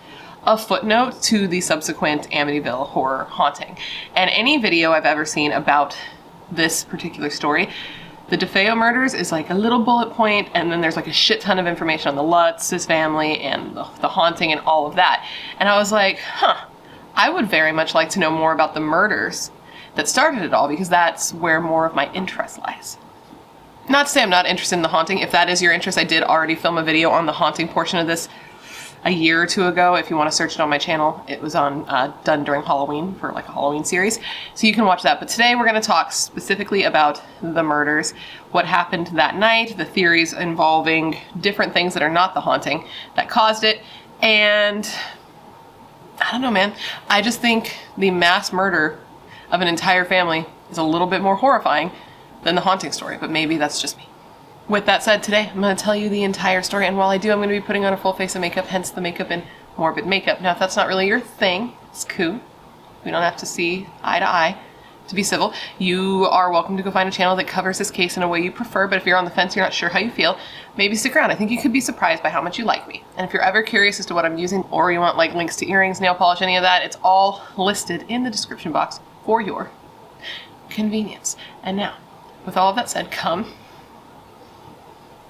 a footnote to the subsequent Amityville horror haunting. And any video I've ever seen about this particular story, the DeFeo murders is like a little bullet point, and then there's like a shit ton of information on the Lutz, his family, and the haunting and all of that. And I was like, I would very much like to know more about the murders that started it all, because that's where more of my interest lies. Not to say I'm not interested in the haunting. If that is your interest, I did already film a video on the haunting portion of this a year or two ago. If you want to search it on my channel, it was on done during Halloween for like a Halloween series. So you can watch that. But today we're going to talk specifically about the murders, what happened that night, the theories involving different things that are not the haunting that caused it, and I don't know, man. I just think the mass murder of an entire family is a little bit more horrifying than the haunting story, but maybe that's just me. With that said, today I'm going to tell you the entire story, and while I do, I'm going to be putting on a full face of makeup, hence the makeup and morbid makeup. Now, if that's not really your thing, it's cool. We don't have to see eye to eye to be civil. You are welcome to go find a channel that covers this case in a way you prefer, but if you're on the fence, you're not sure how you feel, maybe stick around. I think you could be surprised by how much you like me. And if you're ever curious as to what I'm using, or you want like links to earrings, nail polish, any of that, it's all listed in the description box for your convenience. And now, with all of that said, come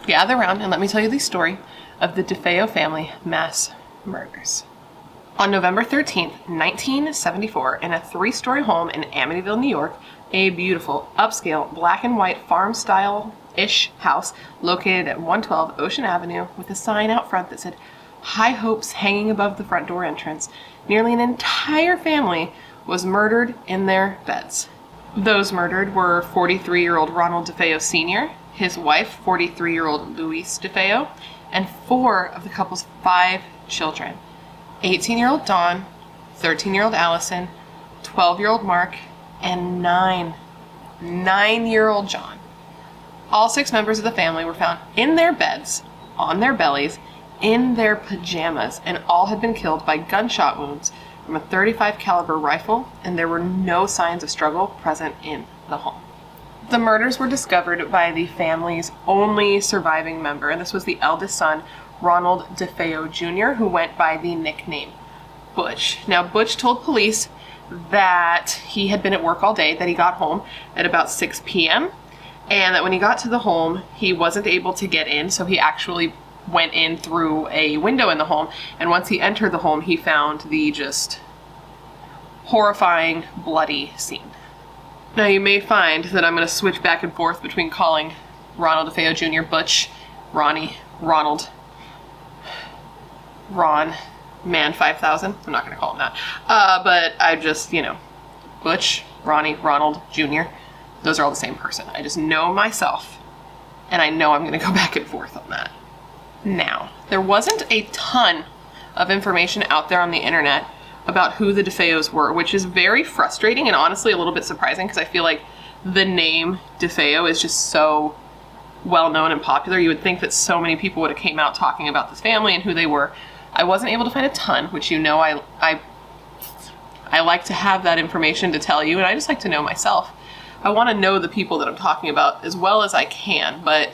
gather around and let me tell you the story of the DeFeo family mass murders. On November 13th, 1974, in a 3-story home in Amityville, New York, a beautiful, upscale, black and white farm-style-ish house located at 112 Ocean Avenue with a sign out front that said, "High Hopes" hanging above the front door entrance, nearly an entire family was murdered in their beds. Those murdered were 43-year-old Ronald DeFeo Sr., his wife, 43-year-old Louise DeFeo, and 4 of the couple's 5 children. 18-year-old Dawn, 13-year-old Allison, 12-year-old Marc, and 9-year-old John. All 6 members of the family were found in their beds, on their bellies, in their pajamas, and all had been killed by gunshot wounds from a .35 caliber rifle, and there were no signs of struggle present in the home. The murders were discovered by the family's only surviving member, and this was the eldest son, Ronald DeFeo Jr., who went by the nickname Butch. Now, Butch told police that he had been at work all day, that he got home at about 6 p.m., and that when he got to the home, he wasn't able to get in, so he actually went in through a window in the home, and once he entered the home, he found the just horrifying, bloody scene. Now, you may find that I'm going to switch back and forth between calling Ronald DeFeo Jr. Butch, Ronnie, Ronald, Ron, Man 5000. I'm not going to call him that. But I just, Butch, Ronnie, Ronald, Jr. Those are all the same person. I just know myself, and I know I'm going to go back and forth on that. Now, there wasn't a ton of information out there on the internet about who the DeFeos were, which is very frustrating and honestly a little bit surprising because I feel like the name DeFeo is just so well known and popular. You would think that so many people would have came out talking about this family and who they were. I wasn't able to find a ton, which I like to have that information to tell you, and I just like to know myself. I want to know the people that I'm talking about as well as I can, but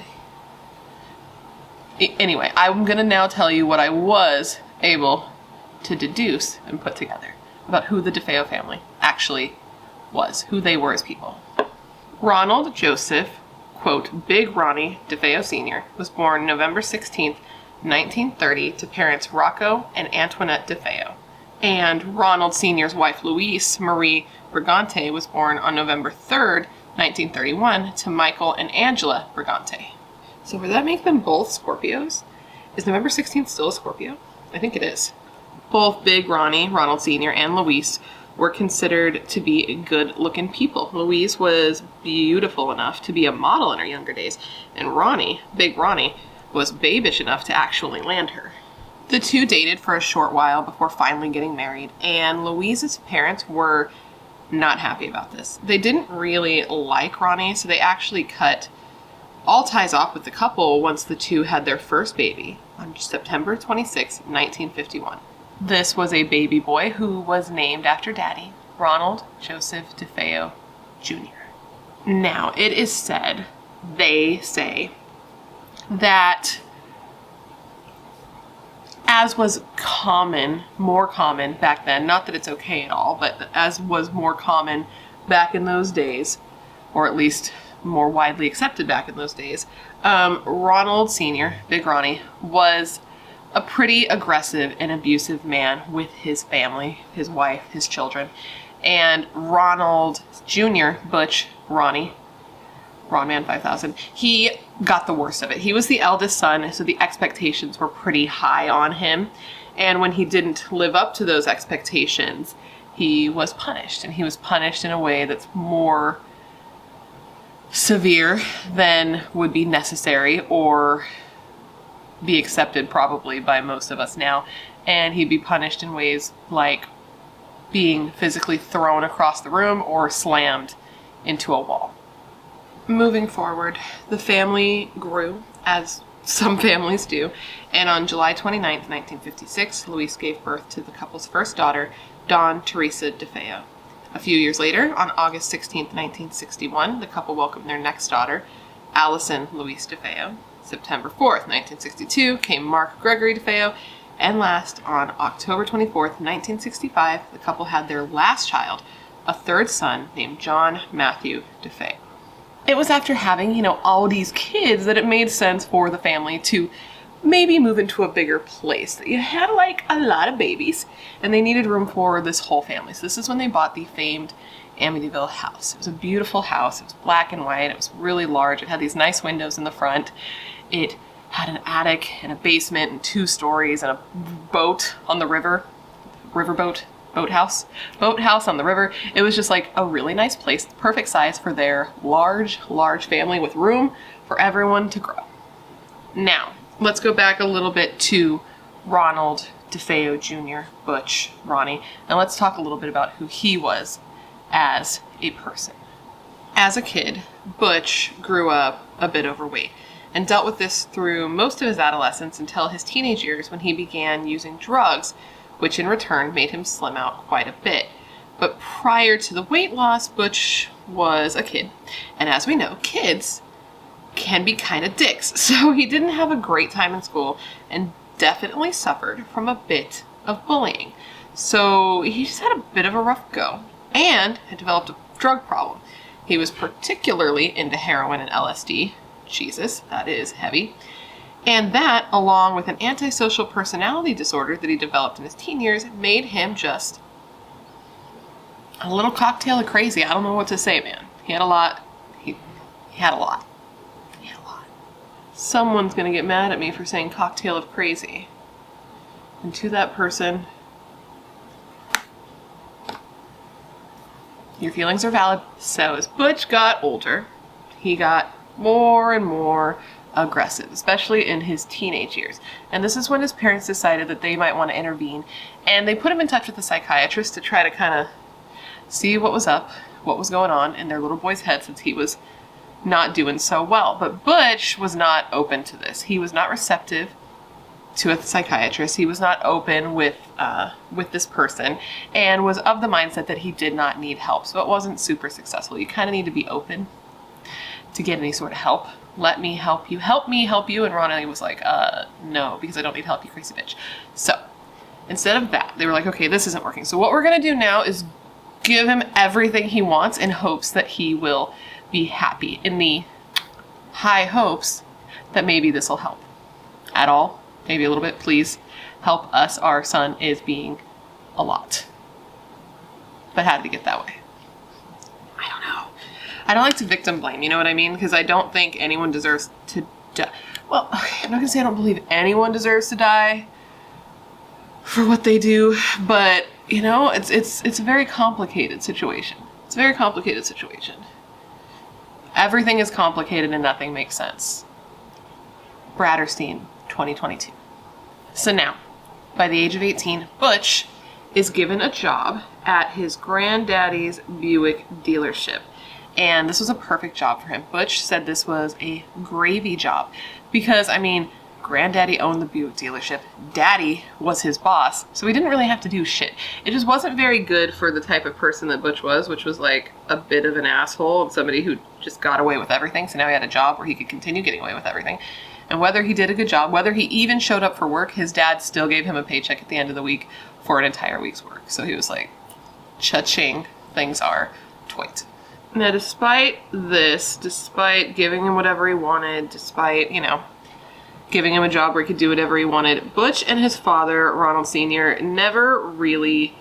anyway, I'm going to now tell you what I was able to deduce and put together about who the DeFeo family actually was, who they were as people. Ronald Joseph, quote, Big Ronnie DeFeo Sr., was born November 16th, 1930 to parents Rocco and Antoinette DeFeo. And Ronald Sr.'s wife Louise Marie Brigante was born on November 3rd, 1931 to Michael and Angela Brigante. So would that make them both Scorpios? Is November 16th still a Scorpio? I think it is. Both Big Ronnie, Ronald Sr., and Louise were considered to be good-looking people. Louise was beautiful enough to be a model in her younger days, and Ronnie, Big Ronnie, was babyish enough to actually land her. The two dated for a short while before finally getting married, and Louise's parents were not happy about this. They didn't really like Ronnie, so they actually cut all ties off with the couple once the two had their first baby on September 26, 1951. This was a baby boy who was named after Daddy, Ronald Joseph DeFeo Jr. Now, it is said, they say, that as was more common back then, not that it's okay at all, but as was more common back in those days, or at least more widely accepted back in those days, Ronald Sr., Big Ronnie, was a pretty aggressive and abusive man with his family, his wife, his children. And Ronald Jr., Butch, Ronnie, Ronman 5000, he got the worst of it. He was the eldest son, so the expectations were pretty high on him. And when he didn't live up to those expectations, he was punished. And he was punished in a way that's more severe than would be necessary or be accepted probably by most of us now. And he'd be punished in ways like being physically thrown across the room or slammed into a wall. Moving forward, the family grew, as some families do, and on July 29th, 1956, Louise gave birth to the couple's first daughter, Dawn Teresa DeFeo. A few years later, on August 16th, 1961, the couple welcomed their next daughter, Allison Louise DeFeo. September 4th, 1962, came Marc Gregory DeFeo, and last, on October 24th, 1965, the couple had their last child, a third son named John Matthew DeFeo. It was after having, all these kids that it made sense for the family to maybe move into a bigger place. You had like a lot of babies and they needed room for this whole family. So this is when they bought the famed Amityville house. It was a beautiful house. It was black and white. It was really large. It had these nice windows in the front. It had an attic and a basement and 2 stories and a boat on the river. Boathouse on the river. It was just like a really nice place, perfect size for their large family with room for everyone to grow. Now, let's go back a little bit to Ronald DeFeo Jr., Butch, Ronnie, and let's talk a little bit about who he was as a person. As a kid, Butch grew up a bit overweight and dealt with this through most of his adolescence until his teenage years when he began using drugs, which in return made him slim out quite a bit. But prior to the weight loss, Butch was a kid. And as we know, kids can be kind of dicks. So he didn't have a great time in school and definitely suffered from a bit of bullying. So he just had a bit of a rough go and had developed a drug problem. He was particularly into heroin and LSD. Jesus, that is heavy. And that, along with an antisocial personality disorder that he developed in his teen years, made him just a little cocktail of crazy. I don't know what to say, man. He had a lot. He had a lot. Someone's gonna get mad at me for saying cocktail of crazy. And to that person, your feelings are valid. So as Butch got older, he got more and more aggressive, especially in his teenage years. And this is when his parents decided that they might want to intervene, and they put him in touch with a psychiatrist to try to kind of see what was up, what was going on in their little boy's head, since he was not doing so well. But Butch was not open to this. He was not receptive to a psychiatrist. He was not open with this person, and was of the mindset that he did not need help. So it wasn't super successful. You kind of need to be open to get any sort of help. Let me help you. Help me help you. And Ronnie was like, no, because I don't need help, you crazy bitch. So instead of that, they were like, okay, this isn't working. So what we're going to do now is give him everything he wants in hopes that he will be happy, in the high hopes that maybe this will help at all. Maybe a little bit. Please help us. Our son is being a lot. But how did he get that way? I don't know. I don't like to victim blame, you know what I mean? Because I don't think anyone deserves to die. Well, okay, I'm not going to say I don't believe anyone deserves to die for what they do, but, you know, it's a very complicated situation. It's a very complicated situation. Everything is complicated and nothing makes sense. BRATTERSTEIN, 2022. So now, by the age of 18, Butch is given a job at his granddaddy's Buick dealership. And this was a perfect job for him. Butch said this was a gravy job because, I mean, granddaddy owned the Buick dealership. Daddy was his boss, so he didn't really have to do shit. It just wasn't very good for the type of person that Butch was, which was like a bit of an asshole and somebody who just got away with everything. So now he had a job where he could continue getting away with everything. And whether he did a good job, whether he even showed up for work, his dad still gave him a paycheck at the end of the week for an entire week's work. So he was like, cha-ching, things are toit. Now, despite this, despite giving him whatever he wanted, despite, you know, giving him a job where he could do whatever he wanted, Butch and his father, Ronald Sr., never really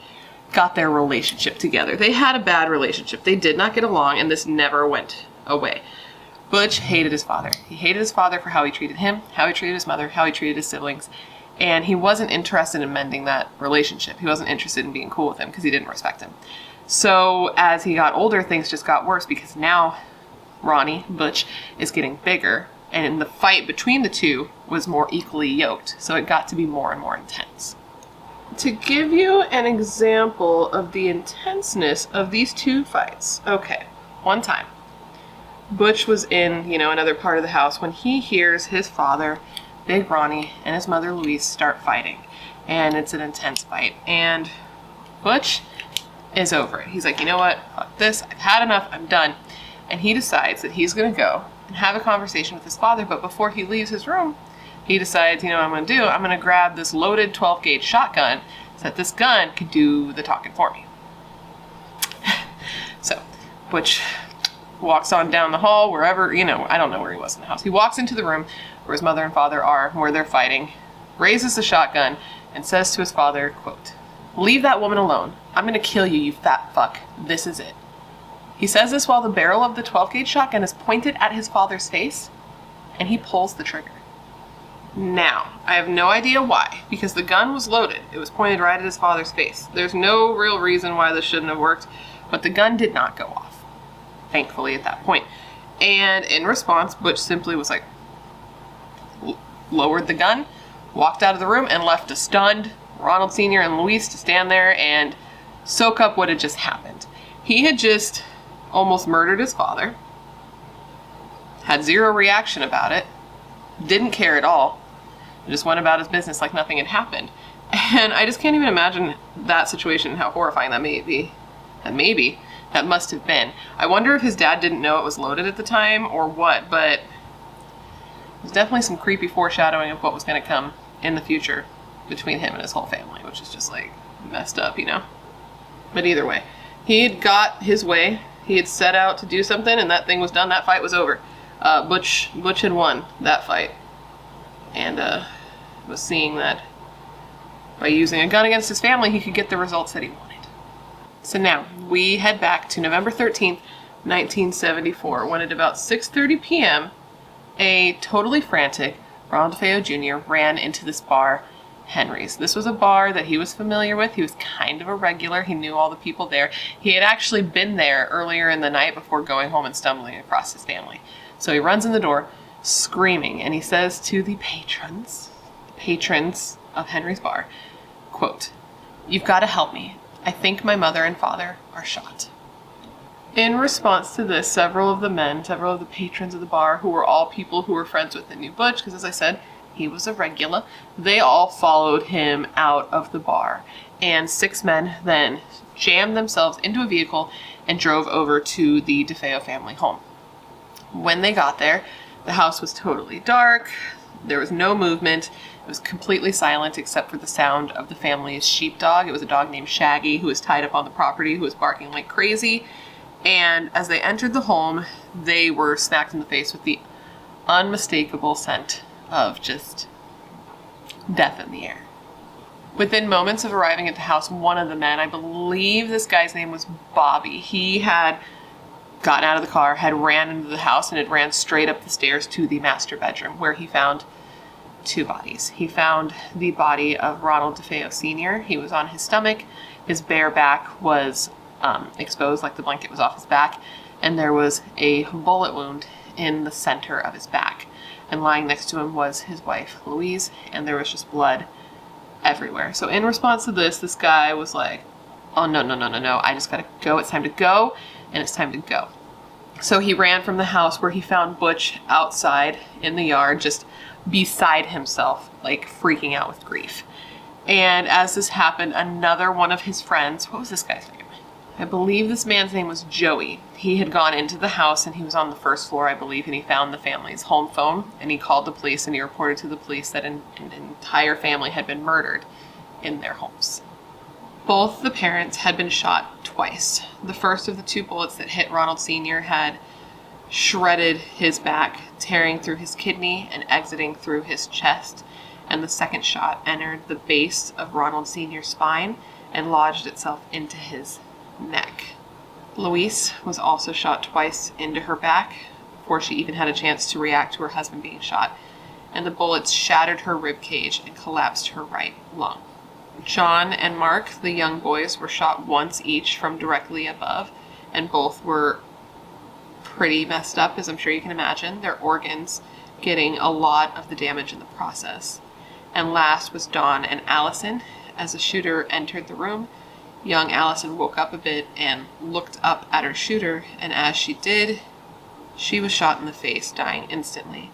got their relationship together. They had a bad relationship. They did not get along, and this never went away. Butch hated his father. He hated his father for how he treated him, how he treated his mother, how he treated his siblings, and he wasn't interested in mending that relationship. He wasn't interested in being cool with him because he didn't respect him. So as he got older, things just got worse because now Ronnie, Butch, is getting bigger, and the fight between the two was more equally yoked. So it got to be more and more intense. To give you an example of the intenseness of these two fights, okay, one time, Butch was in, you know, another part of the house when he hears his father, Big Ronnie, and his mother Louise start fighting. And it's an intense fight. And Butch is over it. He's like, you know what? Fuck this. I've had enough. I'm done. And he decides that he's going to go and have a conversation with his father. But before he leaves his room, he decides, you know what I'm going to do? I'm going to grab this loaded 12-gauge shotgun so that this gun could do the talking for me. So Butch walks on down the hall, wherever, you know, I don't know where he was in the house. He walks into the room where his mother and father are, where they're fighting, raises the shotgun, and says to his father, quote, "Leave that woman alone. I'm gonna kill you, you fat fuck. This is it." He says this while the barrel of the 12-gauge shotgun is pointed at his father's face, and he pulls the trigger. Now, I have no idea why, because the gun was loaded. It was pointed right at his father's face. There's no real reason why this shouldn't have worked, but the gun did not go off, thankfully, at that point. And in response, Butch simply was like, lowered the gun, walked out of the room, and left a stunned Ronald Sr. and Louise to stand there and soak up what had just happened. He had just almost murdered his father, had zero reaction about it, didn't care at all, just went about his business like nothing had happened. And I just can't even imagine that situation, how horrifying that may be. And maybe that must have been. I wonder if his dad didn't know it was loaded at the time or what, but there's definitely some creepy foreshadowing of what was going to come in the future between him and his whole family, which is just like messed up, you know? But either way, he had got his way. He had set out to do something, and that thing was done. That fight was over. Butch had won that fight, and was seeing that by using a gun against his family, he could get the results that he wanted. So now we head back to November 13th, 1974, when at about 6:30 p.m., a totally frantic Ronald DeFeo Jr. ran into this bar, Henry's. This was a bar that he was familiar with. He was kind of a regular. He knew all the people there. He had actually been there earlier in the night before going home and stumbling across his family. So he runs in the door, screaming, and he says to the patrons of Henry's bar, quote, "You've got to help me. I think my mother and father are shot." In response to this, several of the patrons of the bar, who were all people who were friends with the new Butch, because as I said, he was a regular, they all followed him out of the bar. And 6 men then jammed themselves into a vehicle and drove over to the DeFeo family home. When they got there, the house was totally dark. There was no movement. It was completely silent except for the sound of the family's sheepdog. It was a dog named Shaggy who was tied up on the property, who was barking like crazy. And as they entered the home, they were smacked in the face with the unmistakable scent of just death in the air. Within moments of arriving at the house, one of the men, I believe this guy's name was Bobby, he had gotten out of the car, had ran into the house, and had ran straight up the stairs to the master bedroom, where he found 2 bodies. He found the body of Ronald DeFeo Sr. He was on his stomach. His bare back was exposed, like the blanket was off his back, and there was a bullet wound in the center of his back. And lying next to him was his wife, Louise, and there was just blood everywhere. So in response to this guy was like, "Oh, no, I just gotta go. It's time to go, and it's time to go." So he ran from the house, where he found Butch outside in the yard, just beside himself, like freaking out with grief. And as this happened, another one of his friends, what was this guy's name? I believe this man's name was Joey. He had gone into the house, and he was on the first floor, I believe, and he found the family's home phone, and he called the police, and he reported to the police that an entire family had been murdered in their homes. Both the parents had been shot twice. The first of the 2 bullets that hit Ronald Sr. had shredded his back, tearing through his kidney and exiting through his chest, and the second shot entered the base of Ronald Sr.'s spine and lodged itself into his neck. Louise was also shot twice into her back before she even had a chance to react to her husband being shot, and the bullets shattered her rib cage and collapsed her right lung. John and Marc, the young boys, were shot once each from directly above, and both were pretty messed up, as I'm sure you can imagine, their organs getting a lot of the damage in the process. And last was Dawn and Allison. As the shooter entered the room, young Allison woke up a bit and looked up at her shooter, and as she did, she was shot in the face, dying instantly.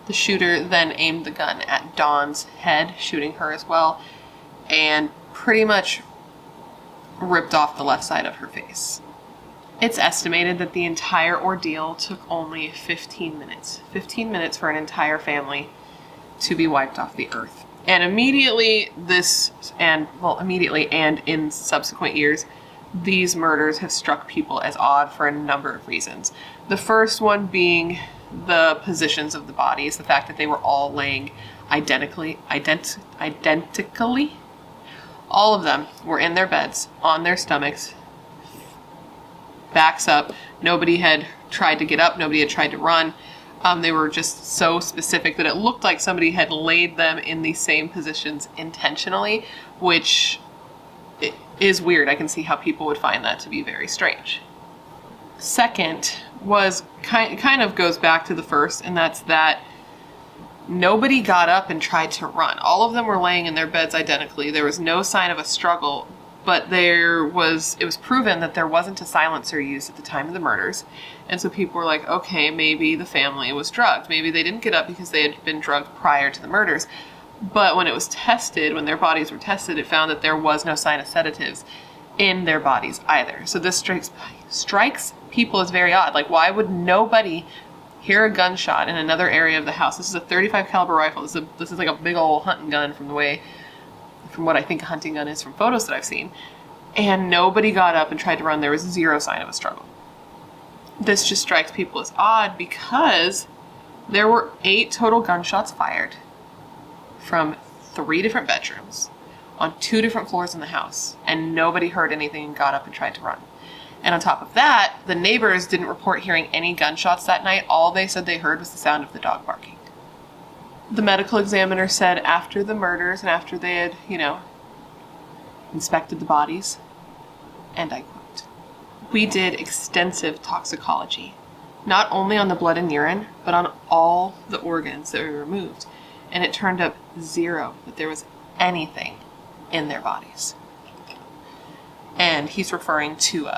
The shooter then aimed the gun at Dawn's head, shooting her as well, and pretty much ripped off the left side of her face. It's estimated that the entire ordeal took only 15 minutes. 15 minutes for an entire family to be wiped off the earth. And immediately and in subsequent years, these murders have struck people as odd for a number of reasons. The first one being the positions of the bodies, the fact that they were all laying identically. All of them were in their beds, on their stomachs, backs up. Nobody had tried to get up. Nobody had tried to run. They were just so specific that it looked like somebody had laid them in the same positions intentionally, which is weird. I can see how people would find that to be very strange. Second was kind of goes back to the first, and that's that nobody got up and tried to run. All of them were laying in their beds identically. There was no sign of a struggle, but it was proven that there wasn't a silencer used at the time of the murders. And so people were like, okay, maybe the family was drugged. Maybe they didn't get up because they had been drugged prior to the murders. But when it was tested, when their bodies were tested, it found that there was no sign of sedatives in their bodies either. So this strikes people as very odd. Like, why would nobody hear a gunshot in another area of the house? This is a 35 caliber rifle. This is like a big old hunting gun from what I think a hunting gun is from photos that I've seen. And nobody got up and tried to run. There was zero sign of a struggle. This just strikes people as odd because there were 8 total gunshots fired from 3 different bedrooms on 2 different floors in the house, and nobody heard anything and got up and tried to run. And on top of that, the neighbors didn't report hearing any gunshots that night. All they said they heard was the sound of the dog barking. The medical examiner said after the murders and after they had, inspected the bodies, and I quote, "We did extensive toxicology, not only on the blood and urine, but on all the organs that were removed. And it turned up 0 that there was anything in their bodies." And he's referring to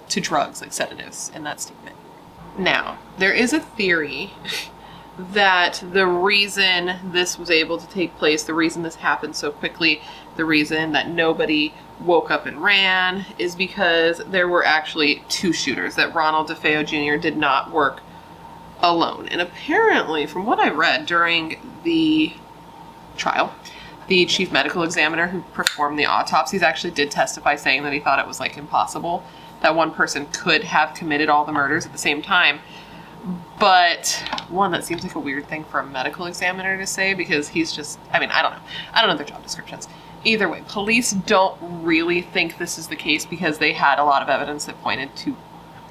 drugs, like sedatives, in that statement. Now, there is a theory that the reason this was able to take place, the reason this happened so quickly, the reason that nobody woke up and ran, is because there were actually 2 shooters, that Ronald DeFeo Jr. did not work alone. And apparently, from what I read during the trial, the chief medical examiner who performed the autopsies actually did testify saying that he thought it was impossible that one person could have committed all the murders at the same time. But one, that seems like a weird thing for a medical examiner to say, because he's just, I don't know. I don't know their job descriptions. Either way, police don't really think this is the case because they had a lot of evidence that pointed to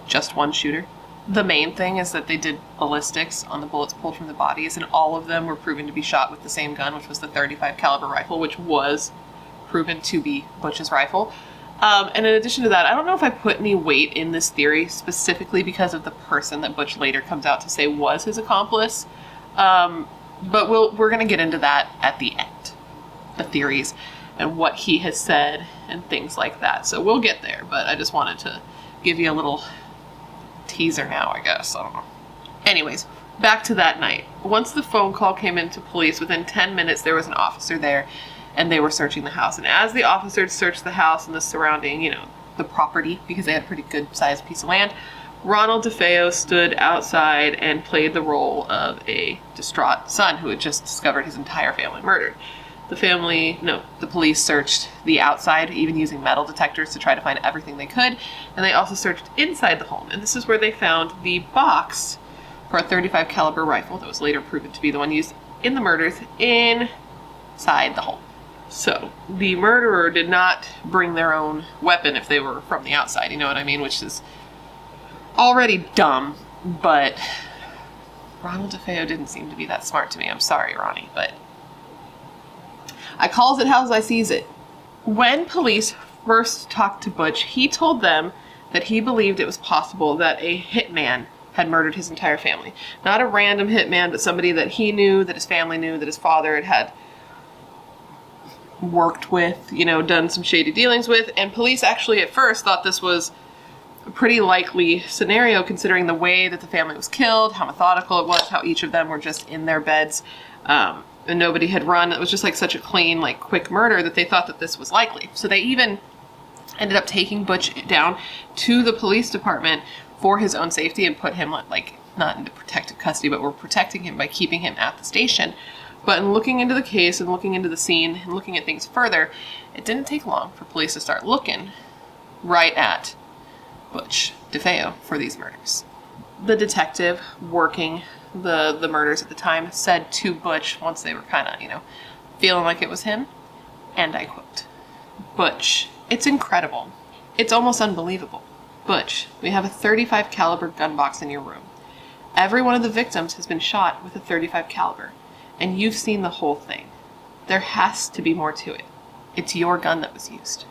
just one shooter. The main thing is that they did ballistics on the bullets pulled from the bodies, and all of them were proven to be shot with the same gun, which was the 35 caliber rifle, which was proven to be Butch's rifle. And in addition to that, I don't know if I put any weight in this theory specifically because of the person that Butch later comes out to say was his accomplice. But we're going to get into that at the end, the theories and what he has said and things like that. So we'll get there, but I just wanted to give you a little teaser now, I guess. I don't know. Anyways, back to that night. Once the phone call came into police, within 10 minutes there was an officer there, and they were searching the house. And as the officers searched the house and the surrounding, the property, because they had a pretty good sized piece of land, Ronald DeFeo stood outside and played the role of a distraught son who had just discovered his entire family murdered. The police searched the outside, even using metal detectors to try to find everything they could. And they also searched inside the home. And this is where they found the box for a 35 caliber rifle that was later proven to be the one used in the murders inside the home. So the murderer did not bring their own weapon if they were from the outside, you know what I mean? Which is already dumb, but Ronald DeFeo didn't seem to be that smart to me. I'm sorry, Ronnie, but I calls it how I sees it. When police first talked to Butch, he told them that he believed it was possible that a hitman had murdered his entire family. Not a random hitman, but somebody that he knew, that his family knew, that his father had worked with, done some shady dealings with. And police actually at first thought this was a pretty likely scenario considering the way that the family was killed, how methodical it was, how each of them were just in their beds, and nobody had run. It was just such a clean, quick murder that they thought that this was likely. So they even ended up taking Butch down to the police department for his own safety and put him not into protective custody, but were protecting him by keeping him at the station. But in looking into the case and looking into the scene and looking at things further, it didn't take long for police to start looking right at Butch DeFeo for these murders. The detective working the murders at the time, said to Butch once they were kind of, feeling like it was him, and I quote, "Butch, it's incredible. It's almost unbelievable. Butch, we have a .35 caliber gun box in your room. Every one of the victims has been shot with a .35 caliber, and you've seen the whole thing. There has to be more to it. It's your gun that was used."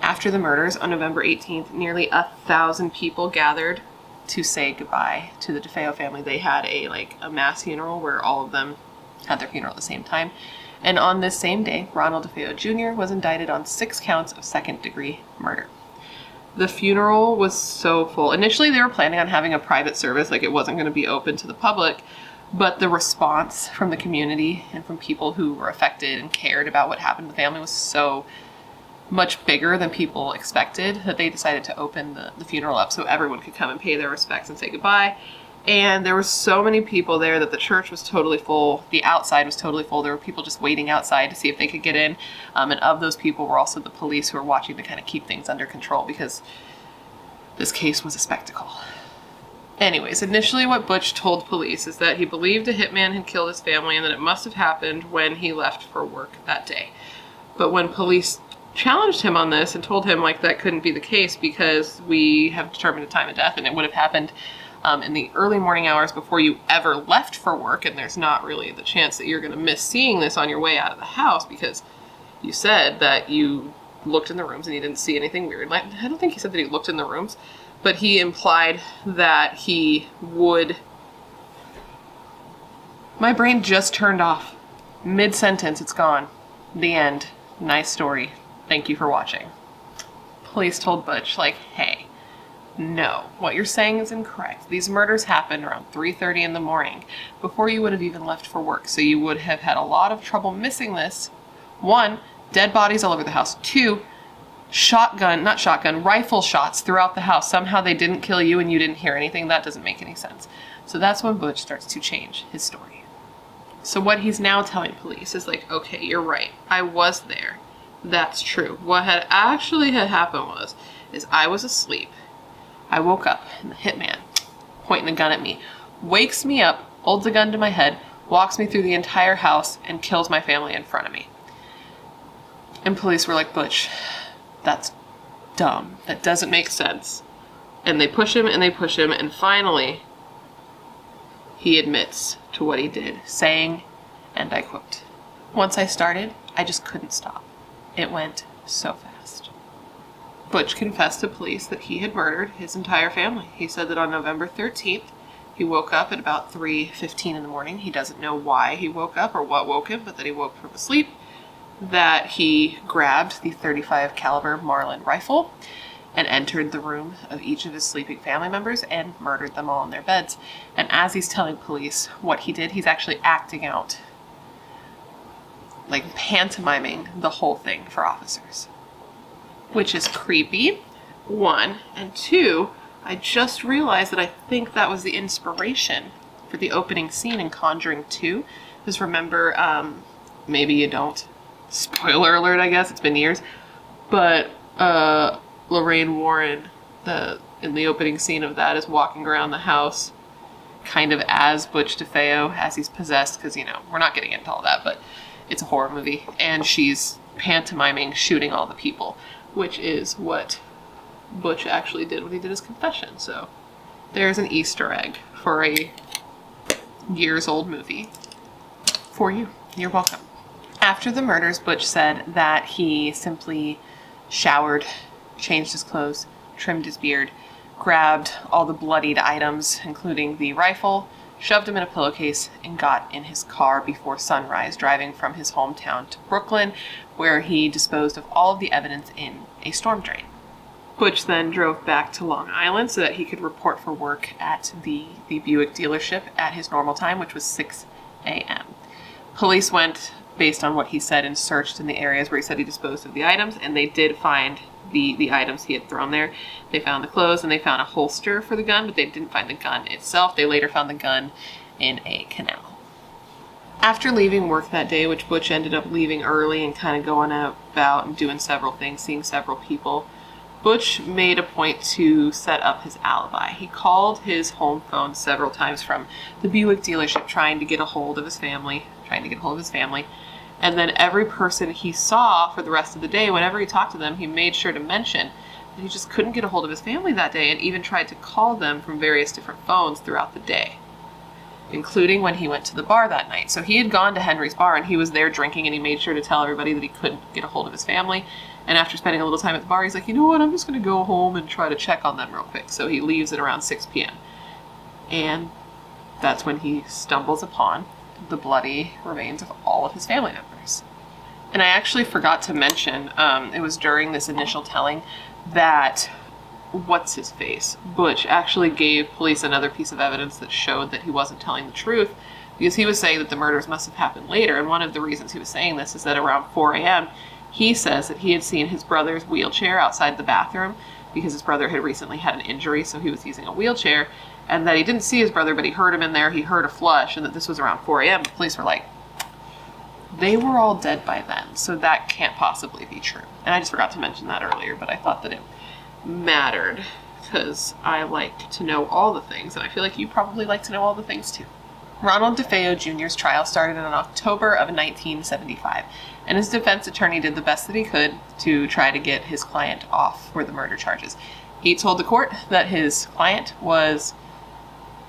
After the murders on November 18th, nearly 1,000 people gathered to say goodbye to the DeFeo family. They had a mass funeral where all of them had their funeral at the same time. And on this same day, Ronald DeFeo Jr. was indicted on 6 counts of second-degree murder. The funeral was so full. Initially, they were planning on having a private service, it wasn't going to be open to the public, but the response from the community and from people who were affected and cared about what happened to the family was so much bigger than people expected that they decided to open the funeral up so everyone could come and pay their respects and say goodbye. And there were so many people there that the church was totally full. The outside was totally full. There were people just waiting outside to see if they could get in. And of those people were also the police who were watching to kind of keep things under control because this case was a spectacle. Anyways, initially what Butch told police is that he believed a hitman had killed his family and that it must have happened when he left for work that day. But when police challenged him on this and told him that couldn't be the case because we have determined a time of death and it would have happened in the early morning hours before you ever left for work, and there's not really the chance that you're going to miss seeing this on your way out of the house because you said that you looked in the rooms and you didn't see anything weird. I don't think he said that he looked in the rooms, but he implied that he would... My brain just turned off. Mid-sentence, it's gone. The end. Nice story. Thank you for watching. Police told Butch, hey, no, what you're saying is incorrect. These murders happened around 3:30 in the morning, before you would have even left for work, so you would have had a lot of trouble missing this. 1, dead bodies all over the house. 2, rifle shots throughout the house. Somehow they didn't kill you and you didn't hear anything. That doesn't make any sense. So that's when Butch starts to change his story. So what he's now telling police is okay, you're right. I was there. That's true. What had actually happened is I was asleep. I woke up and the hitman, pointing a gun at me, wakes me up, holds a gun to my head, walks me through the entire house, and kills my family in front of me. And police were like, Butch, that's dumb. That doesn't make sense. And they push him and they push him, and finally, he admits to what he did, saying, and I quote, "Once I started, I just couldn't stop. It went so fast." Butch confessed to police that he had murdered his entire family. He said that on November 13th, he woke up at about 3:15 in the morning. He doesn't know why he woke up or what woke him, but that he woke from sleep, that he grabbed the .35 caliber Marlin rifle and entered the room of each of his sleeping family members and murdered them all in their beds. And as he's telling police what he did, he's actually acting out, pantomiming the whole thing for officers. Which is creepy, 1. And 2, I just realized that I think that was the inspiration for the opening scene in Conjuring 2. Because remember, maybe you don't. Spoiler alert, I guess. It's been years. But Lorraine Warren, in the opening scene of that, is walking around the house kind of as Butch DeFeo, as he's possessed. Because, we're not getting into all that, but it's a horror movie. And she's pantomiming shooting all the people, which is what Butch actually did when he did his confession. So there's an Easter egg for a years-old movie for you. You're welcome. After the murders, Butch said that he simply showered, changed his clothes, trimmed his beard, grabbed all the bloodied items, including the rifle, shoved him in a pillowcase, and got in his car before sunrise, driving from his hometown to Brooklyn, where he disposed of all of the evidence in a storm drain. Butch then drove back to Long Island so that he could report for work at the Buick dealership at his normal time, which was 6 a.m. Police went, based on what he said, and searched in the areas where he said he disposed of the items, and they did find the items he had thrown there. They found the clothes and they found a holster for the gun, but they didn't find the gun itself. They later found the gun in a canal. After leaving work that day, which Butch ended up leaving early and kind of going about and doing several things, seeing several people, Butch made a point to set up his alibi. He called his home phone several times from the Buick dealership trying to get a hold of his family, And then every person he saw for the rest of the day, whenever he talked to them, he made sure to mention that he just couldn't get a hold of his family that day, and even tried to call them from various different phones throughout the day, including when he went to the bar that night. So he had gone to Henry's bar and he was there drinking, and he made sure to tell everybody that he couldn't get a hold of his family. And after spending a little time at the bar, he's like, you know what, I'm just going to go home and try to check on them real quick. So he leaves at around 6 p.m. And that's when he stumbles upon the bloody remains of all of his family members. And I actually forgot to mention, it was during this initial telling that what's-his-face, Butch, actually gave police another piece of evidence that showed that he wasn't telling the truth, because he was saying that the murders must have happened later. And one of the reasons he was saying this is that around 4 a.m., he says that he had seen his brother's wheelchair outside the bathroom because his brother had recently had an injury, so he was using a wheelchair, and that he didn't see his brother, but he heard him in there, he heard a flush, and that this was around 4 a.m. The police were like, they were all dead by then, so that can't possibly be true. And I just forgot to mention that earlier, but I thought that it mattered because I like to know all the things, and I feel like you probably like to know all the things too. Ronald DeFeo Jr.'s trial started in October of 1975, and his defense attorney did the best that he could to try to get his client off for the murder charges. He told the court that his client was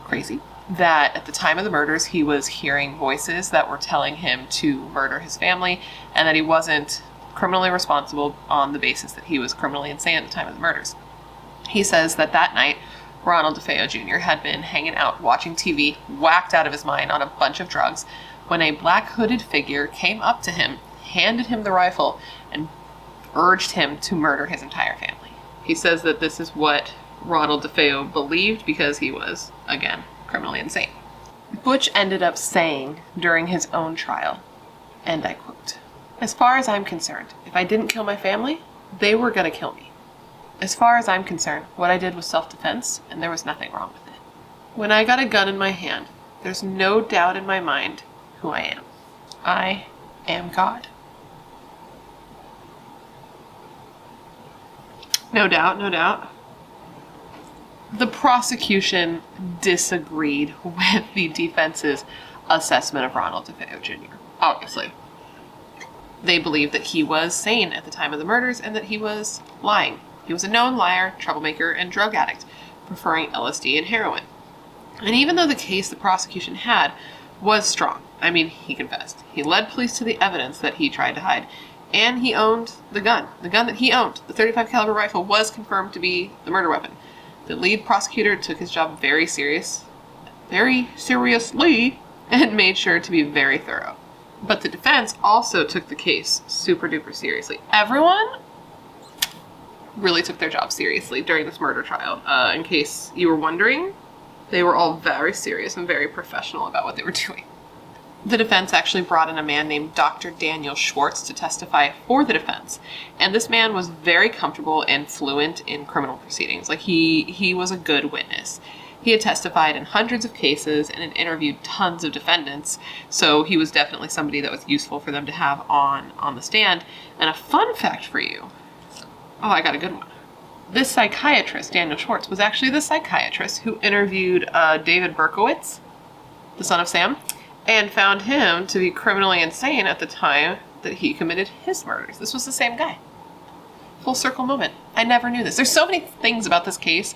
crazy, that at the time of the murders he was hearing voices that were telling him to murder his family, and that he wasn't criminally responsible on the basis that he was criminally insane at the time of the murders. He says that that night, Ronald DeFeo Jr. had been hanging out watching TV, whacked out of his mind on a bunch of drugs, when a black hooded figure came up to him, handed him the rifle, and urged him to murder his entire family. He says that this is what Ronald DeFeo believed because he was, again, criminally insane. Butch ended up saying during his own trial, and I quote, "As far as I'm concerned, if I didn't kill my family, they were gonna kill me. As far as I'm concerned, what I did was self-defense, and there was nothing wrong with it. When I got a gun in my hand, there's no doubt in my mind who I am. I am God." No doubt, no doubt. The prosecution disagreed with the defense's assessment of Ronald DeFeo Jr., obviously. They believed that he was sane at the time of the murders and that he was lying. He was a known liar, troublemaker, and drug addict, preferring LSD and heroin. And even though the case the prosecution had was strong, I mean, he confessed. He led police to the evidence that he tried to hide, and he owned the gun. The gun that he owned, the .35 caliber rifle, was confirmed to be the murder weapon. The lead prosecutor took his job very seriously, and made sure to be very thorough. But the defense also took the case super duper seriously. Everyone really took their job seriously during this murder trial. In case you were wondering, they were all very serious and very professional about what they were doing. The defense actually brought in a man named Dr. Daniel Schwartz to testify for the defense. And this man was very comfortable and fluent in criminal proceedings. Like, he was a good witness. He had testified in hundreds of cases and had interviewed tons of defendants, so he was definitely somebody that was useful for them to have on the stand. And a fun fact for you. Oh, I got a good one. This psychiatrist, Daniel Schwartz, was actually the psychiatrist who interviewed David Berkowitz, the son of Sam, and found him to be criminally insane at the time that he committed his murders. This was the same guy. Full circle moment. I never knew this. There's so many things about this case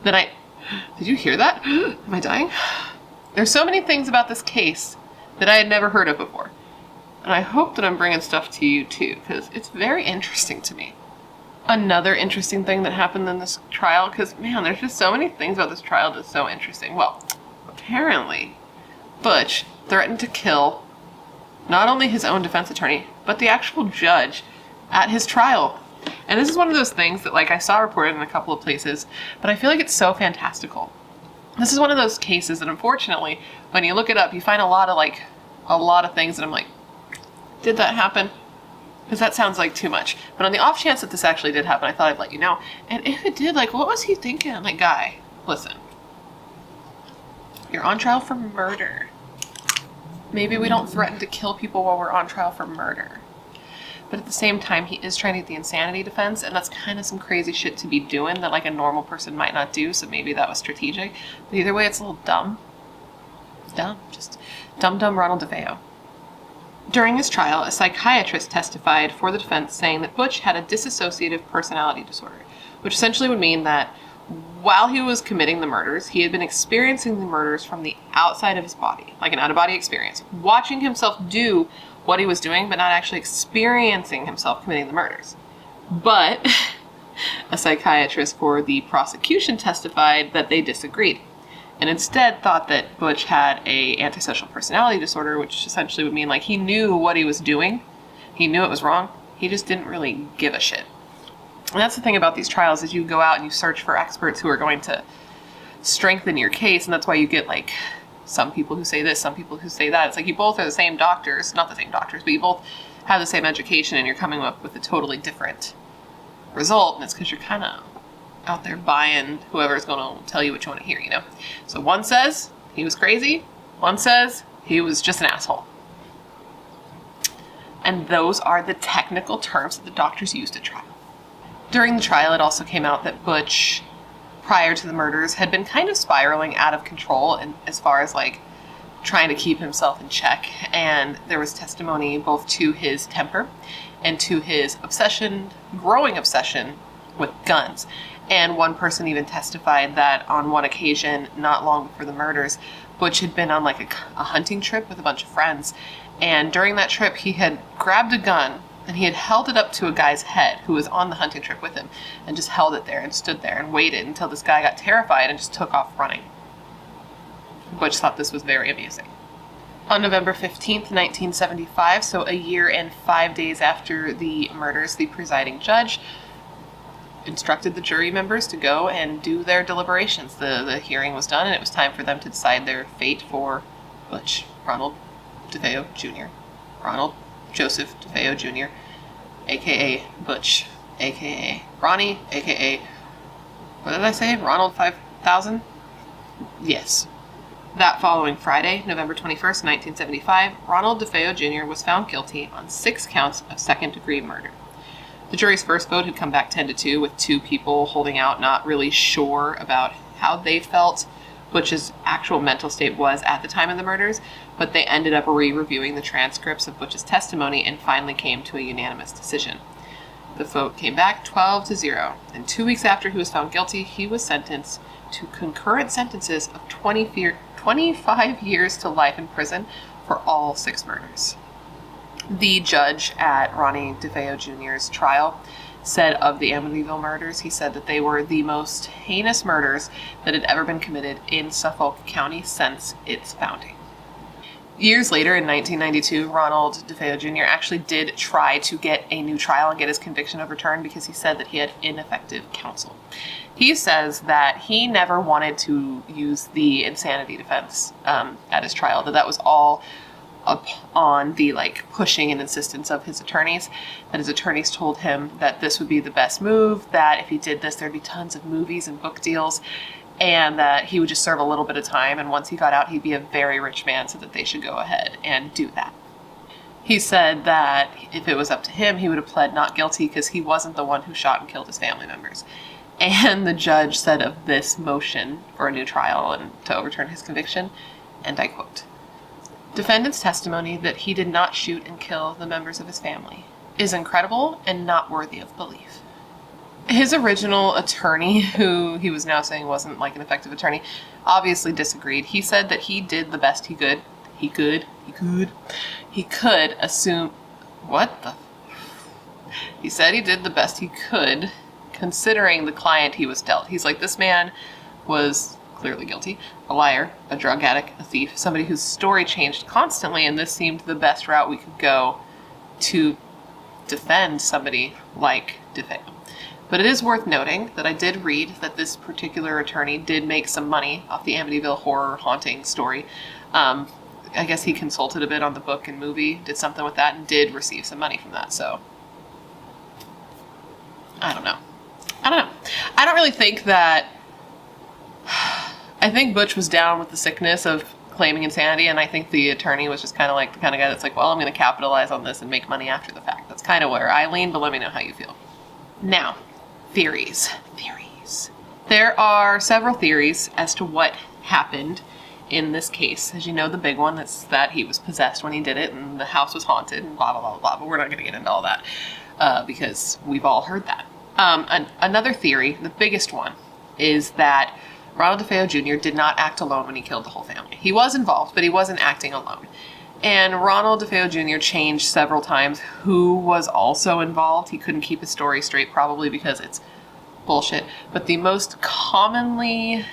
that Did you hear that? Am I dying? There's so many things about this case that I had never heard of before. And I hope that I'm bringing stuff to you too, because it's very interesting to me. Another interesting thing that happened in this trial, because man, there's just so many things about this trial that's so interesting. Well, apparently, Butch threatened to kill not only his own defense attorney, but the actual judge at his trial. And this is one of those things that, like, I saw reported in a couple of places, but I feel like it's so fantastical. This is one of those cases that, unfortunately, when you look it up, you find a lot of things that I'm like, did that happen? Because that sounds like too much. But on the off chance that this actually did happen, I thought I'd let you know. And if it did, like, what was he thinking? Like, guy, listen. You're on trial for murder. Maybe we don't threaten to kill people while we're on trial for murder. But at the same time, he is trying to get the insanity defense, and that's kind of some crazy shit to be doing that like a normal person might not do, so maybe that was strategic. But either way, it's a little dumb. Just dumb Ronald DeFeo. During his trial, a psychiatrist testified for the defense saying that Butch had a dissociative personality disorder, which essentially would mean that while he was committing the murders, he had been experiencing the murders from the outside of his body, like an out-of-body experience, watching himself do what he was doing, but not actually experiencing himself committing the murders. But a psychiatrist for the prosecution testified that they disagreed, and instead thought that Butch had a antisocial personality disorder, which essentially would mean like he knew what he was doing, he knew it was wrong, he just didn't really give a shit. And that's the thing about these trials, is you go out and you search for experts who are going to strengthen your case, and that's why you get like some people who say this, some people who say that. It's like you both are the same doctors, not the same doctors, but you both have the same education, and you're coming up with a totally different result, and it's because you're kind of out there buying whoever's going to tell you what you want to hear, you know? So one says he was crazy, one says he was just an asshole. And those are the technical terms that the doctors used at trial. During the trial, it also came out that Butch, prior to the murders, had been kind of spiraling out of control, and as far as like trying to keep himself in check. And there was testimony both to his temper and to his growing obsession with guns. And one person even testified that on one occasion, not long before the murders, Butch had been on like a hunting trip with a bunch of friends. And during that trip, he had grabbed a gun and he had held it up to a guy's head who was on the hunting trip with him, and just held it there and stood there and waited until this guy got terrified and just took off running. Butch thought this was very amusing. On November 15th, 1975, so a year and 5 days after the murders, the presiding judge instructed the jury members to go and do their deliberations. The hearing was done, and it was time for them to decide their fate for Butch Ronald DeFeo Jr. Ronald Joseph DeFeo Jr., a.k.a. Butch, a.k.a. Ronnie, a.k.a. what did I say? Ronald 5000? Yes. That following Friday, November 21st, 1975, Ronald DeFeo Jr. was found guilty on 6 counts of second-degree murder. The jury's first vote had come back 10-2, with 2 people holding out, not really sure about how they felt Butch's actual mental state was at the time of the murders, but they ended up re-reviewing the transcripts of Butch's testimony and finally came to a unanimous decision. The vote came back 12-0, and 2 weeks after he was found guilty, he was sentenced to concurrent sentences of 25 years to life in prison for all 6 murders. The judge at Ronnie DeFeo Jr.'s trial said of the Amityville murders, he said that they were the most heinous murders that had ever been committed in Suffolk County since its founding. Years later, in 1992, Ronald DeFeo Jr. actually did try to get a new trial and get his conviction overturned because he said that he had ineffective counsel. He says that he never wanted to use the insanity defense at his trial, that was all up on the pushing and insistence of his attorneys, that his attorneys told him that this would be the best move, that if he did this there'd be tons of movies and book deals, and that he would just serve a little bit of time, and once he got out he'd be a very rich man, so that they should go ahead and do that. He said that if it was up to him, he would have pled not guilty because he wasn't the one who shot and killed his family members. And the judge said of this motion for a new trial and to overturn his conviction, and I quote, "Defendant's testimony that he did not shoot and kill the members of his family is incredible and not worthy of belief." His original attorney, who he was now saying wasn't an effective attorney, obviously disagreed. He said that he did the best he could. He could assume... He said he did the best he could, considering the client he was dealt. He's like, this man was clearly guilty, a liar, a drug addict, a thief, somebody whose story changed constantly, and this seemed the best route we could go to defend somebody like DeFeo. But it is worth noting that I did read that this particular attorney did make some money off the Amityville horror haunting story. I guess he consulted a bit on the book and movie, did something with that, and did receive some money from that, so I don't know. I don't really think that... I think Butch was down with the sickness of claiming insanity, and I think the attorney was just kind of the kind of guy that's like, well, I'm going to capitalize on this and make money after the fact. That's kind of where I lean, but let me know how you feel. Now, theories. There are several theories as to what happened in this case. As you know, the big one is that he was possessed when he did it and the house was haunted and blah, blah, blah, blah. But we're not going to get into all that because we've all heard that. Another theory, the biggest one, is that Ronald DeFeo Jr. did not act alone when he killed the whole family. He was involved, but he wasn't acting alone. And Ronald DeFeo Jr. changed several times who was also involved. He couldn't keep his story straight, probably because it's bullshit. But the most commonly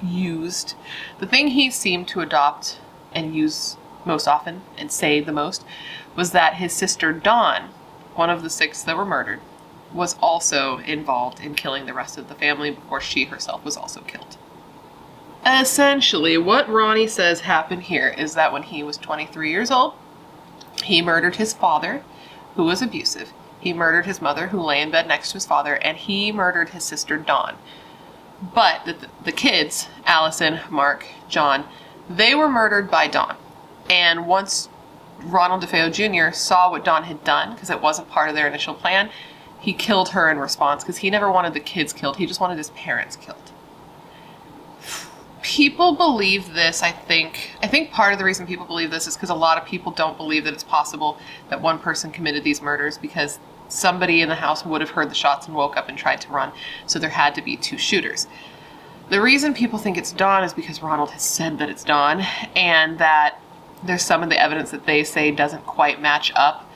used, the thing he seemed to adopt and use most often and say the most, was that his sister Dawn, one of the 6 that were murdered, was also involved in killing the rest of the family before she herself was also killed. Essentially, what Ronnie says happened here is that when he was 23 years old, he murdered his father, who was abusive. He murdered his mother, who lay in bed next to his father, and he murdered his sister Dawn. But the kids, Allison, Marc, John, they were murdered by Dawn. And once Ronald DeFeo Jr. saw what Dawn had done, because it wasn't part of their initial plan, he killed her in response, because he never wanted the kids killed. He just wanted his parents killed. People believe this, I think part of the reason people believe this is because a lot of people don't believe that it's possible that one person committed these murders, because somebody in the house would have heard the shots and woke up and tried to run, so there had to be 2 shooters. The reason people think it's Dawn is because Ronald has said that it's Dawn, and that there's some of the evidence that they say doesn't quite match up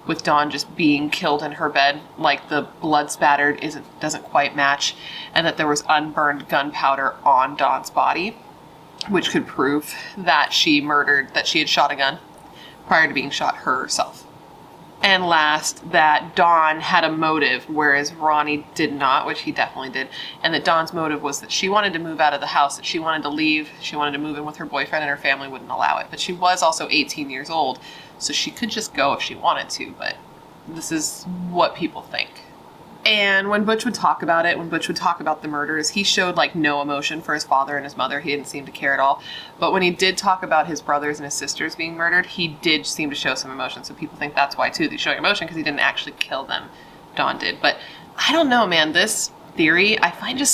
with Dawn just being killed in her bed, like the blood spattered doesn't quite match, and that there was unburned gunpowder on Dawn's body, which could prove that she had shot a gun prior to being shot herself. And last, that Dawn had a motive, whereas Ronnie did not, which he definitely did. And that Dawn's motive was that she wanted to move out of the house, that she wanted to leave, she wanted to move in with her boyfriend, and her family wouldn't allow it. But she was also 18 years old, so she could just go if she wanted to, but this is what people think. And when Butch would talk about it, when Butch would talk about the murders, he showed like no emotion for his father and his mother. He didn't seem to care at all. But when he did talk about his brothers and his sisters being murdered, he did seem to show some emotion. So people think that's why too, that he's showing emotion, because he didn't actually kill them. Dawn did. But I don't know, man. This theory, I find it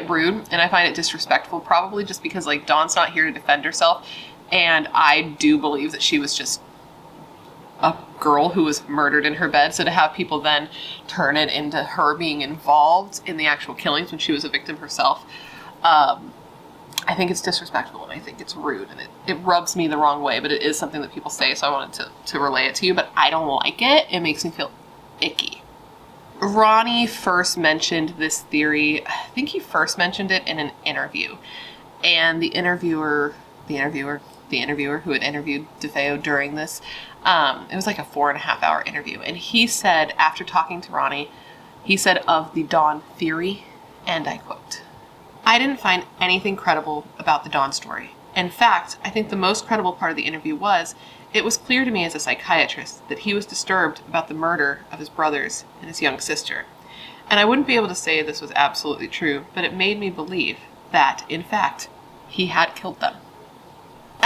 rude and I find it disrespectful, probably just because like Dawn's not here to defend herself. And I do believe that she was just a girl who was murdered in her bed. So to have people then turn it into her being involved in the actual killings when she was a victim herself, I think it's disrespectful and I think it's rude and it rubs me the wrong way, but it is something that people say, so I wanted to relay it to you, but I don't like it. It makes me feel icky. Ronnie first mentioned this theory, I think he first mentioned it in an interview, and the interviewer who had interviewed DeFeo during this, it was like a 4.5-hour interview, and he said, after talking to Ronnie, he said of the Dawn theory, and I quote, "I didn't find anything credible about the Dawn story. In fact, I think the most credible part of the interview was, it was clear to me as a psychiatrist that he was disturbed about the murder of his brothers and his young sister. And I wouldn't be able to say this was absolutely true, but it made me believe that, in fact, he had killed them."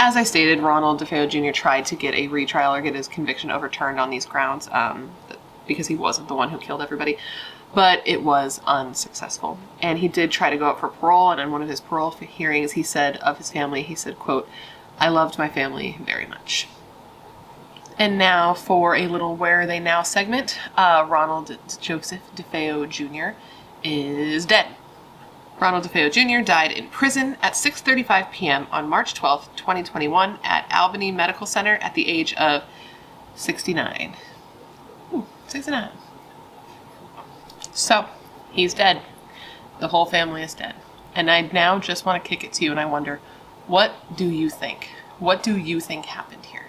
As I stated, Ronald DeFeo Jr. tried to get a retrial or get his conviction overturned on these grounds because he wasn't the one who killed everybody, but it was unsuccessful. And he did try to go up for parole, and in one of his parole hearings, he said of his family, he said, quote, "I loved my family very much." And now for a little Where Are They Now segment. Ronald Joseph DeFeo Jr. is dead. Ronald DeFeo Jr. died in prison at 6:35 p.m. on March 12, 2021 at Albany Medical Center at the age of 69. 69. So, he's dead. The whole family is dead. And I now just want to kick it to you and I wonder, what do you think? What do you think happened here?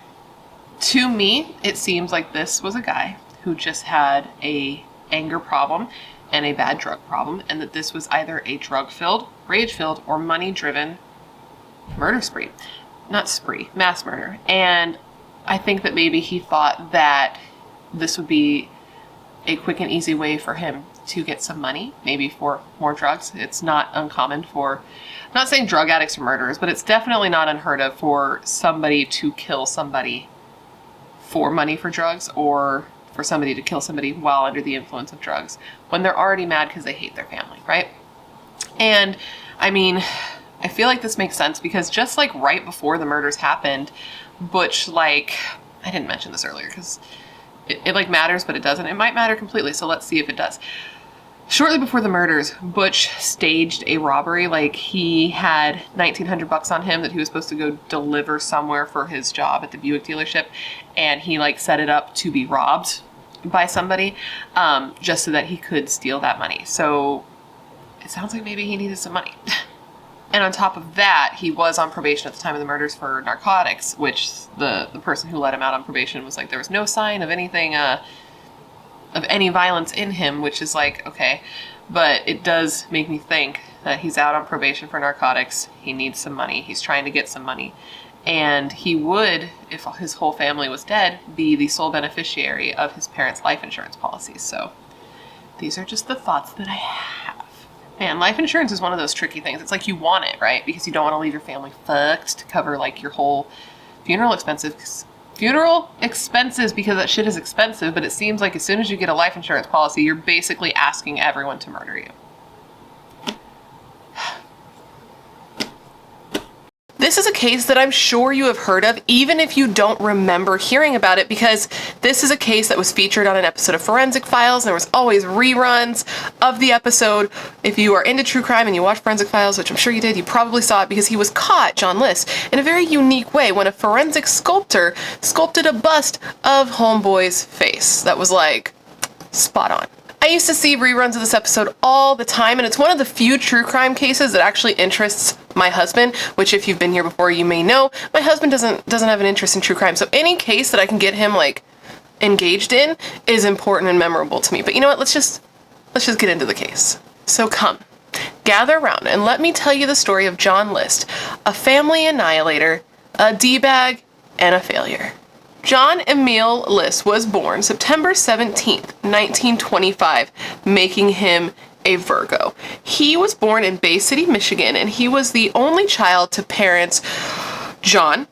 To me, it seems like this was a guy who just had a anger problem and a bad drug problem, and that this was either a drug-filled, rage-filled, or money-driven murder spree. Not spree, mass murder. And I think that maybe he thought that this would be a quick and easy way for him to get some money, maybe for more drugs. It's not uncommon for, I'm not saying drug addicts or murderers, but it's definitely not unheard of for somebody to kill somebody for money for drugs or for somebody to kill somebody while under the influence of drugs when they're already mad because they hate their family, right? And I mean, I feel like this makes sense because just like right before the murders happened, Butch, like, I didn't mention this earlier because it like matters, but it doesn't. It might matter completely, so let's see if it does. Shortly before the murders, Butch staged a robbery. Like, he had $1,900 on him that he was supposed to go deliver somewhere for his job at the Buick dealership, and he like set it up to be robbed by somebody, just so that he could steal that money. So it sounds like maybe he needed some money. And on top of that, he was on probation at the time of the murders for narcotics, which the person who let him out on probation was like, there was no sign of anything, of any violence in him, which is like, okay. But it does make me think that he's out on probation for narcotics. He needs some money. He's trying to get some money. And he would, if his whole family was dead, be the sole beneficiary of his parents' life insurance policies. So these are just the thoughts that I have. Man, life insurance is one of those tricky things. It's like you want it, right? Because you don't want to leave your family fucked to cover like your whole funeral expenses because that shit is expensive. But it seems like as soon as you get a life insurance policy, you're basically asking everyone to murder you. This is a case that I'm sure you have heard of, even if you don't remember hearing about it, because this is a case that was featured on an episode of Forensic Files. There was always reruns of the episode. If you are into true crime and you watch Forensic Files, which I'm sure you did, you probably saw it because he was caught, John List, in a very unique way when a forensic sculptor sculpted a bust of Homeboy's face that was like spot on. I used to see reruns of this episode all the time, and it's one of the few true crime cases that actually interests my husband, which if you've been here before, you may know, my husband doesn't have an interest in true crime. So any case that I can get him like engaged in is important and memorable to me. But you know what? Let's just get into the case. So come, gather around and let me tell you the story of John List, a family annihilator, a D-bag, and a failure. John Emil List was born September 17th, 1925, making him a Virgo. He was born in Bay City, Michigan, and he was the only child to parents John,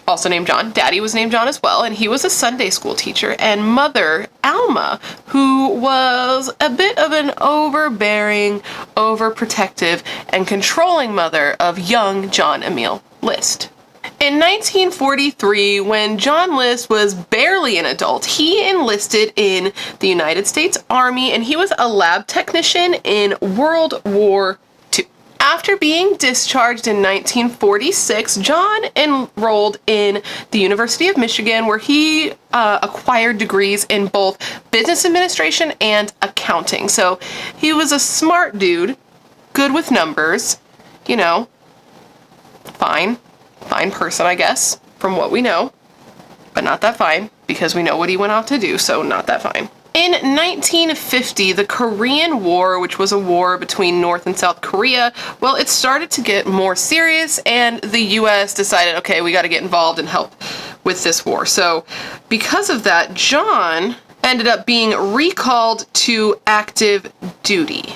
also named John. Daddy was named John as well, and he was a Sunday school teacher, and mother, Alma, who was a bit of an overbearing, overprotective, and controlling mother of young John Emil List. In 1943, when John List was barely an adult, he enlisted in the United States Army, and he was a lab technician in World War II. After being discharged in 1946, John enrolled in the University of Michigan, where he acquired degrees in both business administration and accounting. So he was a smart dude, good with numbers, you know, fine person, I guess, from what we know, but not that fine, because we know what he went off to do, so not that fine. In 1950, the Korean War, which was a war between North and South Korea, well, it started to get more serious, and the US decided, okay, we got to get involved and help with this war. So because of that, John ended up being recalled to active duty.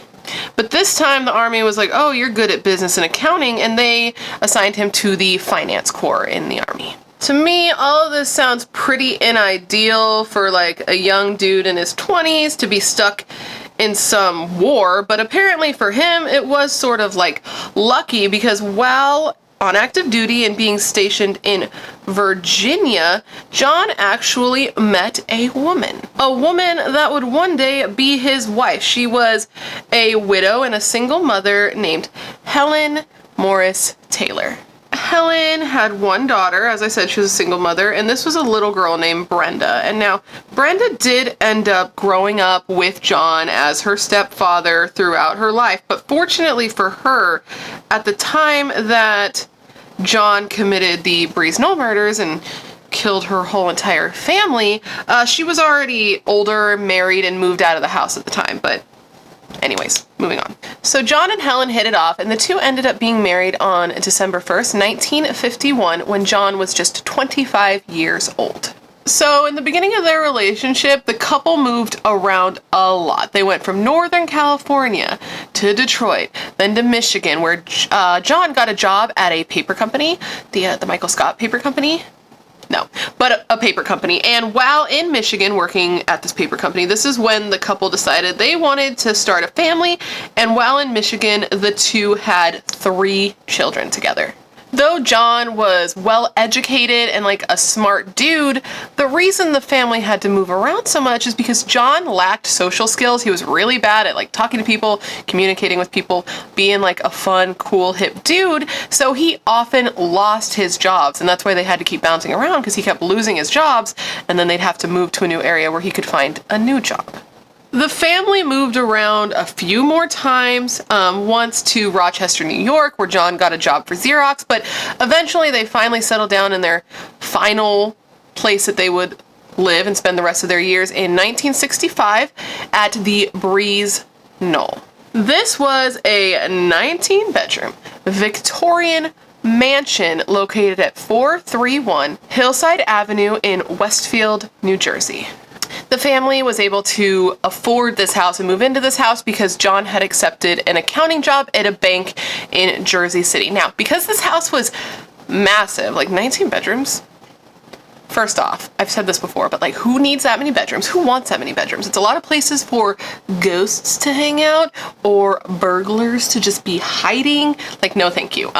But this time the Army was like, oh, you're good at business and accounting, and they assigned him to the finance corps in the Army. To me, all of this sounds pretty unideal for like a young dude in his 20s to be stuck in some war, but apparently for him it was sort of like lucky, because while on active duty and being stationed in Virginia, John actually met a woman that would one day be his wife. She was a widow and a single mother named Helen Morris Taylor. Helen had one daughter. As I said, she was a single mother, and this was a little girl named Brenda. And now Brenda did end up growing up with John as her stepfather throughout her life, but fortunately for her, at the time that John committed the Breeze Knoll murders and killed her whole entire family, she was already older, married, and moved out of the house at the time. But anyways, moving on. So John and Helen hit it off, and the two ended up being married on December 1st, 1951, when John was just 25 years old. So in the beginning of their relationship, the couple moved around a lot. They went from Northern California to Detroit, then to Michigan, where John got a job at a paper company, the Michael Scott Paper Company. No, but a paper company. And while in Michigan working at this paper company, this is when the couple decided they wanted to start a family. And while in Michigan, the two had 3 children together. Though John was well educated and like a smart dude, the reason the family had to move around so much is because John lacked social skills. He was really bad at like talking to people, communicating with people, being like a fun, cool, hip dude. So he often lost his jobs, and that's why they had to keep bouncing around, because he kept losing his jobs, and then they'd have to move to a new area where he could find a new job. The family moved around a few more times, once to Rochester, New York, where John got a job for Xerox, but eventually they finally settled down in their final place that they would live and spend the rest of their years in 1965 at the Breeze Knoll. This was a 19-bedroom Victorian mansion located at 431 Hillside Avenue in Westfield, New Jersey. The family was able to afford this house and move into this house because John had accepted an accounting job at a bank in Jersey City. Now, because this house was massive, like 19 bedrooms, first off, I've said this before, but like, who needs that many bedrooms? Who wants that many bedrooms? It's a lot of places for ghosts to hang out or burglars to just be hiding. Like, no, thank you.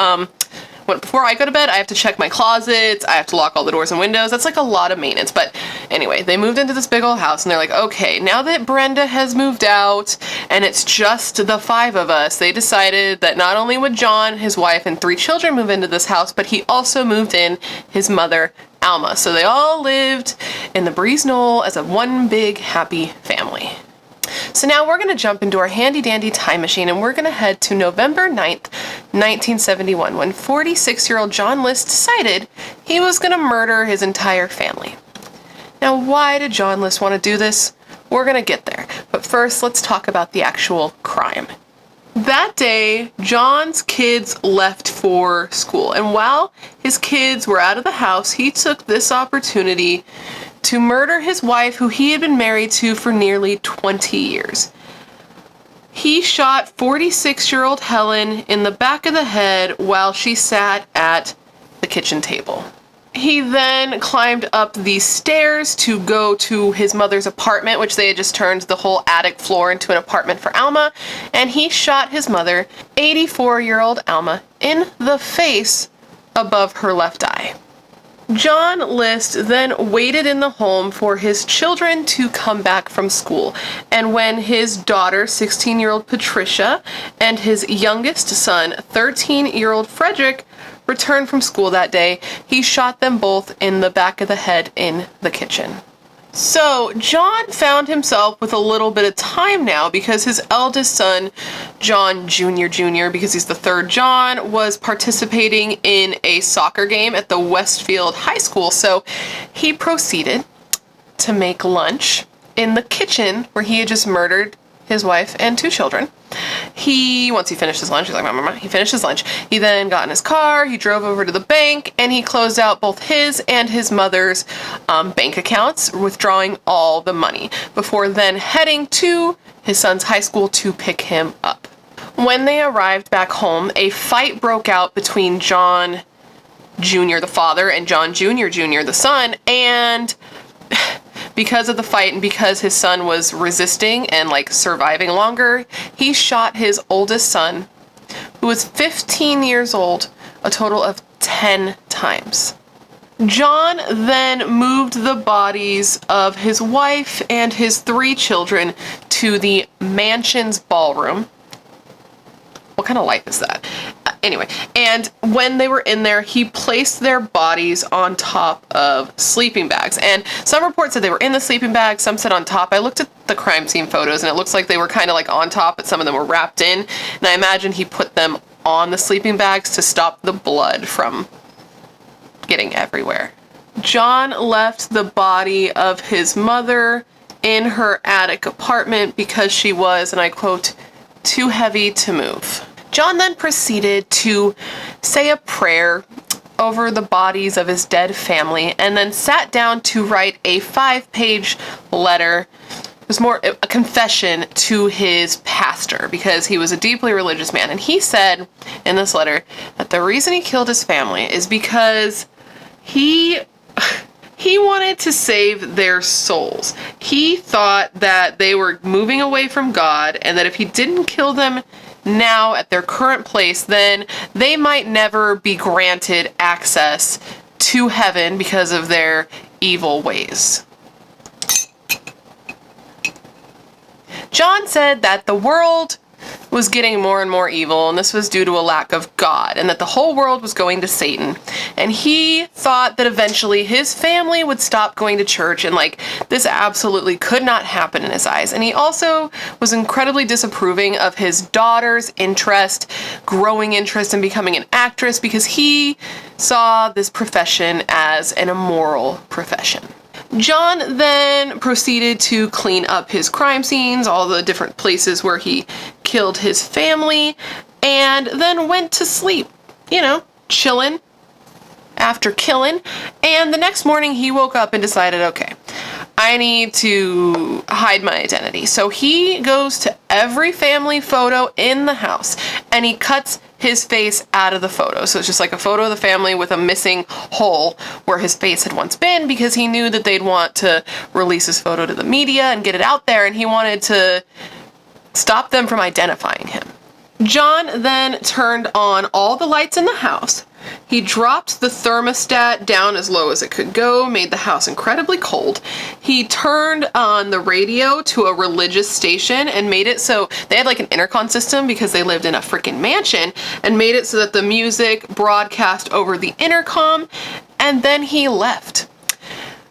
Before I go to bed, I have to check my closets, I have to lock all the doors and windows. That's like a lot of maintenance. But anyway, they moved into this big old house and they're like, okay, now that Brenda has moved out and it's just the 5 of us, they decided that not only would John, his wife, and 3 children move into this house, but he also moved in his mother, Alma. So they all lived in the Breeze Knoll as a one big happy family. So now we're going to jump into our handy dandy time machine and we're going to head to November 9th, 1971, when 46-year-old John List decided he was going to murder his entire family. Now, why did John List want to do this? We're going to get there. But first, let's talk about the actual crime. That day, John's kids left for school, and while his kids were out of the house, he took this opportunity to murder his wife, who he had been married to for nearly 20 years. He shot 46-year-old Helen in the back of the head while she sat at the kitchen table. He then climbed up the stairs to go to his mother's apartment, which they had just turned the whole attic floor into an apartment for Alma, and he shot his mother, 84-year-old Alma, in the face above her left eye. John List then waited in the home for his children to come back from school, and when his daughter, 16-year-old Patricia, and his youngest son, 13-year-old Frederick, returned from school that day, he shot them both in the back of the head in the kitchen. So John found himself with a little bit of time now because his eldest son, John Jr., because he's the 3rd John, was participating in a soccer game at the Westfield High School. So he proceeded to make lunch in the kitchen where he had just murdered his wife and 2 children. Once he finished his lunch, he's like, Mama, he finished his lunch. He then got in his car, he drove over to the bank, and he closed out both his and his mother's bank accounts, withdrawing all the money, before then heading to his son's high school to pick him up. When they arrived back home, a fight broke out between John Jr., the father, and John Jr., the son, and because of the fight and because his son was resisting and like surviving longer, he shot his oldest son, who was 15 years old, a total of 10 times. John then moved the bodies of his wife and his 3 children to the mansion's ballroom. What kind of life is that? Anyway, and when they were in there, he placed their bodies on top of sleeping bags. And some reports said they were in the sleeping bags, some said on top. I looked at the crime scene photos and it looks like they were kind of like on top, but some of them were wrapped in. And I imagine he put them on the sleeping bags to stop the blood from getting everywhere. John left the body of his mother in her attic apartment because she was, and I quote, too heavy to move. John then proceeded to say a prayer over the bodies of his dead family and then sat down to write a 5-page letter. It was more a confession to his pastor because he was a deeply religious man. And he said in this letter that the reason he killed his family is because he He wanted to save their souls. He thought that they were moving away from God and that if he didn't kill them now at their current place, then they might never be granted access to heaven because of their evil ways. John said that the world was getting more and more evil, and this was due to a lack of God, and that the whole world was going to Satan. And he thought that eventually his family would stop going to church, and this absolutely could not happen in his eyes. And he also was incredibly disapproving of his daughter's growing interest in becoming an actress, because he saw this profession as an immoral profession. John then proceeded to clean up his crime scenes, all the different places where he killed his family, and then went to sleep, chilling after killing. And the next morning he woke up and decided, okay, I need to hide my identity. So he goes to every family photo in the house and he cuts his face out of the photo. So it's just like a photo of the family with a missing hole where his face had once been, because he knew that they'd want to release his photo to the media and get it out there, and he wanted to stop them from identifying him. John then turned on all the lights in the house. He dropped the thermostat down as low as it could go, made the house incredibly cold. He turned on the radio to a religious station and made it so they had an intercom system because they lived in a freaking mansion, and made it so that the music broadcast over the intercom, and then he left.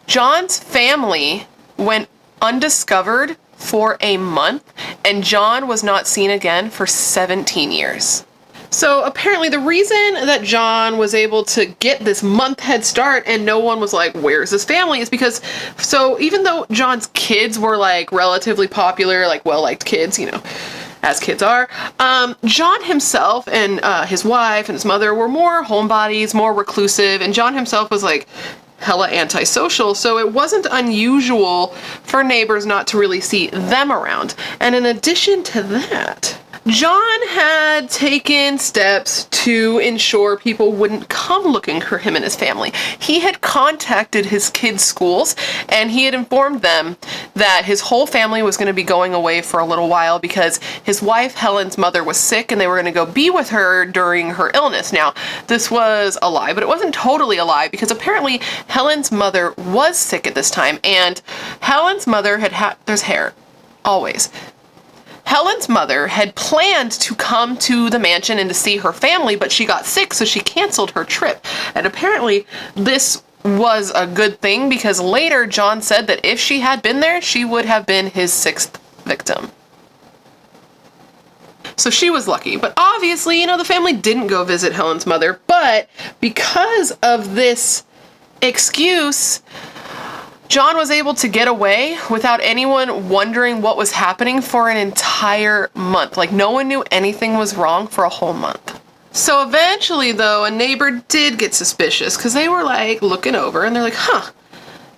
John's family went undiscovered for a month, and John was not seen again for 17 years. So apparently the reason that John was able to get this month head start and no one was like, where's his family, is because, so even though John's kids were relatively popular, well-liked kids, as kids are, John himself and his wife and his mother were more homebodies, more reclusive, and John himself was hella antisocial, so it wasn't unusual for neighbors not to really see them around. And in addition to that, John had taken steps to ensure people wouldn't come looking for him and his family. He had contacted his kids' schools and he had informed them that his whole family was going to be going away for a little while because his wife, Helen's mother, was sick and they were going to go be with her during her illness. Now, this was a lie, but it wasn't totally a lie, because apparently Helen's mother was sick at this time, and Helen's mother there's hair, always. Helen's mother had planned to come to the mansion and to see her family, but she got sick, so she canceled her trip. And apparently this was a good thing, because later John said that if she had been there, she would have been his 6th victim. So she was lucky. But obviously, the family didn't go visit Helen's mother, but because of this excuse, John was able to get away without anyone wondering what was happening for an entire month. No one knew anything was wrong for a whole month. So eventually, though, a neighbor did get suspicious, because they were looking over and they're like, huh,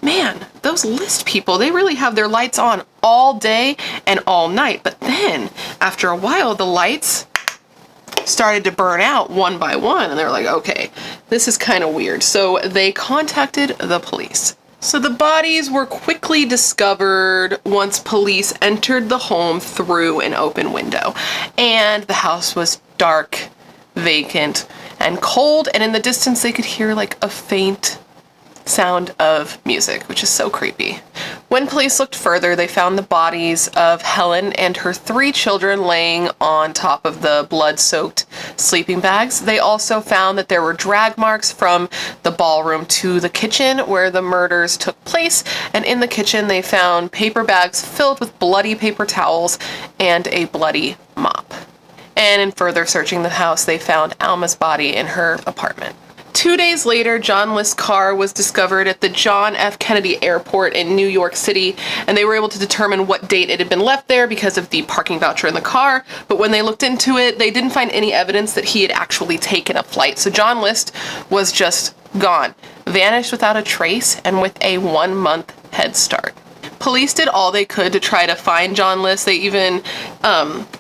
man, those list people, they really have their lights on all day and all night. But then after a while, the lights started to burn out one by one, and they're like, okay, this is kind of weird. So they contacted the police. So the bodies were quickly discovered once police entered the home through an open window. And the house was dark, vacant, and cold, and in the distance they could hear a faint sound of music, which is so creepy. When police looked further, they found the bodies of Helen and her 3 children laying on top of the blood-soaked sleeping bags. They also found that there were drag marks from the ballroom to the kitchen where the murders took place, and in the kitchen they found paper bags filled with bloody paper towels and a bloody mop. And in further searching the house, they found Alma's body in her apartment. 2 days later, John List's car was discovered at the John F. Kennedy Airport in New York City, and they were able to determine what date it had been left there because of the parking voucher in the car. But when they looked into it, they didn't find any evidence that he had actually taken a flight. So John List was just gone, vanished without a trace, and with a 1-month head start. Police did all they could to try to find John List. They even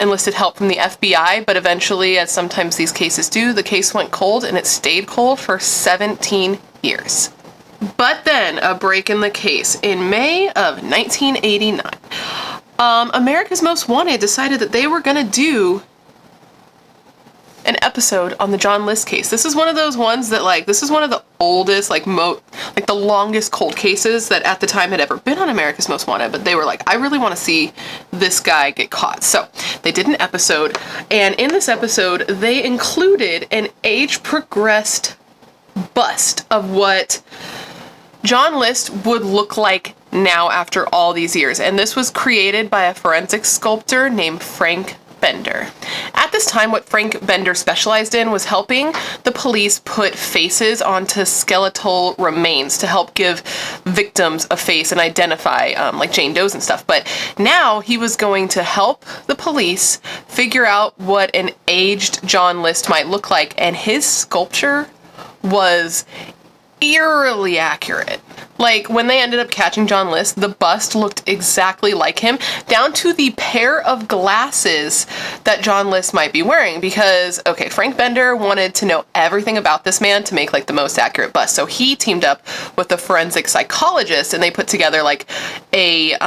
enlisted help from the FBI, but eventually, as sometimes these cases do, the case went cold, and it stayed cold for 17 years. But then, a break in the case. In May of 1989, America's Most Wanted decided that they were gonna do an episode on the John List case. This is one of those ones that, like, this is one of the oldest, like the longest cold cases that at the time had ever been on America's Most Wanted, but they were like, I really want to see this guy get caught. So they did an episode, and in this episode, they included an age-progressed bust of what John List would look like now after all these years. And this was created by a forensic sculptor named Frank Bender. At this time, what Frank Bender specialized in was helping the police put faces onto skeletal remains to help give victims a face and identify like Jane Does and stuff. But now he was going to help the police figure out what an aged John List might look like, and his sculpture was eerily accurate. Like, when they ended up catching John List, the bust looked exactly like him, down to the pair of glasses that John List might be wearing. Because, okay, Frank Bender wanted to know everything about this man to make, like, the most accurate bust. So he teamed up with a forensic psychologist, and they put together, like, a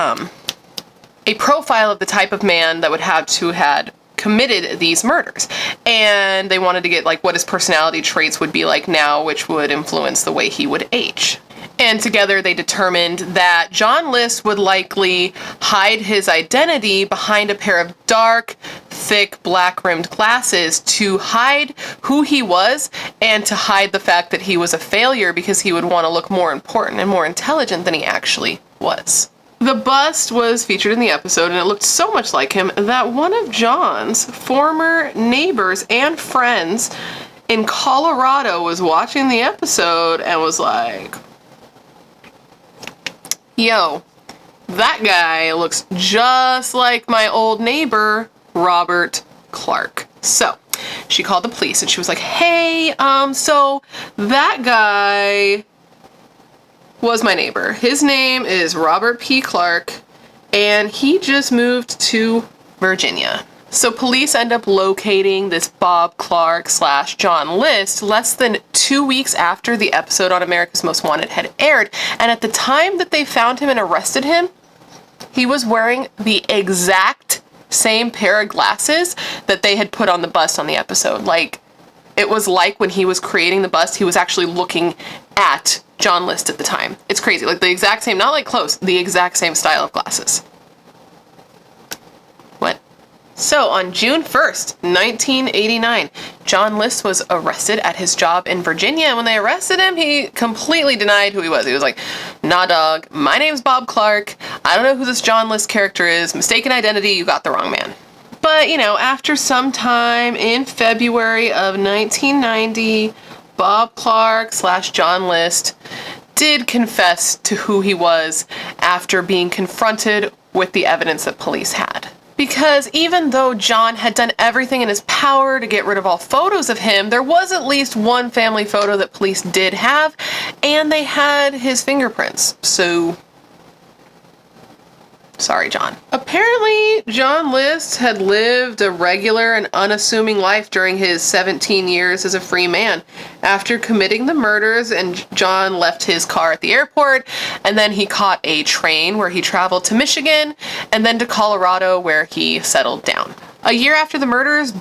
profile of the type of man that would have to had committed these murders. And they wanted to get, like, what his personality traits would be like now, which would influence the way he would age. And together they determined that John List would likely hide his identity behind a pair of dark, thick, black-rimmed glasses to hide who he was and to hide the fact that he was a failure, because he would want to look more important and more intelligent than he actually was. The bust was featured in the episode, and it looked so much like him that one of John's former neighbors and friends in Colorado was watching the episode and was like, yo, that guy looks just like my old neighbor, Robert Clark. So she called the police and she was like, hey, so that guy was my neighbor. His name is Robert P. Clark, and he just moved to Virginia. So police end up locating this Bob Clark / John List less than 2 weeks after the episode on America's Most Wanted had aired. And at the time that they found him and arrested him, he was wearing the exact same pair of glasses that they had put on the bust on the episode. Like, it was like when he was creating the bust, he was actually looking at John List at the time. It's crazy. Like, the exact same, not like close, the exact same style of glasses. What? So, on June 1st, 1989, John List was arrested at his job in Virginia. And when they arrested him, he completely denied who he was. He was like, nah, dog, my name's Bob Clark. I don't know who this John List character is. Mistaken identity, you got the wrong man. But, you know, after some time in February of 1990, Bob Clark / John List did confess to who he was after being confronted with the evidence that police had. Because even though John had done everything in his power to get rid of all photos of him, there was at least one family photo that police did have, and they had his fingerprints. So, sorry, John. Apparently, John List had lived a regular and unassuming life during his 17 years as a free man. After committing the murders, and John left his car at the airport, and then he caught a train where he traveled to Michigan, and then to Colorado where he settled down. A year after the murders,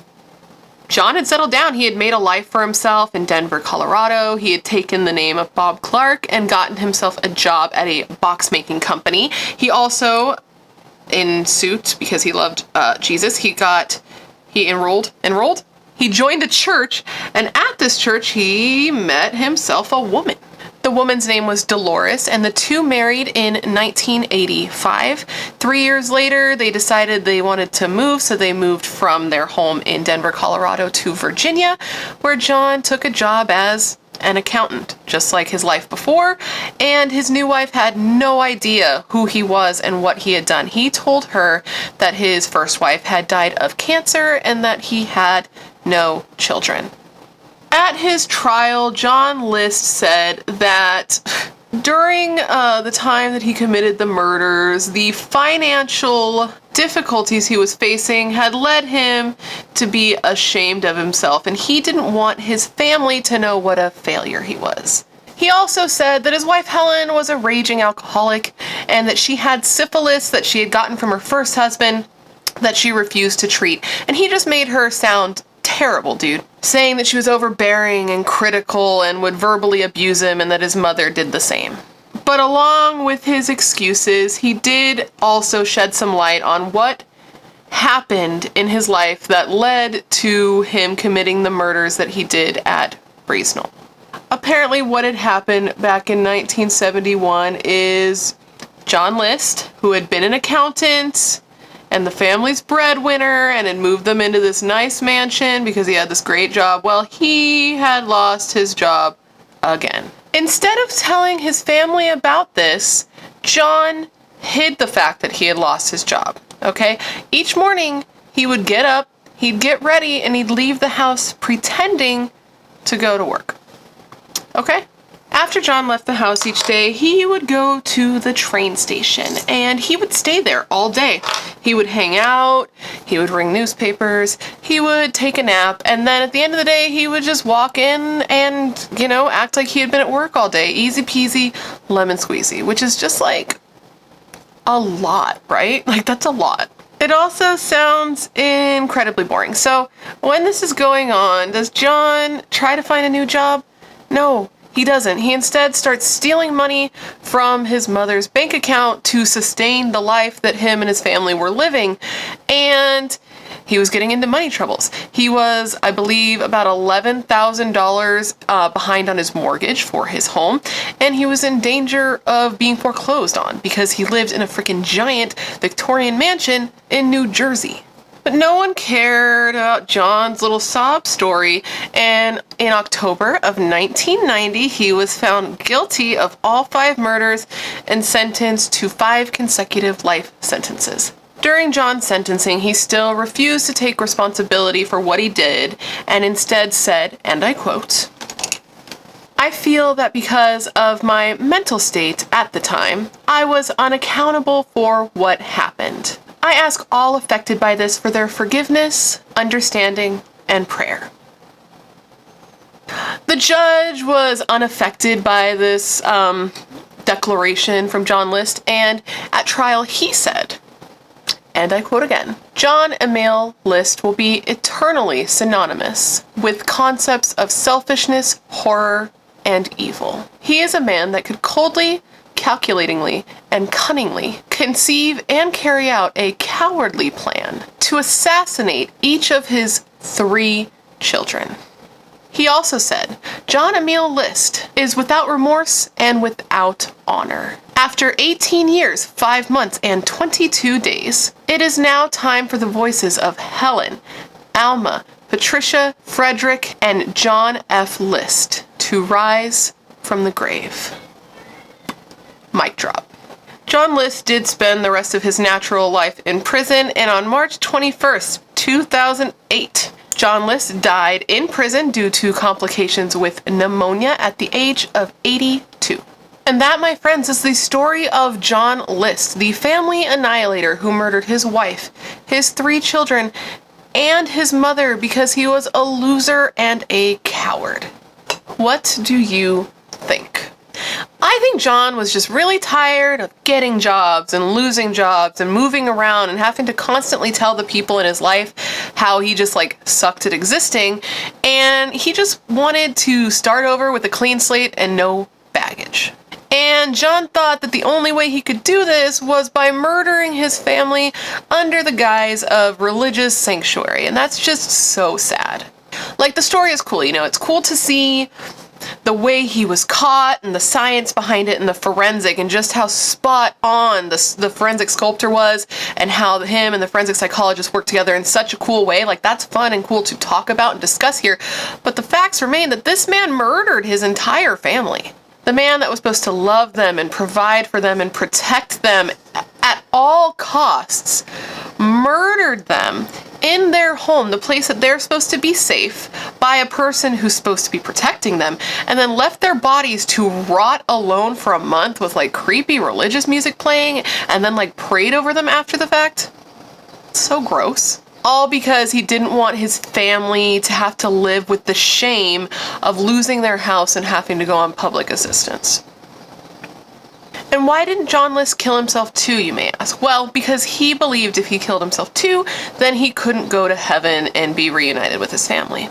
John had settled down. He had made a life for himself in Denver, Colorado. He had taken the name of Bob Clark and gotten himself a job at a box making company. He also, in suit, because he loved Jesus, he enrolled? He joined a church, and at this church he met himself a woman. The woman's name was Dolores, and the two married in 1985. 3 years later, they decided they wanted to move, so they moved from their home in Denver, Colorado to Virginia, where John took a job as an accountant, just like his life before, and his new wife had no idea who he was and what he had done. He told her that his first wife had died of cancer and that he had no children. At his trial, John List said that during the time that he committed the murders, the financial difficulties he was facing had led him to be ashamed of himself, and he didn't want his family to know what a failure he was. He also said that his wife Helen was a raging alcoholic and that she had syphilis that she had gotten from her first husband that she refused to treat. And he just made her sound terrible, dude, saying that she was overbearing and critical and would verbally abuse him and that his mother did the same. But along with his excuses, he did also shed some light on what happened in his life that led to him committing the murders that he did at Brasenose. Apparently what had happened back in 1971 is John List, who had been an accountant and the family's breadwinner and had moved them into this nice mansion because he had this great job, well, he had lost his job again. Instead of telling his family about this, John hid the fact that he had lost his job, okay? Each morning, he would get up, he'd get ready, and he'd leave the house pretending to go to work, okay? After John left the house each day, he would go to the train station and he would stay there all day. He would hang out, he would read newspapers, he would take a nap, and then at the end of the day, he would just walk in and, you know, act like he had been at work all day. Easy peasy, lemon squeezy, which is just like a lot, right? Like, that's a lot. It also sounds incredibly boring. So when this is going on, does John try to find a new job? No. He doesn't. He instead starts stealing money from his mother's bank account to sustain the life that him and his family were living. And he was getting into money troubles. He was, I believe, about $11,000 behind on his mortgage for his home. And he was in danger of being foreclosed on because he lived in a freaking giant Victorian mansion in New Jersey. But no one cared about John's little sob story, and in October of 1990, he was found guilty of all 5 murders and sentenced to 5 consecutive life sentences. During John's sentencing, he still refused to take responsibility for what he did, and instead said, and I quote, "I feel that because of my mental state at the time, I was unaccountable for what happened. I ask all affected by this for their forgiveness, understanding, and prayer." The judge was unaffected by this declaration from John List, and at trial he said, and I quote again, "John Miles List will be eternally synonymous with concepts of selfishness, horror, and evil. He is a man that could coldly, calculatingly, and cunningly conceive and carry out a cowardly plan to assassinate each of his 3 children." He also said, "John Miles List is without remorse and without honor. After 18 years, 5 months, and 22 days, it is now time for the voices of Helen, Alma, Patricia, Frederick, and John F. List to rise from the grave." Mic drop. John List did spend the rest of his natural life in prison, and on March 21st, 2008, John List died in prison due to complications with pneumonia at the age of 82. And that, my friends, is the story of John List, the family annihilator who murdered his wife, his 3 children, and his mother because he was a loser and a coward. What do you think? I think John was just really tired of getting jobs and losing jobs and moving around and having to constantly tell the people in his life how he just like sucked at existing, and he just wanted to start over with a clean slate and no baggage. And John thought that the only way he could do this was by murdering his family under the guise of religious sanctuary, and that's just so sad. Like, the story is cool, you know, it's cool to see the way he was caught and the science behind it and the forensic and just how spot on the forensic sculptor was and how him and the forensic psychologist worked together in such a cool way. Like, that's fun and cool to talk about and discuss here. But the facts remain that this man murdered his entire family. The man that was supposed to love them and provide for them and protect them at all costs murdered them in their home, the place that they're supposed to be safe, by a person who's supposed to be protecting them, and then left their bodies to rot alone for a month with like creepy religious music playing, and then like prayed over them after the fact. It's so gross. All because he didn't want his family to have to live with the shame of losing their house and having to go on public assistance. And why didn't John List kill himself too, you may ask? Well, because he believed if he killed himself too, then he couldn't go to heaven and be reunited with his family.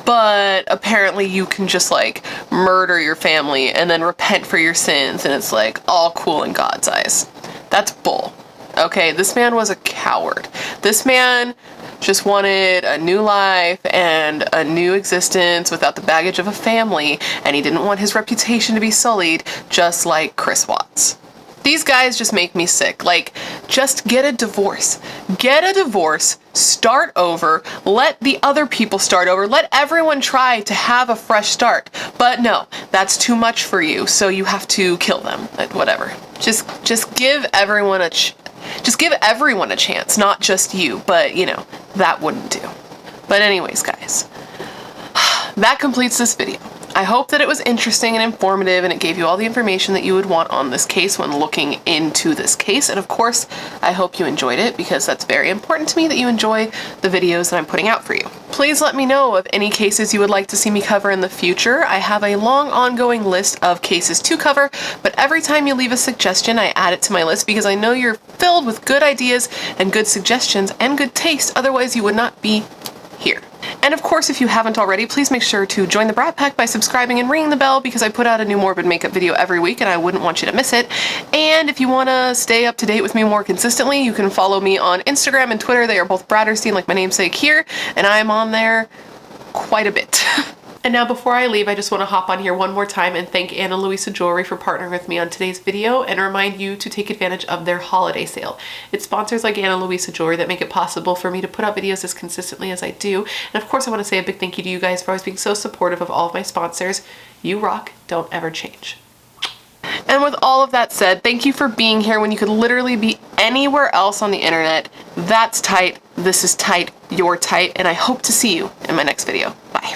But apparently you can just like murder your family and then repent for your sins and it's like all cool in God's eyes. That's bull. Okay, this man was a coward. This man just wanted a new life and a new existence without the baggage of a family, and he didn't want his reputation to be sullied, just like Chris Watts. These guys just make me sick. Like, just get a divorce. Get a divorce, start over, let the other people start over, let everyone try to have a fresh start. But no, that's too much for you, so you have to kill them. Like, whatever. Just give everyone a chance, not just you, but you know, that wouldn't do. But anyways, guys, that completes this video. I hope that it was interesting and informative and it gave you all the information that you would want on this case when looking into this case. And of course, I hope you enjoyed it because that's very important to me that you enjoy the videos that I'm putting out for you. Please let me know of any cases you would like to see me cover in the future. I have a long ongoing list of cases to cover, but every time you leave a suggestion, I add it to my list because I know you're filled with good ideas and good suggestions and good taste. Otherwise, you would not be here. And of course, if you haven't already, please make sure to join the Brat Pack by subscribing and ringing the bell because I put out a new morbid makeup video every week and I wouldn't want you to miss it. And if you want to stay up to date with me more consistently, you can follow me on Instagram and Twitter. They are both BRATTERSTEIN, like my namesake here, and I'm on there quite a bit. And now before I leave, I just want to hop on here one more time and thank Anna Louisa Jewelry for partnering with me on today's video and remind you to take advantage of their holiday sale. It's sponsors like Anna Louisa Jewelry that make it possible for me to put out videos as consistently as I do. And of course, I want to say a big thank you to you guys for always being so supportive of all of my sponsors. You rock, don't ever change. And with all of that said, thank you for being here when you could literally be anywhere else on the internet. That's tight, this is tight, you're tight, and I hope to see you in my next video. Bye.